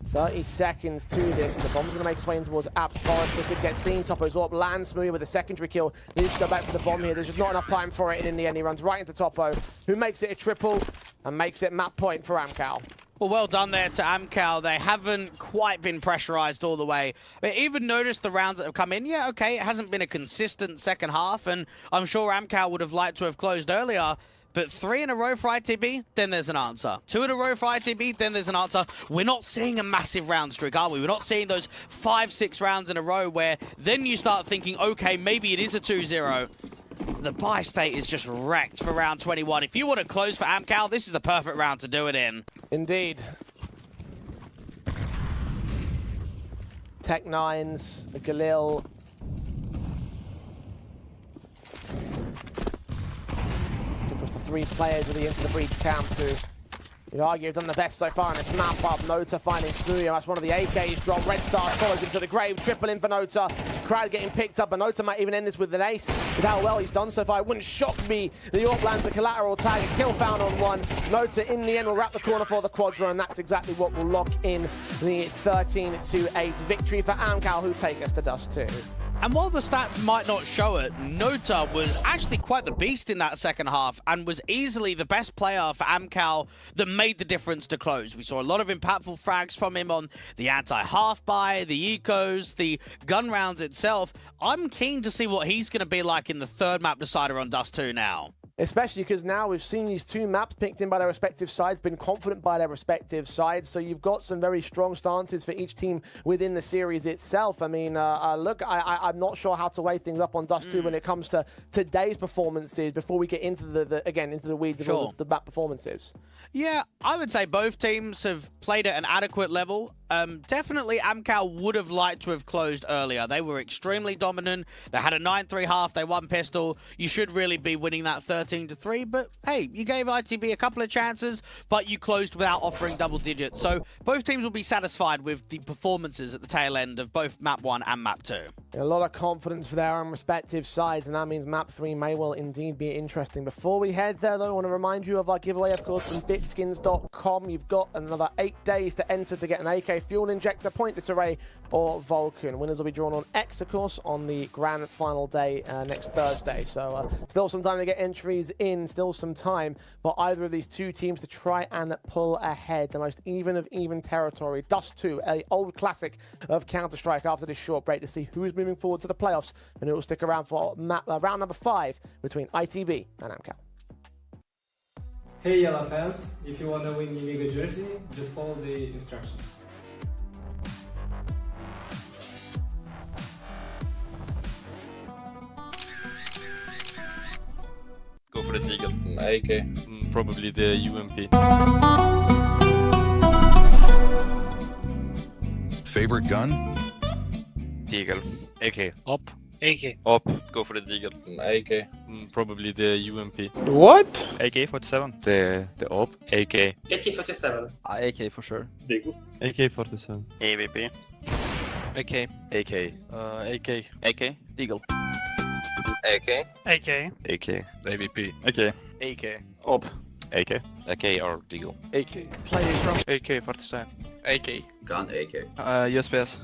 30 seconds to this. The bomb's going to make its way in towards Apps. Forrester could get seen. Topo's AWP lands. Smooya with a secondary kill. Needs to go back for the bomb here. There's just not enough time for it. And in the end, he runs right into Topo, who makes it a triple and makes it map point for AMKAL. Well done there to AMKAL. They haven't quite been pressurized all the way. But even noticed the rounds that have come in. Yeah, okay, it hasn't been a consistent second half, and I'm sure AMKAL would have liked to have closed earlier. But 3 in a row for ITB, then there's an answer. 2 in a row for ITB, then there's an answer. We're not seeing a massive round streak, are we? We're not seeing those 5-6 rounds in a row where then you start thinking, okay, maybe it is a 2-0. The buy state is just wrecked for round 21. If you want to close for AMKAL, this is the perfect round to do it in. Indeed. Tech9s, Galil. Across the 3 players of the Into the Breach camp who you'd argue have done the best so far in this map up. Nota finding Snuyo. That's one of the AKs drop. Red Star solos into the grave. Triple in for Nota. Crowd getting picked up, and Nota might even end this with an ace with how well he's done so far. It wouldn't shock me. The York lands the collateral tag. A kill found on 1. Nota in the end will wrap the corner for the Quadra, and that's exactly what will lock in the 13-8 victory for AMKAL, who take us to Dust 2. And while the stats might not show it, Nota was actually quite the beast in that second half and was easily the best player for AMKAL that made the difference to close. We saw a lot of impactful frags from him on the anti-half buy, the ecos, the gun rounds itself. I'm keen to see what he's going to be like in the 3rd map decider on Dust 2 now. Especially because now we've seen these 2 maps picked in by their respective sides, been confident by their respective sides, so you've got some very strong stances for each team within the series itself. I mean, look, I'm not sure how to weigh things up on Dust 2 when it comes to today's performances before we get into into the weeds of all the map performances. Yeah, I would say both teams have played at an adequate level. Definitely AMKAL would have liked to have closed earlier. They were extremely dominant. They had a 9-3 half. They won pistol. You should really be winning that 13-3. But hey, you gave ITB a couple of chances, but you closed without offering double digits. So both teams will be satisfied with the performances at the tail end of both Map 1 and Map 2. A lot of confidence for their own respective sides, and that means Map 3 may well indeed be interesting. Before we head there, though, I want to remind you of our giveaway, of course, from bitskins.com. You've got another 8 days to enter to get an AK fuel injector, pointless array, or Vulcan. Winners will be drawn on X, of course, on the grand final day next Thursday. So still some time to get entries in, still some time for either of these 2 teams to try and pull ahead. The most even of even territory. Dust 2, an old classic of Counter-Strike after this short break to see who is moving forward to the playoffs and who will stick around for round number 5 between ITB and AMKAL. Hey YaLLa fans, if you wanna win YaLLa jersey, just follow the instructions. Go for the Deagle. AK. Probably the UMP. Favorite gun? Deagle. AK. Up. AK. Up. Go for the Deagle. AK. Probably the UMP. What? AK-47. The op. AK. AK-47. AK for sure. AK-47. AVP. AK. AK. AK. AK. Deagle. AK. AK. AK. AVP. AK. AK. Op. AK. AK or Deagle. AK. Players from AK-47. AK. Gun AK. USPS.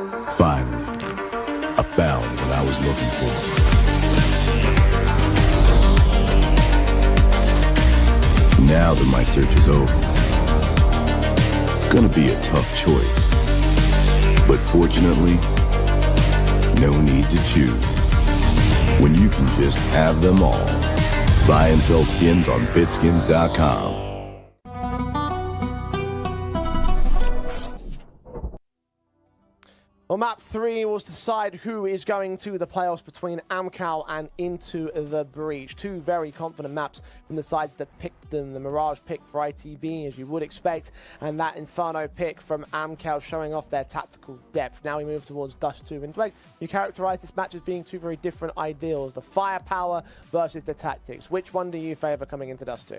Finally, I found what I was looking for. Now that my search is over, it's gonna be a tough choice. But fortunately, no need to choose. When you can just have them all. Buy and sell skins on bitskins.com. Well, map 3 was decide who is going to the playoffs between AMKAL and Into the Breach. Two very confident maps from the sides that picked them. The Mirage pick for ITB, as you would expect, and that Inferno pick from AMKAL showing off their tactical depth. Now we move towards Dust 2. And Dweg, you characterize this match as being two very different ideals, the firepower versus the tactics. Which one do you favor coming into Dust 2?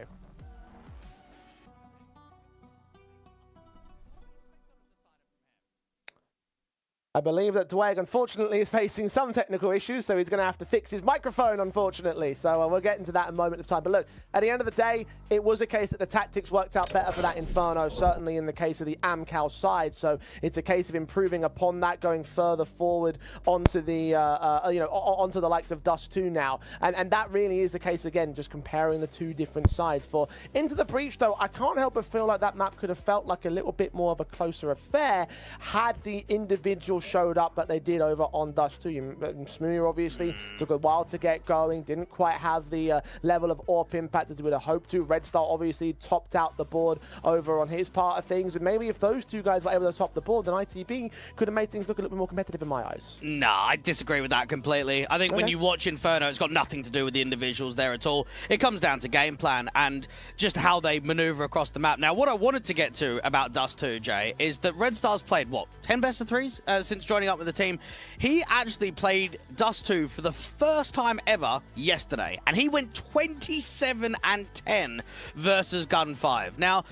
I believe that Dweg, unfortunately, is facing some technical issues, so he's going to have to fix his microphone, unfortunately. So we'll get into that in a moment of time. But look, at the end of the day, it was a case that the tactics worked out better for that Inferno, certainly in the case of the AMKAL side. So it's a case of improving upon that, going further forward onto the, onto the likes of Dust 2 now. And that really is the case, again, just comparing the two different sides. For Into the Breach, though, I can't help but feel like that map could have felt like a little bit more of a closer affair had the individual showed up that they did over on Dust 2. Smooth obviously took a while to get going, didn't quite have the level of AWP impact as we would have hoped to. Red Star obviously topped out the board over on his part of things, and maybe if those two guys were able to top the board, then ITB could have made things look a little bit more competitive in my eyes. Nah, I disagree with that completely. I think when you watch Inferno, it's got nothing to do with the individuals there at all. It comes down to game plan and just how they maneuver across the map. Now, what I wanted to get to about Dust 2, Jay, is that Red Star's played, what, 10 best of threes since joining up with the team. He actually played Dust 2 for the first time ever yesterday, and he went 27-10 versus Gun 5. Now,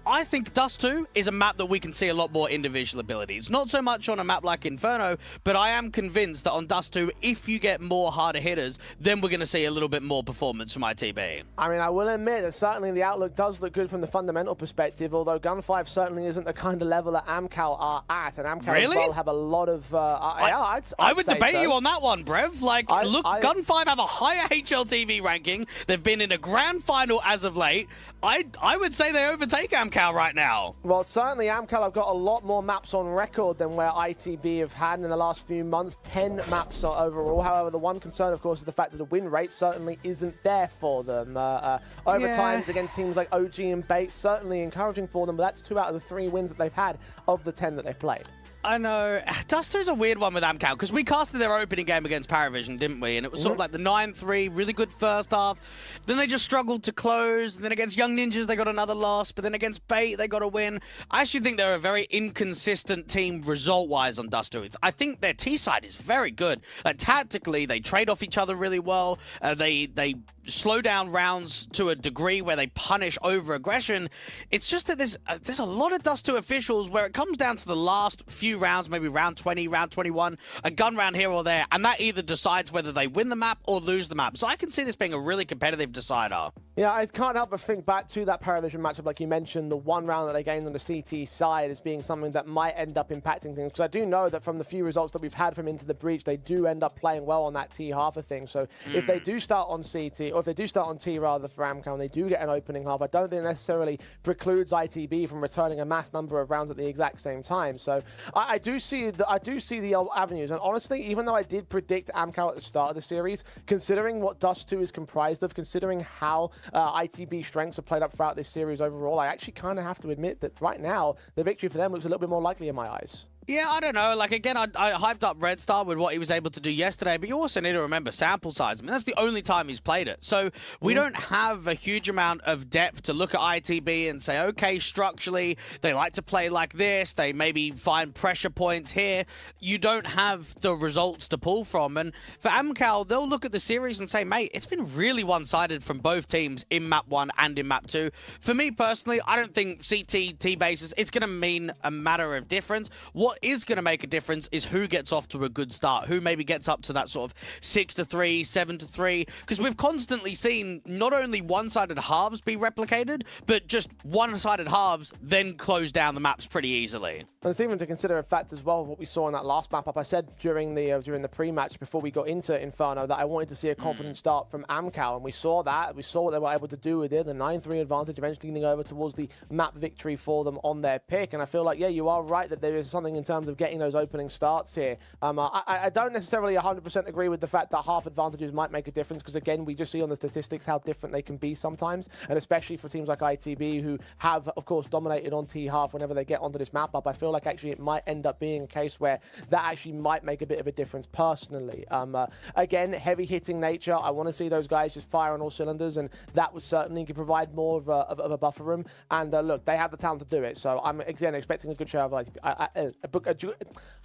I think Dust 2 is a map that we can see a lot more individual abilities. Not so much on a map like Inferno, but I am convinced that on Dust 2, if you get more harder hitters, then we're going to see a little bit more performance from ITB. I mean, I will admit that certainly the outlook does look good from the fundamental perspective, although Gun 5 certainly isn't the kind of level that AMKAL are at, and AMKAL as well have a lot of... I would debate you on that one, Brev. Like, look, Gun 5 have a higher HLTV ranking. They've been in a grand final as of late. I would say they overtake AMKAL right now. Well, certainly AMKAL have got a lot more maps on record than where ITB have had in the last few months. 10 maps overall. However, the one concern, of course, is the fact that the win rate certainly isn't there for them. Overtimes against teams like OG and Bait, certainly encouraging for them, but that's 2 out of the 3 wins that they've had of the 10 that they've played. I know. Dust 2's a weird one with AMKAL, because we casted their opening game against Paravision, didn't we? And it was sort of like the 9-3, really good first half. Then they just struggled to close. And then against Young Ninjas, they got another loss. But then against Bait, they got a win. I actually think they're a very inconsistent team result-wise on Dust 2. I think their T side is very good. Like, tactically, they trade off each other really well. They slow down rounds to a degree where they punish over-aggression. It's just that there's a lot of Dust 2 officials where it comes down to the last few rounds, maybe round 20, round 21, a gun round here or there, and that either decides whether they win the map or lose the map. So I can see this being a really competitive decider. Yeah, I can't help but think back to that Paravision matchup, like you mentioned, the one round that they gained on the CT side as being something that might end up impacting things. Because I do know that from the few results that we've had from Into the Breach, they do end up playing well on that T half of things. So if they do start on CT, or if they do start on T rather for AMKAL, and they do get an opening half, I don't think it necessarily precludes ITB from returning a mass number of rounds at the exact same time. So I do see the avenues. And honestly, even though I did predict AMKAL at the start of the series, considering what Dust 2 is comprised of, considering how ITB strengths are played up throughout this series overall, I actually kind of have to admit that right now, the victory for them looks a little bit more likely in my eyes. Yeah, I don't know. Like, again, I hyped up Red Star with what he was able to do yesterday, but you also need to remember sample size. I mean, that's the only time he's played it. So we don't have a huge amount of depth to look at ITB and say, okay, structurally, they like to play like this. They maybe find pressure points here. You don't have the results to pull from. And for AMKAL, they'll look at the series and say, mate, it's been really one-sided from both teams in Map 1 and in Map 2. For me, personally, I don't think CT, T-bases, it's going to mean a matter of difference. What what is going to make a difference is who gets off to a good start, who maybe gets up to that sort of 6-3, 7-3, because we've constantly seen not only one-sided halves be replicated, but just one-sided halves then close down the maps pretty easily. And it's even to consider a fact as well of what we saw in that last map up. I said during the pre-match before we got into Inferno that I wanted to see a confident start from AMKAL, and we saw that. We saw what they were able to do with it, the 9-3 advantage eventually leaning over towards the map victory for them on their pick. And I feel like, yeah, you are right that there is something in terms of getting those opening starts here. I don't necessarily 100% agree with the fact that half advantages might make a difference, because again, we just see on the statistics how different they can be sometimes, and especially for teams like ITB who have, of course, dominated on T-half whenever they get onto this map up. I feel like actually it might end up being a case where that actually might make a bit of a difference personally. Again, heavy hitting nature. I want to see those guys just fire on all cylinders, and that would certainly provide more of a buffer room. And look, they have the talent to do it. So I'm again expecting a good show of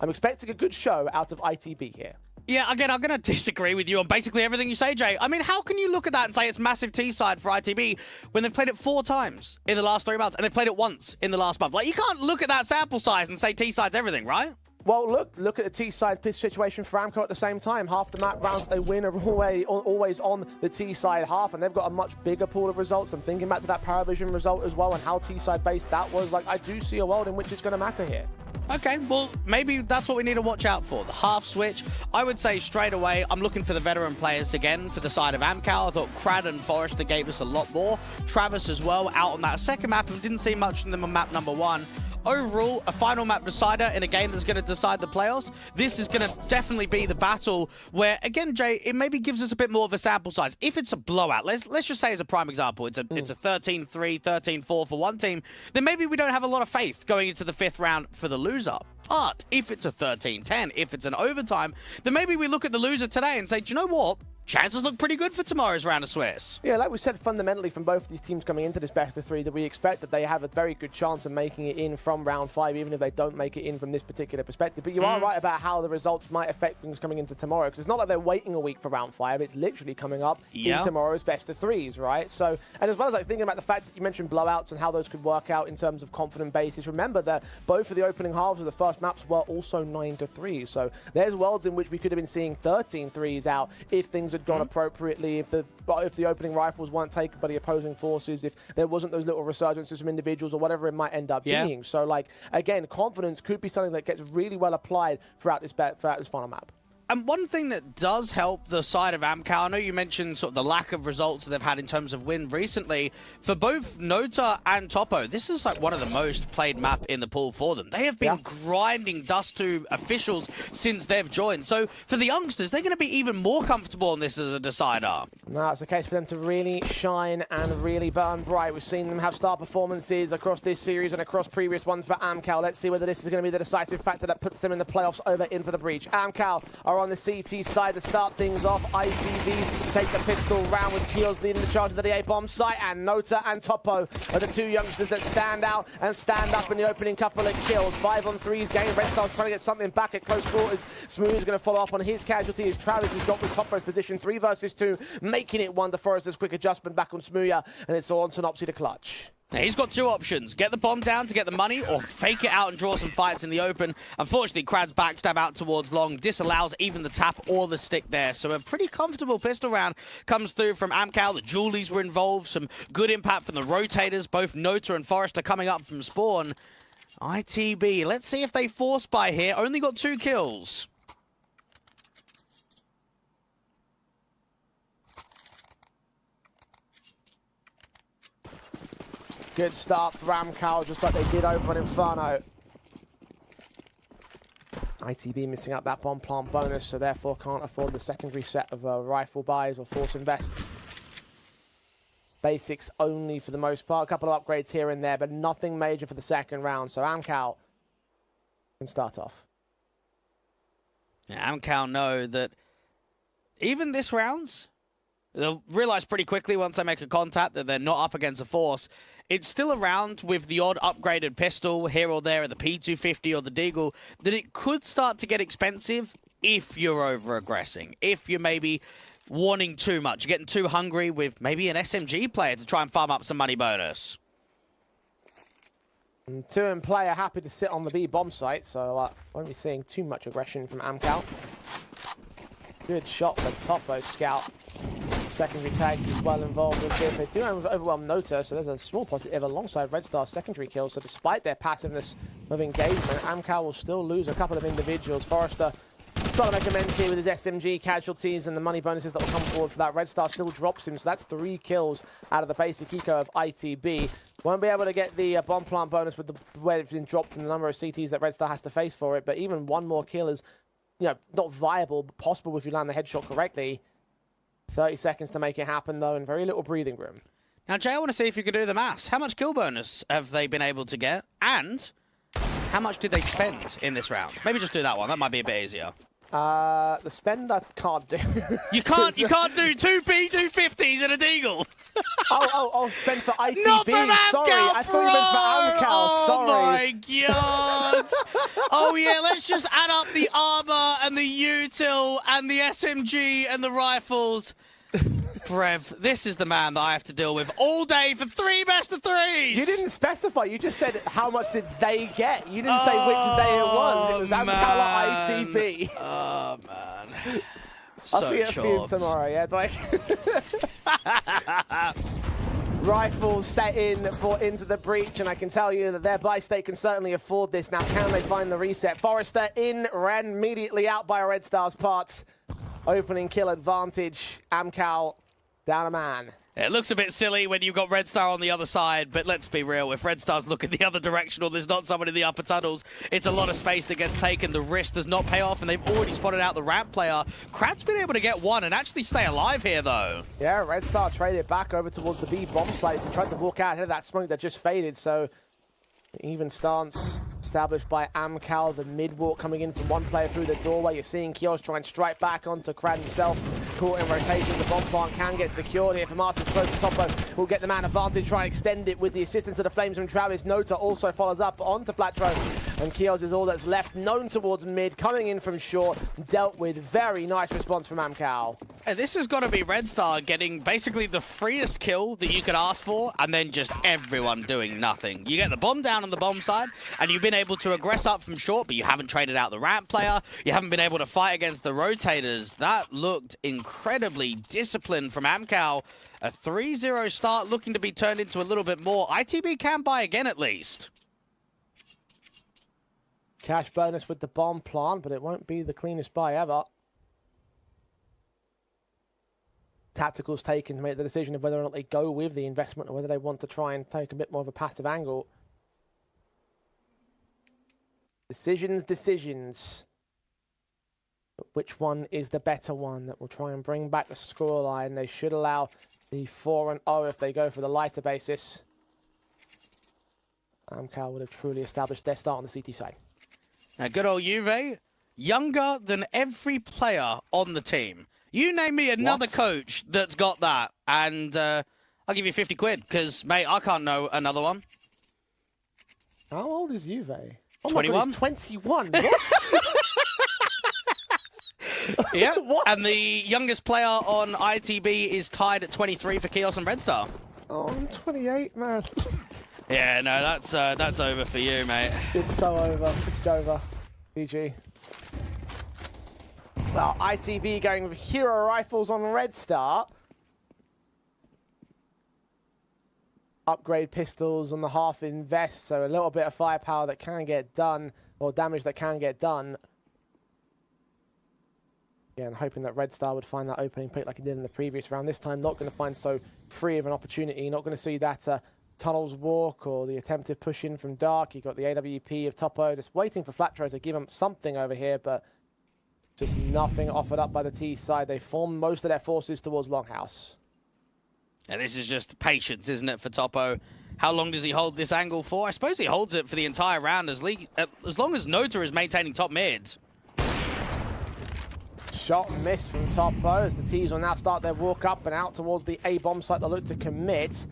I'm expecting a good show out of ITB here. Yeah, again, I'm going to disagree with you on basically everything you say, Jay. I mean, how can you look at that and say it's massive T-side for ITB when they've played it 4 times in the last 3 months and they've played it once in the last month? Like, you can't look at that sample size and say T-side's everything, right? Well, look at the T-side pitch situation for AMKAL at the same time. Half the map rounds that they win are always on the T-side half, and they've got a much bigger pool of results. I'm thinking back to that Paravision result as well and how T-side based that was. Like, I do see a world in which it's going to matter here. Okay, well, maybe that's what we need to watch out for. The half switch. I would say straight away, I'm looking for the veteran players again for the side of AMKAL. I thought Crad and Forrester gave us a lot more. Travis as well, out on that second map, and didn't see much from them on map number 1. Overall, a final map decider in a game that's going to decide the playoffs. This is going to definitely be the battle where, again, Jay, it maybe gives us a bit more of a sample size. If it's a blowout, let's just say as a prime example, it's a 13-3, 13-4 for one team, then maybe we don't have a lot of faith going into the 5th round for the loser. But if it's a 13-10, if it's an overtime, then maybe we look at the loser today and say, do you know what? Chances look pretty good for tomorrow's round of Swiss. Yeah, like we said, fundamentally from both of these teams coming into this best of 3, that we expect that they have a very good chance of making it in from round 5, even if they don't make it in from this particular perspective. But you are right about how the results might affect things coming into tomorrow, because it's not like they're waiting a week for round 5. It's literally coming up in tomorrow's best of 3s, right? So, and as well as like thinking about the fact that you mentioned blowouts and how those could work out in terms of confident basis, remember that both of the opening halves of the first maps were also 9-3. So there's worlds in which we could have been seeing 13-3s out if things had gone appropriately, if the opening rifles weren't taken by the opposing forces, if there wasn't those little resurgences from individuals or whatever it might end up being. So, like, again, confidence could be something that gets really well applied throughout this final map. And one thing that does help the side of AMKAL, I know you mentioned sort of the lack of results that they've had in terms of win recently. For both Nota and Topo, this is like one of the most played map in the pool for them. They have been grinding Dust 2 officials since they've joined. So for the youngsters, they're going to be even more comfortable on this as a decider. Now it's the case for them to really shine and really burn bright. We've seen them have star performances across this series and across previous ones for AMKAL. Let's see whether this is going to be the decisive factor that puts them in the playoffs over in for the breach. AMKAL are on the CT side to start things off. ITV take the pistol round with Keels leading the charge of the A-bomb site, and Nota and Topo are the 2 youngsters that stand out and stand up in the opening couple of kills. 5-on-3s game. Red Star's trying to get something back at close quarters. Smooth is going to follow up on his casualty as Travis has got with Topo's position. 3 versus 2, making it 1 to Forrester's quick adjustment back on Smooya, and it's all on Synopsy to clutch. Now, he's got 2 options. Get the bomb down to get the money, or fake it out and draw some fights in the open. Unfortunately, Krad's backstab out towards long disallows even the tap or the stick there. So a pretty comfortable pistol round comes through from AMKAL. The Julies were involved. Some good impact from the rotators. Both Nota and Forrester coming up from spawn. ITB, let's see if they force buy here. Only got 2 kills. Good start for AMKAL, just like they did over on Inferno. ITB missing out that bomb plant bonus, so therefore can't afford the secondary set of rifle buys or force invests. Basics only for the most part. A couple of upgrades here and there, but nothing major for the second round. So AMKAL can start off. Yeah, AMKAL know that even this round, they'll realize pretty quickly once they make a contact that they're not up against a force. It's still around with the odd upgraded pistol here or there, the P250 or the Deagle, that it could start to get expensive if you're over-aggressing, if you're maybe wanting too much, you're getting too hungry with maybe an SMG player to try and farm up some money bonus. And 2 in play are happy to sit on the B bomb site, so won't be seeing too much aggression from AMKAL. Good shot for Topo Scout. Secondary tags is well involved with this. They do have overwhelmed Nota, so there's a small positive alongside Red Star's secondary kills. So despite their passiveness of engagement, AMKAL will still lose a couple of individuals. Forrester trying to make amends here with his SMG casualties and the money bonuses that will come forward for that. Red Star still drops him, so that's 3 kills out of the basic eco of ITB. Won't be able to get the bomb plant bonus with the way it's been dropped and the number of CTs that Red Star has to face for it, but even one more kill is, you know, not viable, but possible if you land the headshot correctly. 30 seconds to make it happen, though, and very little breathing room. Now, Jay, I want to see if you can do the maths. How much kill bonus have they been able to get? And how much did they spend in this round? Maybe just do that one. That might be a bit easier. The spend I can't do. You can't do 2 P250s and a deagle. oh, spend for ITB. Not from AMKAL, sorry, I thought you meant for AMKAL. Sorry. Oh my god. Oh yeah, let's just add up the armor and the util and the SMG and the rifles. Brev, this is the man that I have to deal with all day for 3 best of 3s. You didn't specify. You just said how much did they get. You didn't say which day it was. It was AMKAL or ITB. Oh man. I'll see you at Fume tomorrow. Yeah, like. Rifles set in for Into the Breach, and I can tell you that their buy state can certainly afford this. Now, can they find the reset? Forrester in, ran immediately out by Red Star's parts. Opening kill advantage. AMKAL down a man. It looks a bit silly when you've got Red Star on the other side, but let's be real. If Red Star's looking the other direction or there's not someone in the upper tunnels, it's a lot of space that gets taken. The risk does not pay off, and they've already spotted out the ramp player. Krad's been able to get one and actually stay alive here, though. Yeah, Red Star traded back over towards the B bomb sites and tried to walk out ahead of that smoke that just faded, so even stance established by AMKAL. The mid walk coming in from one player through the doorway. You're seeing Kios try and strike back onto Krad himself. Caught in rotation. The bomb plant can get secured here. For Masters Pro, Topo will get the man advantage. Try and extend it with the assistance of the Flames from Travis. Nota also follows up onto Flatro. And Kios is all that's left. Known towards mid. Coming in from short. Dealt with. Very nice response from AMKAL. And this has got to be Red Star getting basically the freest kill that you could ask for, and then just everyone doing nothing. You get the bomb down on the bomb side, and you've been able to aggress up from short, but you haven't traded out the ramp player. You haven't been able to fight against the rotators. That looked incredibly disciplined from AMKAL. A 3-0 start looking to be turned into a little bit more. ITB can buy again at least. Cash bonus with the bomb plant, but it won't be the cleanest buy ever. Tacticals taken to make the decision of whether or not they go with the investment or whether they want to try and take a bit more of a passive angle. Decisions. But which one is the better one that will try and bring back the scoreline? They should allow the 4-0 if they go for the lighter basis. AMKAL would have truly established their start on the CT side. Now, good old Juve, younger than every player on the team. You name me another coach that's got that, and I'll give you 50 quid, because, mate, I can't know another one. How old is Juve? Oh 21? My God, he's 21. What? Yeah, What? And the youngest player on ITB is tied at 23 for Kios and Red Star. Oh, I'm 28, man. Yeah, no, that's over for you, mate. It's so over. It's over. GG. Well, ITB going with hero rifles on Red Star. Upgrade pistols on the half invest, so a little bit of firepower that can get done, or damage that can get done. Yeah, and hoping that Red Star would find that opening pick like he did in the previous round. This time, not going to find so free of an opportunity. Not going to see that tunnels walk or the attempted push in from dark. You got the AWP of Topo, just waiting for Flatro to give him something over here, but just nothing offered up by the T side. They form most of their forces towards Longhouse. And this is just patience, isn't it, for Topo? How long does he hold this angle for? I suppose he holds it for the entire round as long as Nota is maintaining top mid. Shot missed from Topo as the T's will now start their walk up and out towards the A bomb site. They'll look to commit.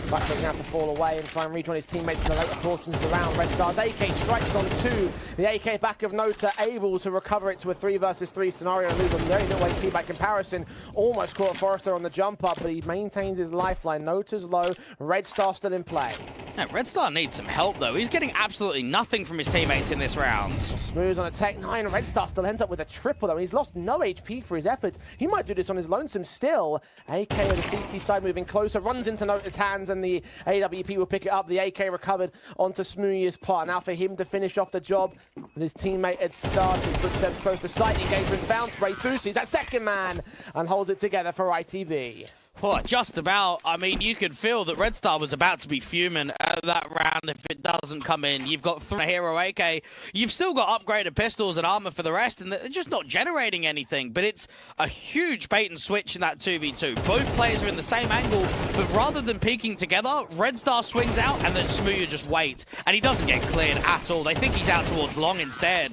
But they're going to have to fall away and try and rejoin his teammates in the later portions of the round. Red Star's AK strikes on 2. The AK back of Nota able to recover it to a 3 versus 3 scenario and lose a very no way feedback comparison. Almost caught Forrester on the jump up, but he maintains his lifeline. Nota's low. Red Star still in play. Yeah, Red Star needs some help, though. He's getting absolutely nothing from his teammates in this round. Smooth on a Tech 9. Red Star still ends up with a triple, though. He's lost no HP for his efforts. He might do this on his lonesome still. AK on the CT side moving closer, runs into Nota's hands, and the AWP will pick it up. The AK recovered onto Smooth's part. Now for him to finish off the job. And his teammate had started. Footsteps close to sight. Engagement bounce. Spray through. Sees that second man and holds it together for ITB. Well, just about. I mean, you could feel that Red Star was about to be fuming at that round if it doesn't come in. You've got a hero AK. You've still got upgraded pistols and armor for the rest, and they're just not generating anything. But it's a huge bait and switch in that 2v2. Both players are in the same angle, but rather than peeking together, Red Star swings out, and then Smooth just waits. And he doesn't get cleared at all. They think he's out towards long instead.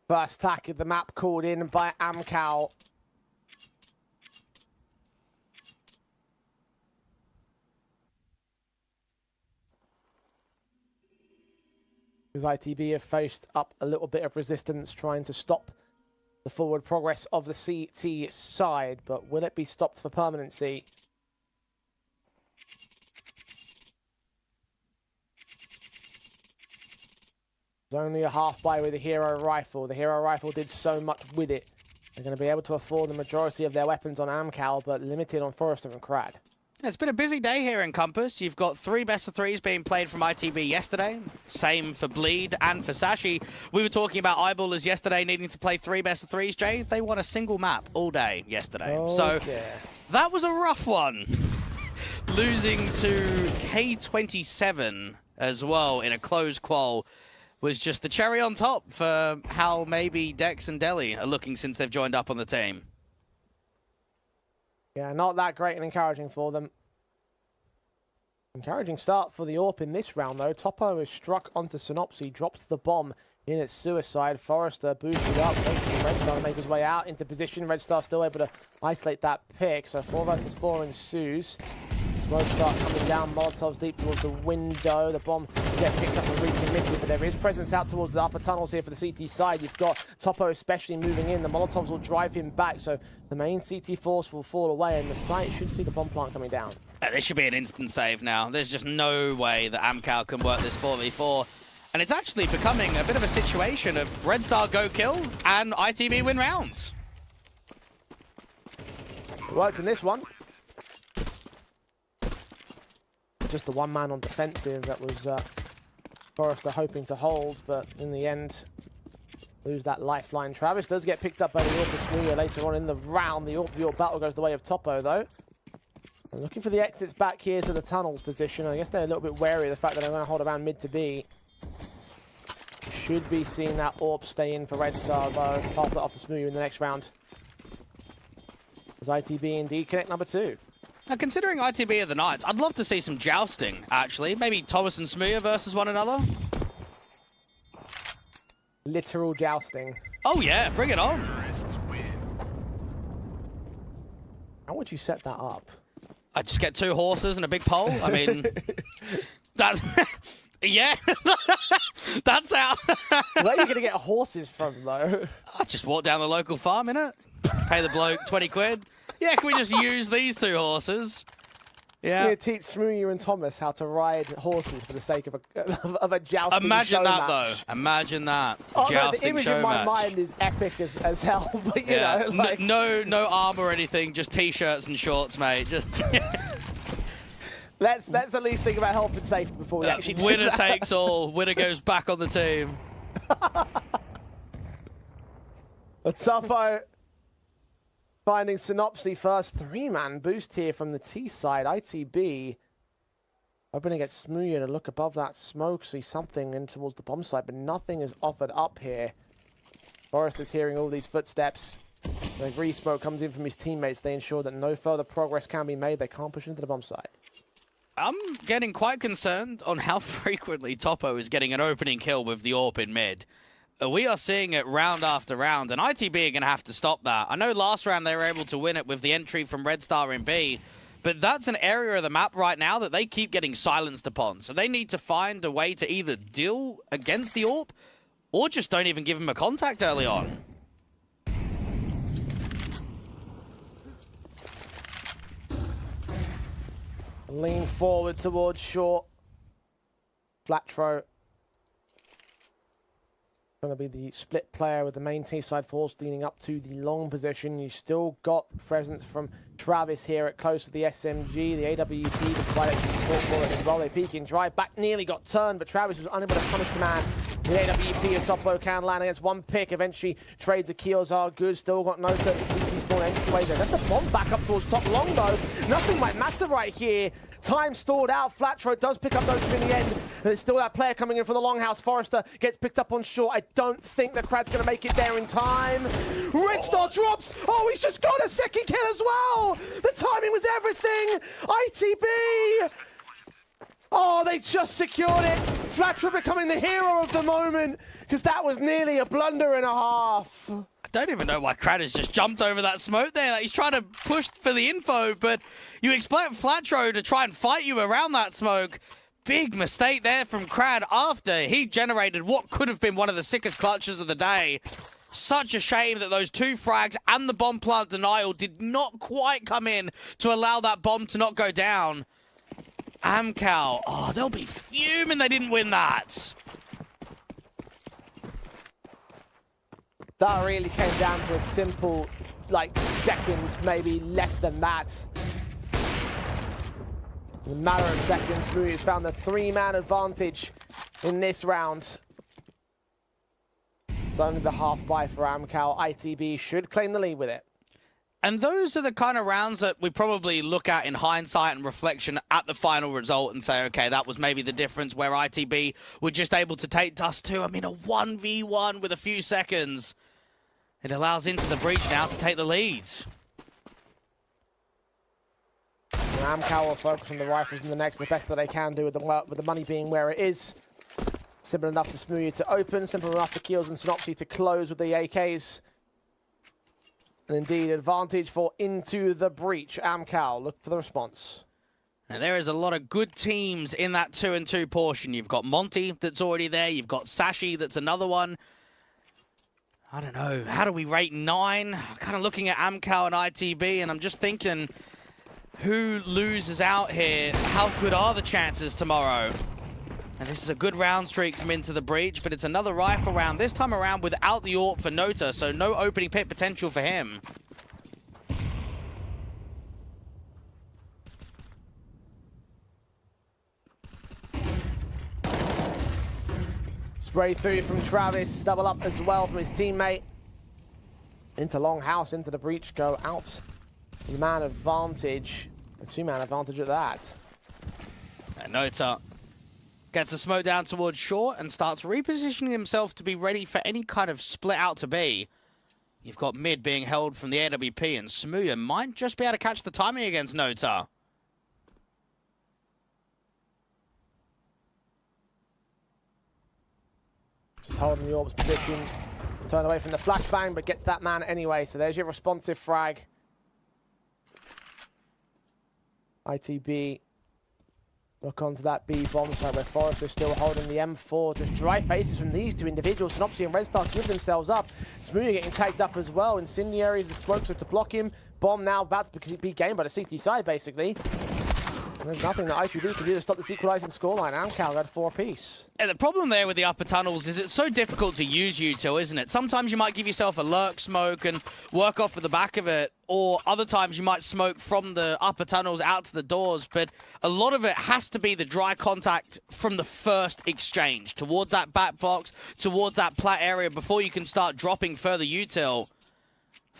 First attack of the map called in by AMKAL. As ITB have faced up a little bit of resistance trying to stop the forward progress of the CT side, but will it be stopped for permanency? It's only a half buy with the hero rifle. The hero rifle did so much with it. They're going to be able to afford the majority of their weapons on AMKAL, but limited on Forrester and Crad. It's been a busy day here in Compass. You've got 3 best-of-3s being played from ITB yesterday. Same for Bleed and for Sashi. We were talking about Eyeballers yesterday needing to play 3 best-of-3s, Jay. They won a single map all day yesterday. Oh, so dear. That was a rough one. Losing to K27 as well in a close qual was just the cherry on top for how maybe Dex and Delhi are looking since they've joined up on the team. Yeah, not that great and encouraging for them. Encouraging start for the AWP in this round, though. Topo is struck onto Synopsy, drops the bomb in its suicide. Forrester boosted up, waiting for Red Star to make his way out into position. Red Star still able to isolate that pick, so 4 versus 4 ensues. Smoke start coming down, Molotovs deep towards the window. The bomb gets picked up and recommitted, but there is presence out towards the upper tunnels here for the CT side. You've got Topo especially moving in. The Molotovs will drive him back, so the main CT force will fall away, and the site should see the bomb plant coming down. This should be an instant save now. There's just no way that AMKAL can work this 4v4. And it's actually becoming a bit of a situation of Red Star go kill and ITB win rounds. It worked in this one. Just the one man on defensive that was Forrester hoping to hold, but in the end, lose that lifeline. Travis does get picked up by the AWP Smooth later on in the round. The AWP battle goes the way of Topo, though. And looking for the exits back here to the tunnels position. I guess they're a little bit wary of the fact that they're going to hold around mid to B. Should be seeing that AWP stay in for Red Star, though. Pass that off to Smooth in the next round. As ITB indeed connect number 2. Now, considering ITB are the Knights, I'd love to see some jousting, actually. Maybe Thomas and Smooya versus one another. Literal jousting. Oh, yeah, bring it on. How would you set that up? I just get 2 horses and a big pole. I mean, that... yeah, that's how... Where are you going to get horses from, though? I just walk down the local farm, innit? Pay the bloke 20 quid. Yeah, can we just use these 2 horses? Yeah. You teach Smoothie and Thomas how to ride horses for the sake of a jousting Imagine show that, match. though. Imagine that. Oh, no, Jousting the image show in my match. mind is epic as hell, but you Yeah. know, like... No armor or anything, just t-shirts and shorts, mate. Just let's at least think about health and safety before we actually do winner that. takes all. Winner goes back on the team. Topo finding Synopsy first 3-man boost here from the T side. ITB hoping to get Smoothie to look above that smoke, see something in towards the bomb site, but nothing is offered up here. Forrest is hearing all these footsteps. The re-smoke comes in from his teammates. They ensure that no further progress can be made. They can't push into the bomb site. I'm getting quite concerned on how frequently Topo is getting an opening kill with the AWP in mid. We are seeing it round after round, and ITB are going to have to stop that. I know last round they were able to win it with the entry from Red Star in B, but that's an area of the map right now that they keep getting silenced upon. So they need to find a way to either deal against the AWP, or just don't even give him a contact early on. Lean forward towards short. Flat throw. Going to be the split player with the main T-side force leaning up to the long position. You still got presence from Travis here at close to the SMG. The AWP to provide extra support for it as well. They peek in drive back, nearly got turned, but Travis was unable to punish the man. The AWP and Topo can land against one pick. Eventually trades the kills are good. Still got no certain CT spawn entryway. They left the bomb back up towards top long though. Nothing might matter right here. Time stalled out. Flatro does pick up those in the end. And there's still that player coming in for the longhouse. Forrester gets picked up on short. I don't think the Krad's going to make it there in time. Red Star drops. Oh, he's just got a second kill as well. The timing was everything. ITB. Oh, they just secured it. Flatro becoming the hero of the moment because that was nearly a blunder and a half. I don't even know why Krad has just jumped over that smoke there. Like, he's trying to push for the info, but you expect Flatro to try and fight you around that smoke. Big mistake there from Krad after he generated what could have been one of the sickest clutches of the day. Such a shame that those two frags and the bomb plant denial did not quite come in to allow that bomb to not go down. AMKAL, oh, they'll be fuming they didn't win that. That really came down to a simple, like, second, maybe less than that. In a matter of seconds, Smoothie has found the three-man advantage in this round. It's only the half buy for AMKAL. ITB should claim the lead with it. And those are the kind of rounds that we probably look at in hindsight and reflection at the final result and say, okay, that was maybe the difference where ITB were just able to take Dust 2. I mean, a 1v1 with a few seconds. It allows Into the Breach now to take the lead. And AMKAL will focus on the rifles in the next, the best that they can do with the money being where it is. Simple enough for Smoothie to open, simple enough for Keels and Synopsy to close with the AKs. And indeed, advantage for Into the Breach. AMKAL, look for the response. And there is a lot of good teams in that 2-2 portion. You've got Monty that's already there. You've got Sashi that's another one. I don't know. How do we rate 9? Kind of looking at AMKAL and ITB, and I'm just thinking, who loses out here? How good are the chances tomorrow? And this is a good round streak from Into the Breach, but it's another rifle round, this time around without the AWP for Nota, so no opening pit potential for him. Spray through from Travis, double up as well from his teammate. Into Longhouse, Into the Breach, go out. The man advantage, a two-man advantage at that. And Nota gets the smoke down towards short and starts repositioning himself to be ready for any kind of split out to be. You've got mid being held from the AWP, and Smooya might just be able to catch the timing against Nota. Just holding the orb's position. Turn away from the flashbang, but gets that man anyway. So there's your responsive frag. ITB look onto that B bomb site where Forrester's still holding the M4. Just dry faces from these two individuals. Synopsy and Red Star give themselves up. Smoothie getting tagged up as well. Incendiaries, the smokes are to block him. Bomb now about to be gained by the CT side, basically. And there's nothing that ITB can do to stop this equalizing scoreline. AMKAL got 4 apiece. And the problem there with the upper tunnels is it's so difficult to use util, isn't it? Sometimes you might give yourself a lurk smoke and work off of the back of it, or other times you might smoke from the upper tunnels out to the doors, but a lot of it has to be the dry contact from the first exchange, towards that back box, towards that plat area before you can start dropping further util.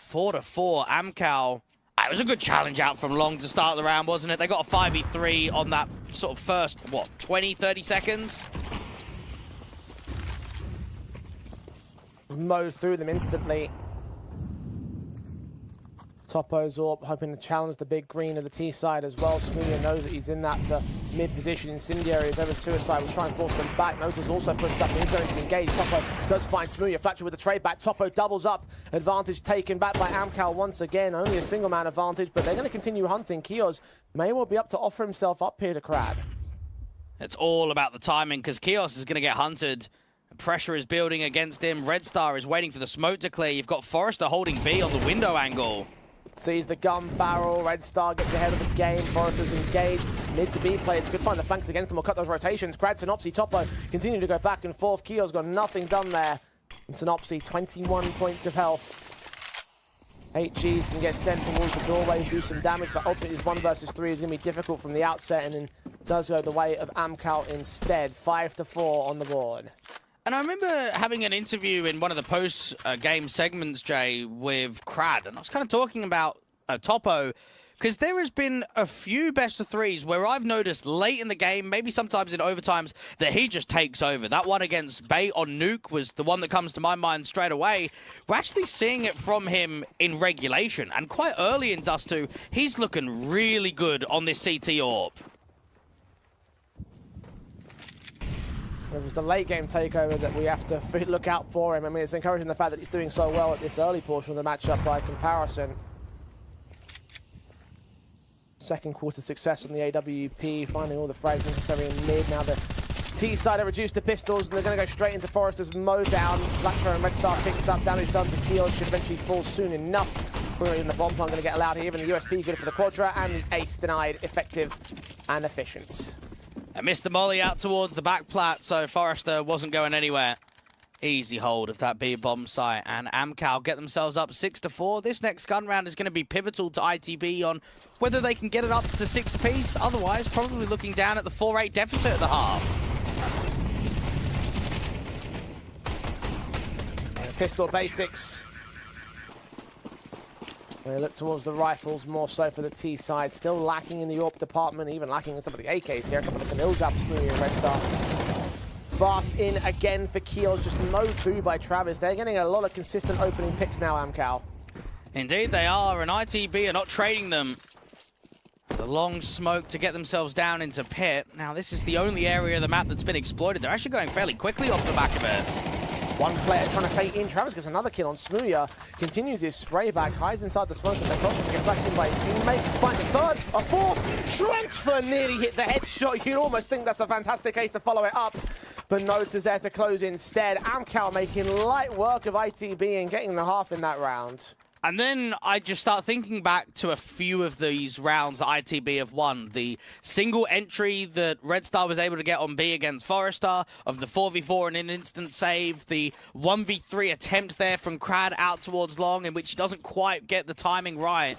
4-4, AMKAL. It was a good challenge out from long to start the round, wasn't it? They got a 5v3 on that sort of first, what, 20, 30 seconds? Mows through them instantly. Topo's AWP hoping to challenge the big green of the T side as well. Smoothie knows that he's in that mid position. Incendiary is over suicide. We'll try and force them back. Nota's also pushed up and he's going to engage. Topo does find Smoothie. Fletcher with the trade back. Topo doubles up. Advantage taken back by AMKAL once again. Only a single man advantage, but they're going to continue hunting. Kios may well be up to offer himself up here to Krad. It's all about the timing because Kios is going to get hunted. Pressure is building against him. Red Star is waiting for the smoke to clear. You've got Forrester holding B on the window angle. Sees the gun barrel. Red Star gets ahead of the game. Forrester's engaged. Mid to B players could find the flanks against them or cut those rotations. Grad, Synopsy, Topo continue to go back and forth. Keel's got nothing done there. And Synopsy, 21 points of health. HGs can get sent towards the doorways, do some damage, but ultimately this 1 versus 3 is going to be difficult from the outset, and then does go the way of AMKAL instead. 5-4 on the board. And I remember having an interview in one of the post-game segments, Jay, with Crad, and I was kind of talking about Topo, because there has been a few best of 3s where I've noticed late in the game, maybe sometimes in overtimes, that he just takes over. That one against Bay on Nuke was the one that comes to my mind straight away. We're actually seeing it from him in regulation, and quite early in Dust 2, he's looking really good on this CT AWP. It was the late game takeover that we have to look out for him. I mean, it's encouraging the fact that he's doing so well at this early portion of the matchup by comparison. Second quarter success on the AWP, finding all the frags necessary in mid. Now the T side have reduced the pistols, and they're going to go straight into Forrester's mow down. Blackthrow and Red Star picks up, damage done to Keel, should eventually fall soon enough. We're in the bomb plant, going to get allowed here, even the USP good for the Quadra, and the ace denied, effective and efficient. I missed the molly out towards the back plat, so Forrester wasn't going anywhere. Easy hold of that B bomb site, and AMKAL get themselves up 6-4. This next gun round is going to be pivotal to ITB on whether they can get it up to 6 apiece. Otherwise, probably looking down at the 4-8 deficit at the half. Pistol basics. They look towards the rifles more so for the T side. Still lacking in the AWP department, even lacking in some of the AKs here. A couple of Camille's out for Smoothie and Red Star. Fast in again for Keels, just mowed through by Travis. They're getting a lot of consistent opening picks now, AMKAL. Indeed they are, and ITB are not trading them. The long smoke to get themselves down into pit. Now this is the only area of the map that's been exploited. They're actually going fairly quickly off the back of it. One player trying to fake in. Travis gets another kill on Smooya. Continues his spray back, hides inside the smoke, and then crosses to get flashed in by his teammate. Finds a third, a fourth. Transfer nearly hit the headshot. You'd almost think that's a fantastic ace to follow it up. But Notes is there to close instead. AMKAL making light work of ITB and getting the half in that round. And then I just start thinking back to a few of these rounds that ITB have won. The single entry that Red Star was able to get on B against Forrester, of the 4v4 and an instant save, the 1v3 attempt there from Crad out towards long, in which he doesn't quite get the timing right.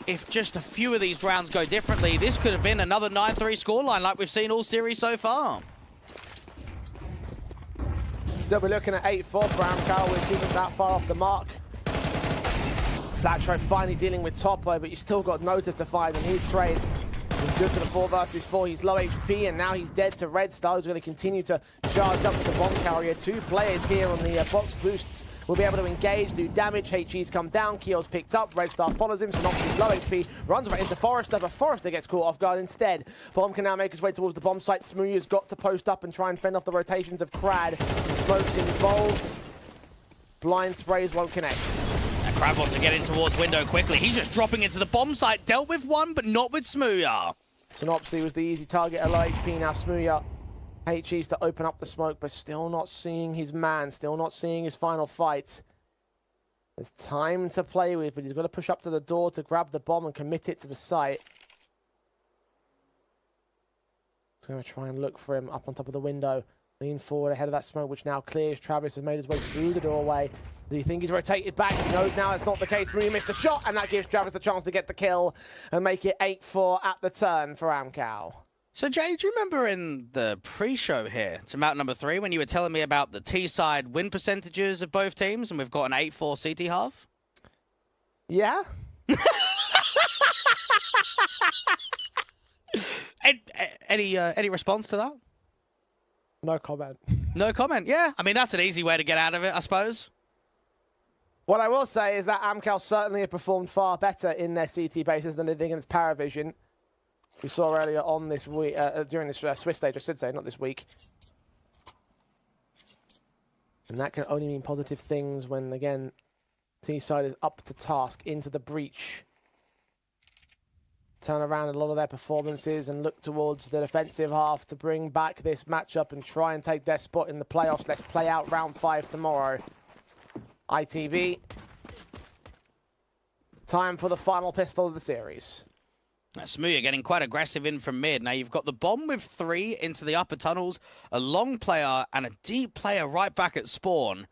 If just a few of these rounds go differently, this could have been another 9-3 scoreline like we've seen all series so far. Still be looking at 8-4 for AMKAL, which isn't that far off the mark. Flatro finally dealing with Topo, but you still got Noted to find, and his trade is good to the 4 versus 4. He's low HP, and now he's dead to Red Star, who's going to continue to charge up with the bomb carrier. 2 players here on the box boosts will be able to engage, do damage. HG's come down, Keel's picked up, Red Star follows him, Synopsy low HP, runs right into Forrester, but Forrester gets caught off guard instead. Bomb can now make his way towards the bomb site. Smooya's got to post up and try and fend off the rotations of Crad. Smoke's involved. Blind sprays won't connect. Crab wants to get in towards window quickly. He's just dropping into the bomb site. Dealt with one, but not with Smooya. Synopsy was the easy target at low HP. Now Smooya HE's to open up the smoke, but still not seeing his man. Still not seeing his final fight. There's time to play with, but he's got to push up to the door to grab the bomb and commit it to the site. He's going to try and look for him up on top of the window. Lean forward ahead of that smoke, which now clears. Travis has made his way through the doorway. Do you think he's rotated back? He knows now that's not the case. Maria missed a shot, and that gives Travis the chance to get the kill and make it 8-4 at the turn for AMKAL. So, Jay, do you remember in the pre-show here to map number 3 when you were telling me about the T-side win percentages of both teams, and we've got an 8-4 CT half? Yeah? Any response to that? No comment. No comment, yeah. I mean, that's an easy way to get out of it, I suppose. What I will say is that AMKAL certainly have performed far better in their CT bases than they did against Paravision. We saw earlier on this week, during this Swiss stage, I should say, not this week. And that can only mean positive things when, again, T-side is up to task, into the breach. Turn around a lot of their performances and look towards the defensive half to bring back this matchup and try and take their spot in the playoffs. Let's play out round 5 tomorrow. ITV Time for the final pistol of the series. Now, Smooya getting quite aggressive in from mid. Now you've got the bomb with 3 into the upper tunnels, a long player and a deep player right back at spawn.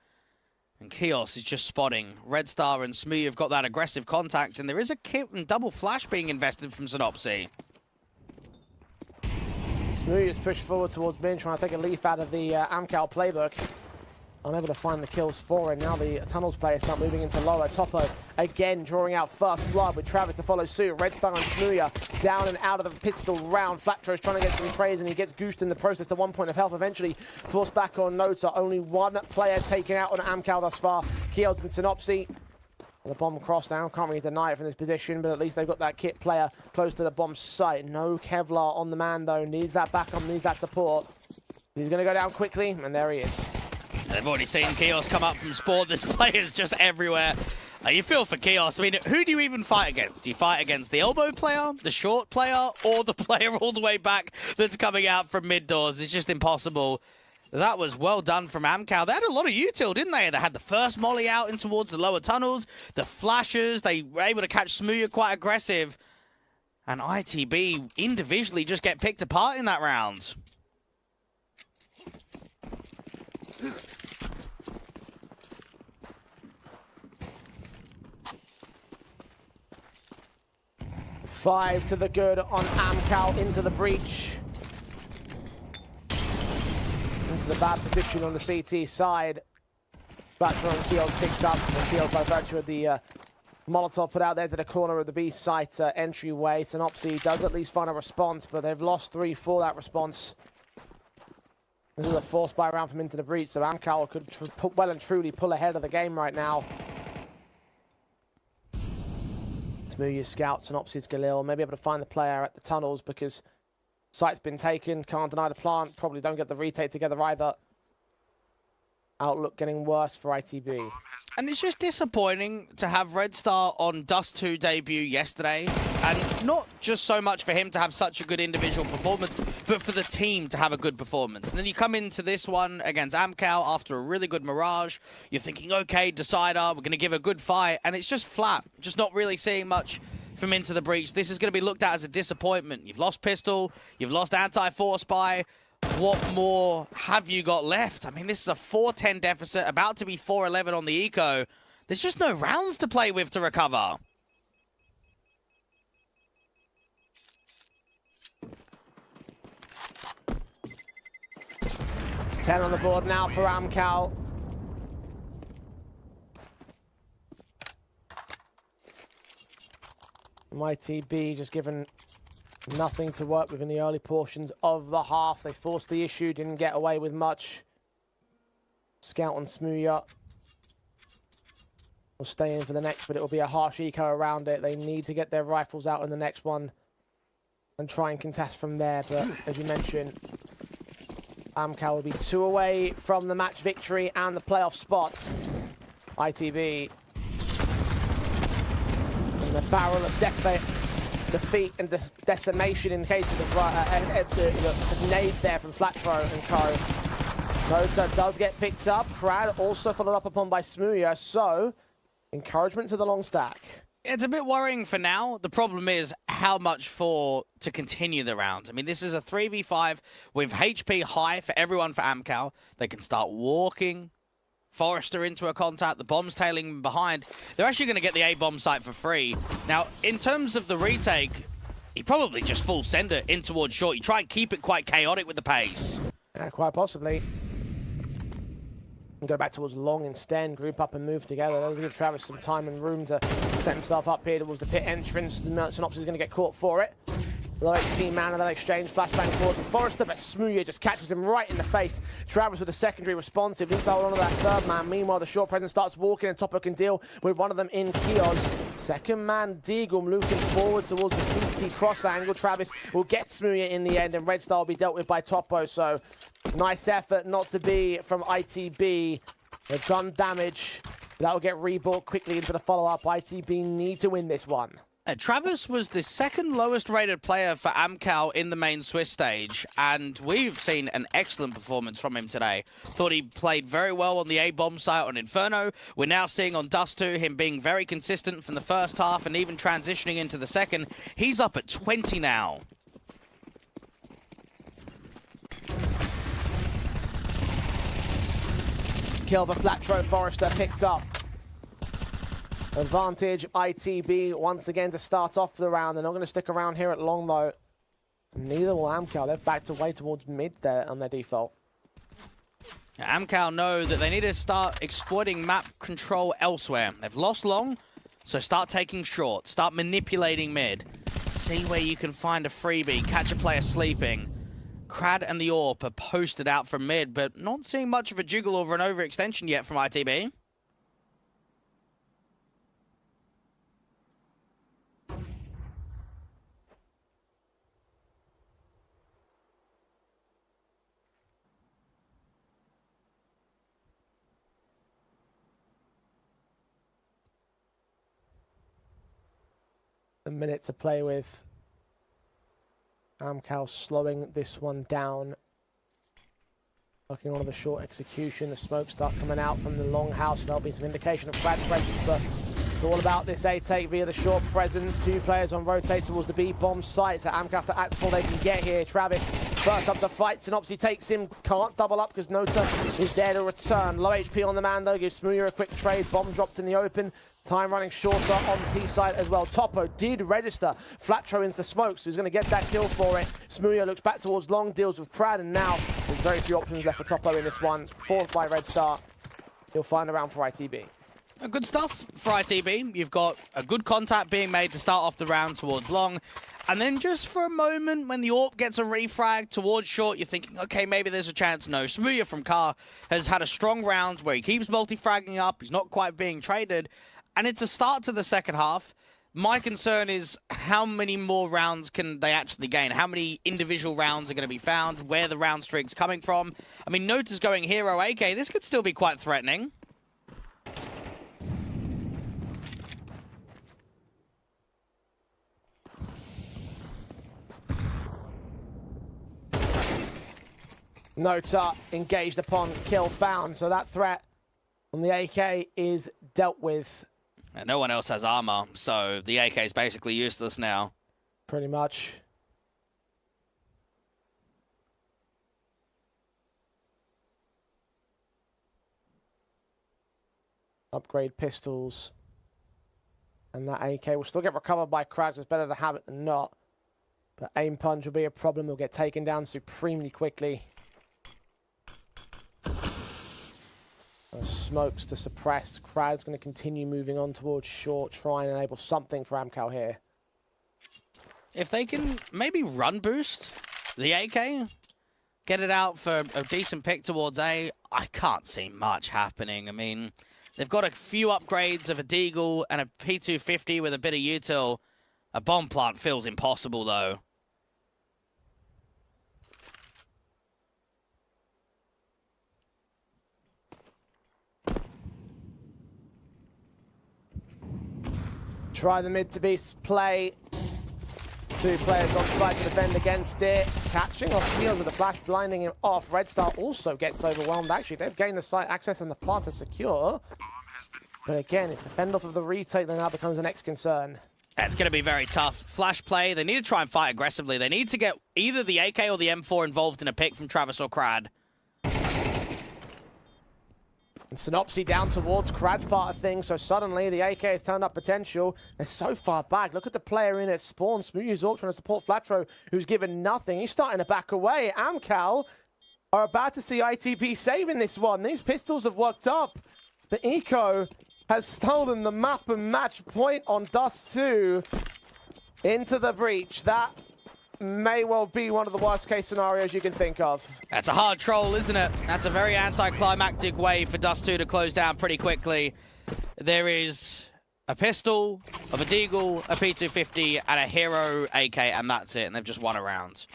And Kios is just spotting. Red Star and Smooya have got that aggressive contact, and there is a kit and double flash being invested from Synopsy. Smooya's pushed forward towards mid, trying to take a leaf out of the AMKAL playbook. Unable to find the kills for it. Now the tunnels players start moving into lower. Topo again drawing out first blood with Travis to follow suit. Red Star and Smooya down and out of the pistol round. Flattro's trying to get some trades and he gets goosed in the process to 1 point of health. Eventually forced back on Nota. Only 1 player taken out on AMKAL thus far. Kios and Synopsy. The bomb cross now. Can't really deny it from this position, but at least they've got that kit player close to the bomb site. No Kevlar on the man though. Needs that backup, needs that support. He's going to go down quickly, and there he is. They've already seen Kios come up from spawn. This player's just everywhere. You feel for Kios. I mean, who do you even fight against? Do you fight against the elbow player, the short player, or the player all the way back that's coming out from mid doors? It's just impossible. That was well done from AMKAL. They had a lot of util, didn't they? They had the first molly out in towards the lower tunnels, the flashes. They were able to catch Smooya quite aggressive. And ITB individually just get picked apart in that round. Five to the good on AMKAL into the breach. Into the bad position on the CT side. Battler and Kios picked up. And Kios, by virtue of the Molotov put out there to the corner of the B site entryway. Synopsy does at least find a response, but they've lost 3 for that response. This is a force buy round from into the breach, so AMKAL could well and truly pull ahead of the game right now. Smooya scouts, Synopsys Galil, maybe able to find the player at the tunnels because site's been taken, can't deny the plant, probably don't get the retake together either. Outlook getting worse for ITB. And it's just disappointing to have Red Star on Dust 2 debut yesterday, and not just so much for him to have such a good individual performance, but for the team to have a good performance. And then you come into this one against AMKAL after a really good Mirage, you're thinking, okay, Decider, we're going to give a good fight, and it's just flat, just not really seeing much from Into the Breach. This is going to be looked at as a disappointment. You've lost Pistol, you've lost Anti-Force Buy. What more have you got left? I mean, this is a 4-10 deficit, about to be 4-11 on the eco. There's just no rounds to play with to recover. Ten on the board now for AMKAL. YTB just given nothing to work with in the early portions of the half. They forced the issue, didn't get away with much. Scout on Smooya will stay in for the next, but it will be a harsh eco around it. They need to get their rifles out in the next one and try and contest from there. But as you mentioned, AMKAL will be 2 away from the match victory and the playoff spot. ITB in the barrel of defeat and decimation in case of the nades there from Flatro and co. Nota does get picked up. Crowd also followed up upon by Smooya, so encouragement to the long stack. It's a bit worrying for now. The problem is how much for to continue the round. I mean, this is a 3v5 with HP high for everyone for AMKAL. They can start walking. Forrester into a contact, the bomb's tailing behind. They're actually going to get the A-bomb site for free. Now, in terms of the retake, he probably just full send it in towards short. You try and keep it quite chaotic with the pace. Yeah, quite possibly. And go back towards long instead, group up and move together. That'll give Travis some time and room to set himself up here towards the pit entrance. Synopsys is going to get caught for it. Low HP man and that exchange, flashbang forward to Forrester, but Smooya just catches him right in the face. Travis with a secondary responsive, needs to hold on to that third man. Meanwhile, the short presence starts walking and Topo can deal with one of them in Kios. Second man, Deagle, looking forward towards the CT cross angle. Travis will get Smooya in the end and Red Star will be dealt with by Topo. So nice effort not to be from ITB. They've done damage. That will get rebought quickly into the follow-up. ITB need to win this one. Travis was the second lowest rated player for AMKAL in the main Swiss stage, and we've seen an excellent performance from him today. Thought he played very well on the A-bomb site on Inferno. We're now seeing on Dust 2 him being very consistent from the first half and even transitioning into the second. He's up at 20 now. Kill the Flatro Forester picked up. Advantage ITB once again to start off the round. They're not going to stick around here at long though. Neither will AMKAL. They're backed away towards mid there on their default. AMKAL know that they need to start exploiting map control elsewhere. They've lost long, so start taking short. Start manipulating mid. See where you can find a freebie, catch a player sleeping. Crad and the AWP are posted out from mid, but not seeing much of a jiggle over an overextension yet from ITB. A minute to play with. AMKAL slowing this one down. Working on the short execution. The smoke start coming out from the long house. There'll be some indication of Brad's presence, but it's all about this A take via the short presence. Two players on rotate towards the B bomb site. So AMKAL have to act before they can get here. Travis first up the fight. Synopsy takes him. Can't double up because Nota is there to return. Low HP on the man though. Gives Smooya a quick trade. Bomb dropped in the open. Time running shorter on the T side as well. Topo did register. Flatro into the smoke, so he's going to get that kill for it. Smooya looks back towards long, deals with Crad, and now there's very few options left for Topo in this one. Fourth by Red Star. He'll find a round for ITB. Good stuff for ITB. You've got a good contact being made to start off the round towards long. And then just for a moment, when the AWP gets a refrag towards short, you're thinking, okay, maybe there's a chance. No, Smooya from Car has had a strong round where he keeps multi-fragging up. He's not quite being traded. And it's a start to the second half. My concern is how many more rounds can they actually gain? How many individual rounds are going to be found? Where the round streak's coming from? I mean, Nota's going hero AK. This could still be quite threatening. Nota engaged upon, kill found. So that threat on the AK is dealt with. And no one else has armor, so the AK is basically useless now. Pretty much. Upgrade pistols. And that AK will still get recovered by Krags. It's better to have it than not. But aim punch will be a problem. He'll get taken down supremely quickly. Smokes to suppress. Crowd's going to continue moving on towards short, try and enable something for AMKAL here. If they can maybe run boost the AK, get it out for a decent pick towards A, I can't see much happening. I mean, they've got a few upgrades of a Deagle and a P250 with a bit of util. A bomb plant feels impossible, though. Try the mid to beast play. Two players on site to defend against it. Catching off heels with the flash, blinding him off. Red Star also gets overwhelmed. Actually, they've gained the site access and the plant is secure. But again, it's the fend off of the retake that now becomes the next concern. It's going to be very tough. Flash play, they need to try and fight aggressively. They need to get either the AK or the M4 involved in a pick from Travis or Crad. And Synopsy down towards Crad's part of things, so suddenly the AK has turned up potential. They're so far back. Look at the player in at spawn. Smooya's trying to support Flatro, who's given nothing. He's starting to back away. AMKAL are about to see ITB saving this one. These pistols have worked up. The Eco has stolen the map and match point on Dust 2 into the breach. That may well be one of the worst case scenarios you can think of. That's a hard troll, isn't it? That's a very anticlimactic way for Dust 2 to close down pretty quickly. There is a pistol of a Deagle, a P250, and a hero AK, and that's it. And they've just won a round.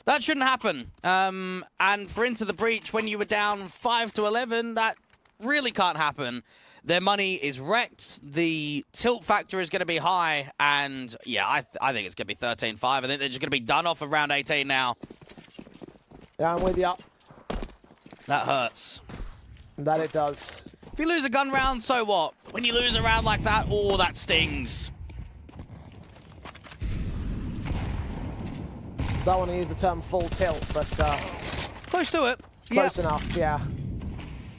That shouldn't happen. And for Into the Breach, when you were down 5 to 11, that really can't happen. Their money is wrecked. The tilt factor is going to be high. And yeah, I think it's going to be 13-5. I think they're just going to be done off of round 18 now. Yeah, I'm with you. That hurts. That it does. If you lose a gun round, so what? When you lose a round like that, oh, that stings. Don't want to use the term full tilt, but Close to it. close enough, yeah.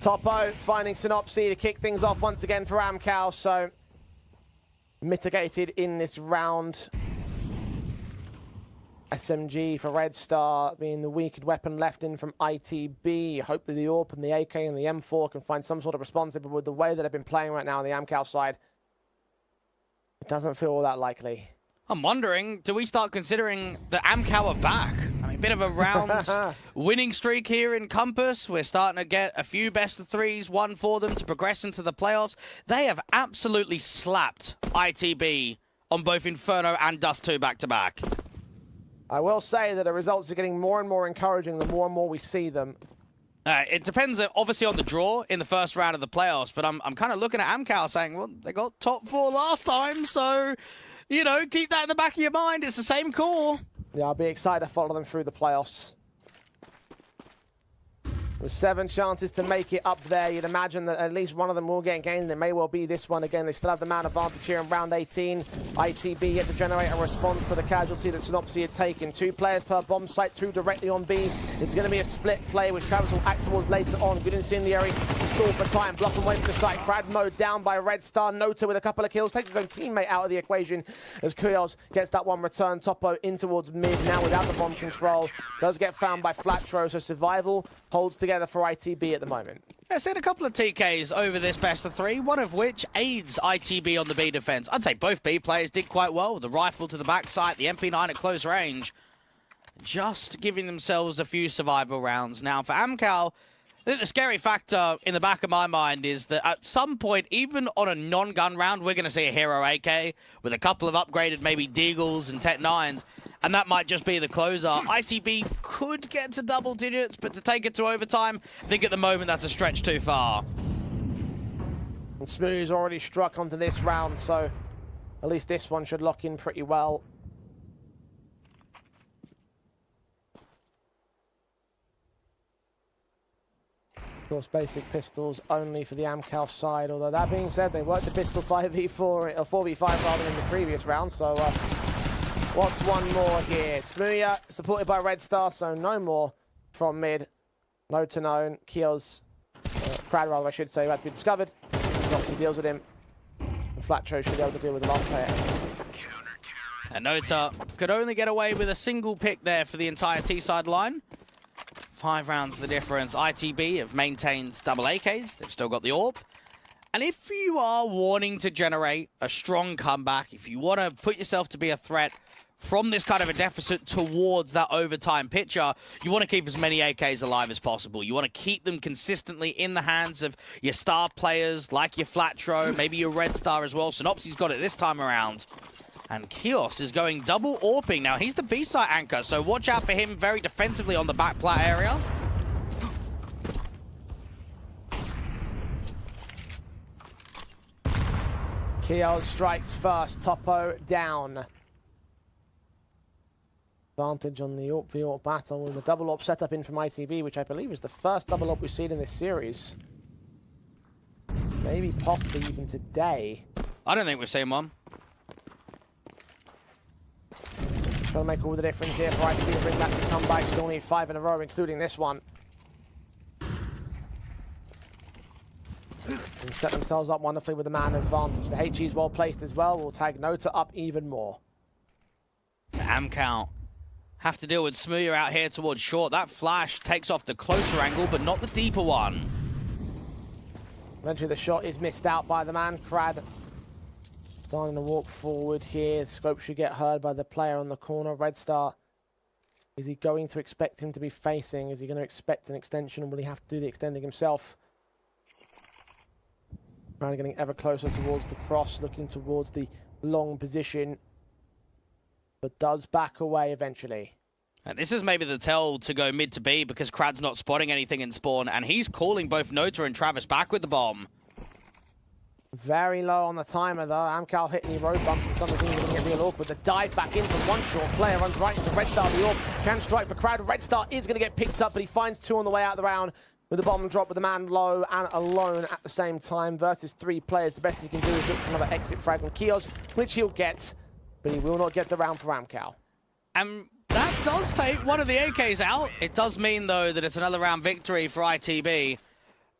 Topo finding Synopsy to kick things off once again for AMKAL, so mitigated in this round. SMG for Red Star being the weakened weapon left in from ITB. Hopefully the AWP and the AK and the M4 can find some sort of response, but with the way that they've been playing right now on the AMKAL side, it doesn't feel all that likely. I'm wondering, do we start considering that AMKAL are back? I mean, bit of a round winning streak here in Compass. We're starting to get a few best of threes, one for them to progress into the playoffs. They have absolutely slapped ITB on both Inferno and Dust 2 back-to-back. I will say that the results are getting more and more encouraging the more and more we see them. It depends, obviously, on the draw in the first round of the playoffs, but I'm kind of looking at AMKAL saying, well, they got top 4 last time, so... You know, keep that in the back of your mind. It's the same core. Yeah, I'll be excited to follow them through the playoffs. With 7 chances to make it up there, you'd imagine that at least one of them will get gained. It may well be this one again. They still have the man advantage here in round 18. ITB yet to generate a response to the casualty that Synopsy had taken. 2 players per bomb site, 2 directly on B. It's going to be a split play, which Travis will act towards later on. Good incendiary to stall for time. Block and wait for the site. Crad mode down by Red Star. Nota with a couple of kills. Takes his own teammate out of the equation as Kuyos gets that one return. Topo in towards mid now without the bomb control. Does get found by Flatro, so survival holds together for ITB at the moment. I've seen a couple of TKs over this best of 3, one of which aids ITB on the B defense. I'd say both B players did quite well. The rifle to the backside, the MP9 at close range. Just giving themselves a few survival rounds. Now for AMKAL, I think the scary factor in the back of my mind is that at some point, even on a non-gun round, we're going to see a hero AK with a couple of upgraded maybe Deagles and Tech 9s. And that might just be the closer. ITB could get to double digits, but to take it to overtime, I think at the moment that's a stretch too far. And Smooth's already struck onto this round, so at least this one should lock in pretty well. Of course, basic pistols only for the AMKAL side, although that being said, they worked the pistol 5v4, or 4v5 rather than the previous round, so what's one more here? Smooya supported by Red Star, so no more from mid. No to known. Kios, Crad rather I should say, who had to be discovered. Obviously deals with him. And Flatro should be able to deal with the last player. And Nota could only get away with a single pick there for the entire T-side line. 5 rounds the difference. ITB have maintained double AKs. They've still got the AWP. And if you are wanting to generate a strong comeback, if you want to put yourself to be a threat from this kind of a deficit towards that overtime picture, you want to keep as many AKs alive as possible. You want to keep them consistently in the hands of your star players, like your Flatro, maybe your Red Star as well. Synopsy's got it this time around. And Kios is going double AWPing. Now, he's the B-side anchor, so watch out for him very defensively on the back plat area. Kios strikes first. Topo down. Advantage on the AWP v AWP battle with the double AWP setup in from ITB, which I believe is the first double AWP we've seen in this series. Maybe possibly even today. I don't think we've seen one. Trying to make all the difference here for ITB to bring back this comeback. Still need 5 in a row, including this one. And set themselves up wonderfully with the man advantage. The HE is well placed as well. Will tag Nota up even more. AMKAL have to deal with Smooya out here towards short. That flash takes off the closer angle, but not the deeper one. Eventually the shot is missed out by the man. Crad starting to walk forward here. The scope should get heard by the player on the corner. Red Star. Is he going to expect him to be facing? Is he going to expect an extension? Will he have to do the extending himself? Crad getting ever closer towards the cross, looking towards the long position. But does back away eventually. And this is maybe the tell to go mid to B because Crad's not spotting anything in spawn, and he's calling both Nota and Travis back with the bomb. Very low on the timer though. AMKAL hitting the road bumps and some of the things are going to get real awkward. The dive back in from one short player runs right into Red Star. The AWP can strike for crowd. Red Star is going to get picked up, but he finds 2 on the way out of the round with the bomb drop with the man low and alone at the same time versus 3 players. The best he can do is look for another exit frag from Kios, which he'll get, but he will not get the round for AMKAL. That does take one of the AKs out. It does mean, though, that it's another round victory for ITB.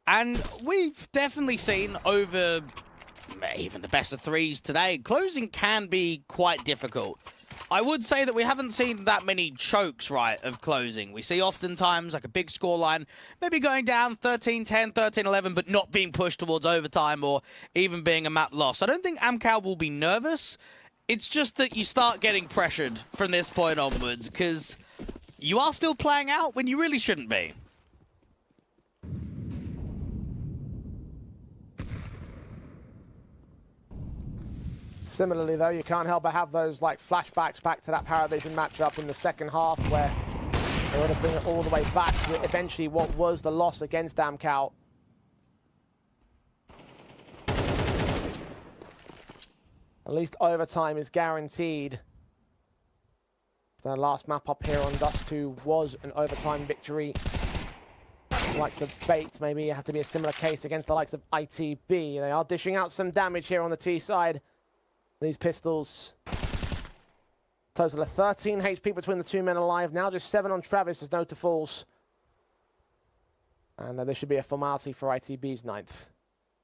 And we've definitely seen over even the best of 3s today, closing can be quite difficult. I would say that we haven't seen that many chokes, right, of closing. We see oftentimes like a big scoreline, maybe going down 13-10, 13-11, but not being pushed towards overtime or even being a map loss. I don't think AMKAL will be nervous. It's just that you start getting pressured from this point onwards because you are still playing out when you really shouldn't be. Similarly, though, you can't help but have those like flashbacks back to that Paravision matchup in the second half where they would have bring it all the way back to eventually what was the loss against AMKAL. At least overtime is guaranteed. The last map up here on Dust 2 was an overtime victory. The likes of Bates, maybe it have to be a similar case against the likes of ITB. They are dishing out some damage here on the T side. These pistols total of 13 HP between the 2 men alive. Now just 7 on Travis as no to falls. And there should be a formality for ITB's 9th.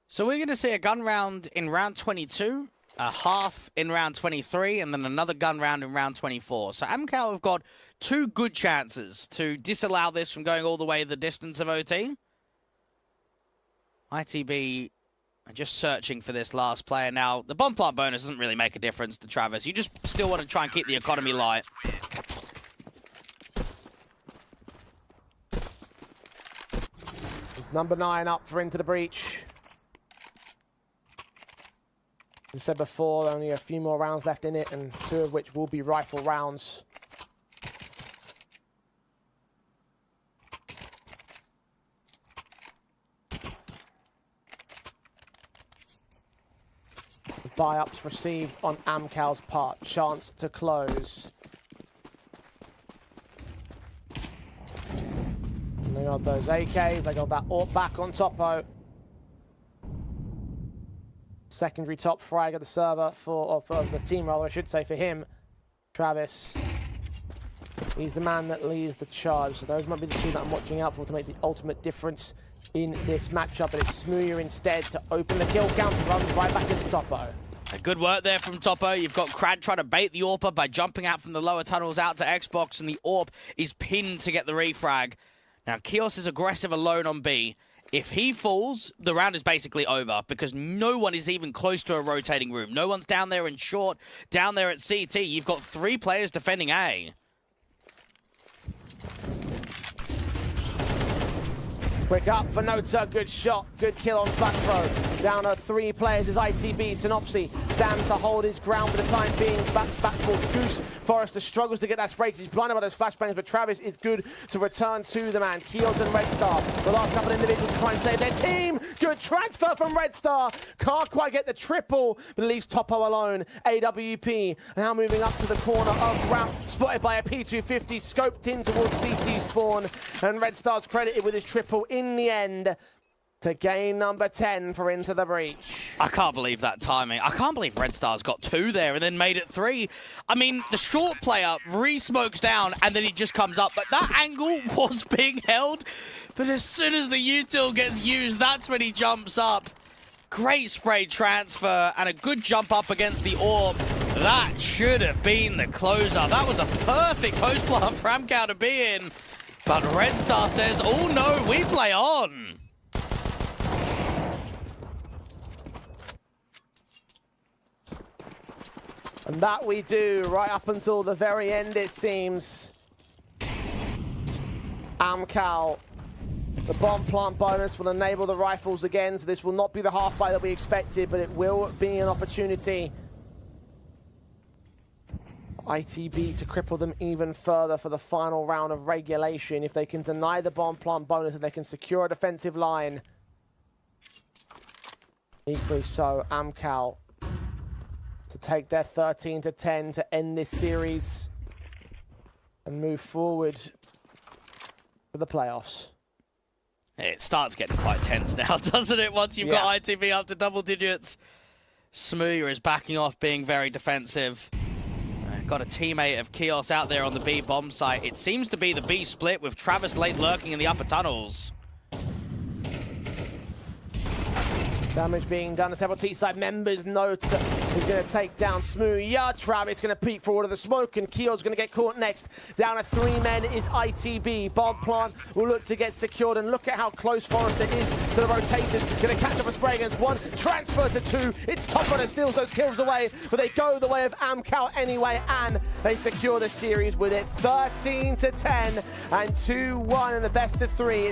So we're going to see a gun round in round 22, a half in round 23, and then another gun round in round 24. So AMKAL have got 2 good chances to disallow this from going all the way the distance of OT. ITB are just searching for this last player. Now, the bomb plant bonus doesn't really make a difference to Travis. You just still want to try and keep the economy light. It's number 9 up for Into the Breach. As I said before, only a few more rounds left in it, and 2 of which will be rifle rounds. Buy-ups received on AMKAL's part. Chance to close. And they got those AKs. They got that AWP back on Topo. Secondary top frag of the server for the team, rather, I should say, for him. Travis. He's the man that leads the charge. So those might be the 2 that I'm watching out for to make the ultimate difference in this matchup. But it's Smooya instead to open the kill count and runs right back into Topo. Good work there from Topo. You've got Crad trying to bait the AWPer by jumping out from the lower tunnels out to Xbox, and the AWP is pinned to get the refrag. Now, Kios is aggressive alone on B. If he falls, the round is basically over because no one is even close to a rotating room. No one's down there in short, down there at CT. You've got 3 players defending A. Quick up for Nota, good shot, good kill on Flatro. Down to 3 players is ITB. Synopsy stands to hold his ground for the time being. Back towards Goose. Forrester struggles to get that spray because he's blinded by those flashbangs, but Travis is good to return to the man. Kios and Red Star, the last couple of individuals to try and save their team. Good transfer from Red Star. Can't quite get the triple, but leaves Topo alone. AWP now moving up to the corner of ramp, spotted by a P250, scoped in towards CT spawn, and Red Star's credited with his triple in the end to gain number 10 for Into the Breach. I can't believe that timing. I can't believe Red Star's got 2 there and then made it 3. I mean, the short player re-smokes down and then he just comes up. But that angle was being held. But as soon as the util gets used, that's when he jumps up. Great spray transfer and a good jump up against the AWP. That should have been the closer. That was a perfect post plant for AMKAL to be in. But Red Star says, oh no, we play on. And that we do right up until the very end, it seems. AMKAL, the bomb plant bonus will enable the rifles again, so this will not be the half buy that we expected, but it will be an opportunity ITB to cripple them even further for the final round of regulation. If they can deny the bomb plant bonus and they can secure a defensive line. Equally so, AMKAL to take their 13-10 to end this series and move forward to the playoffs. It starts getting quite tense now, doesn't it? Once you've got ITV up to double digits. Smooya is backing off, being very defensive. Got a teammate of Kios out there on the B bomb site. It seems to be the B split with Travis late lurking in the upper tunnels. Damage being done to several T-side members. Note is going to take down Smooya. Travis going to peek forward to the smoke, and Keel's going to get caught next. Down to 3 men is ITB. Bomb plant will look to get secured, and look at how close Forrester is to the rotators. Going to catch up a spray against 1, transfer to 2. It's Top Runner steals those kills away, but they go the way of AMKAL anyway, and they secure the series with it 13-10 and 2-1 in the best of 3.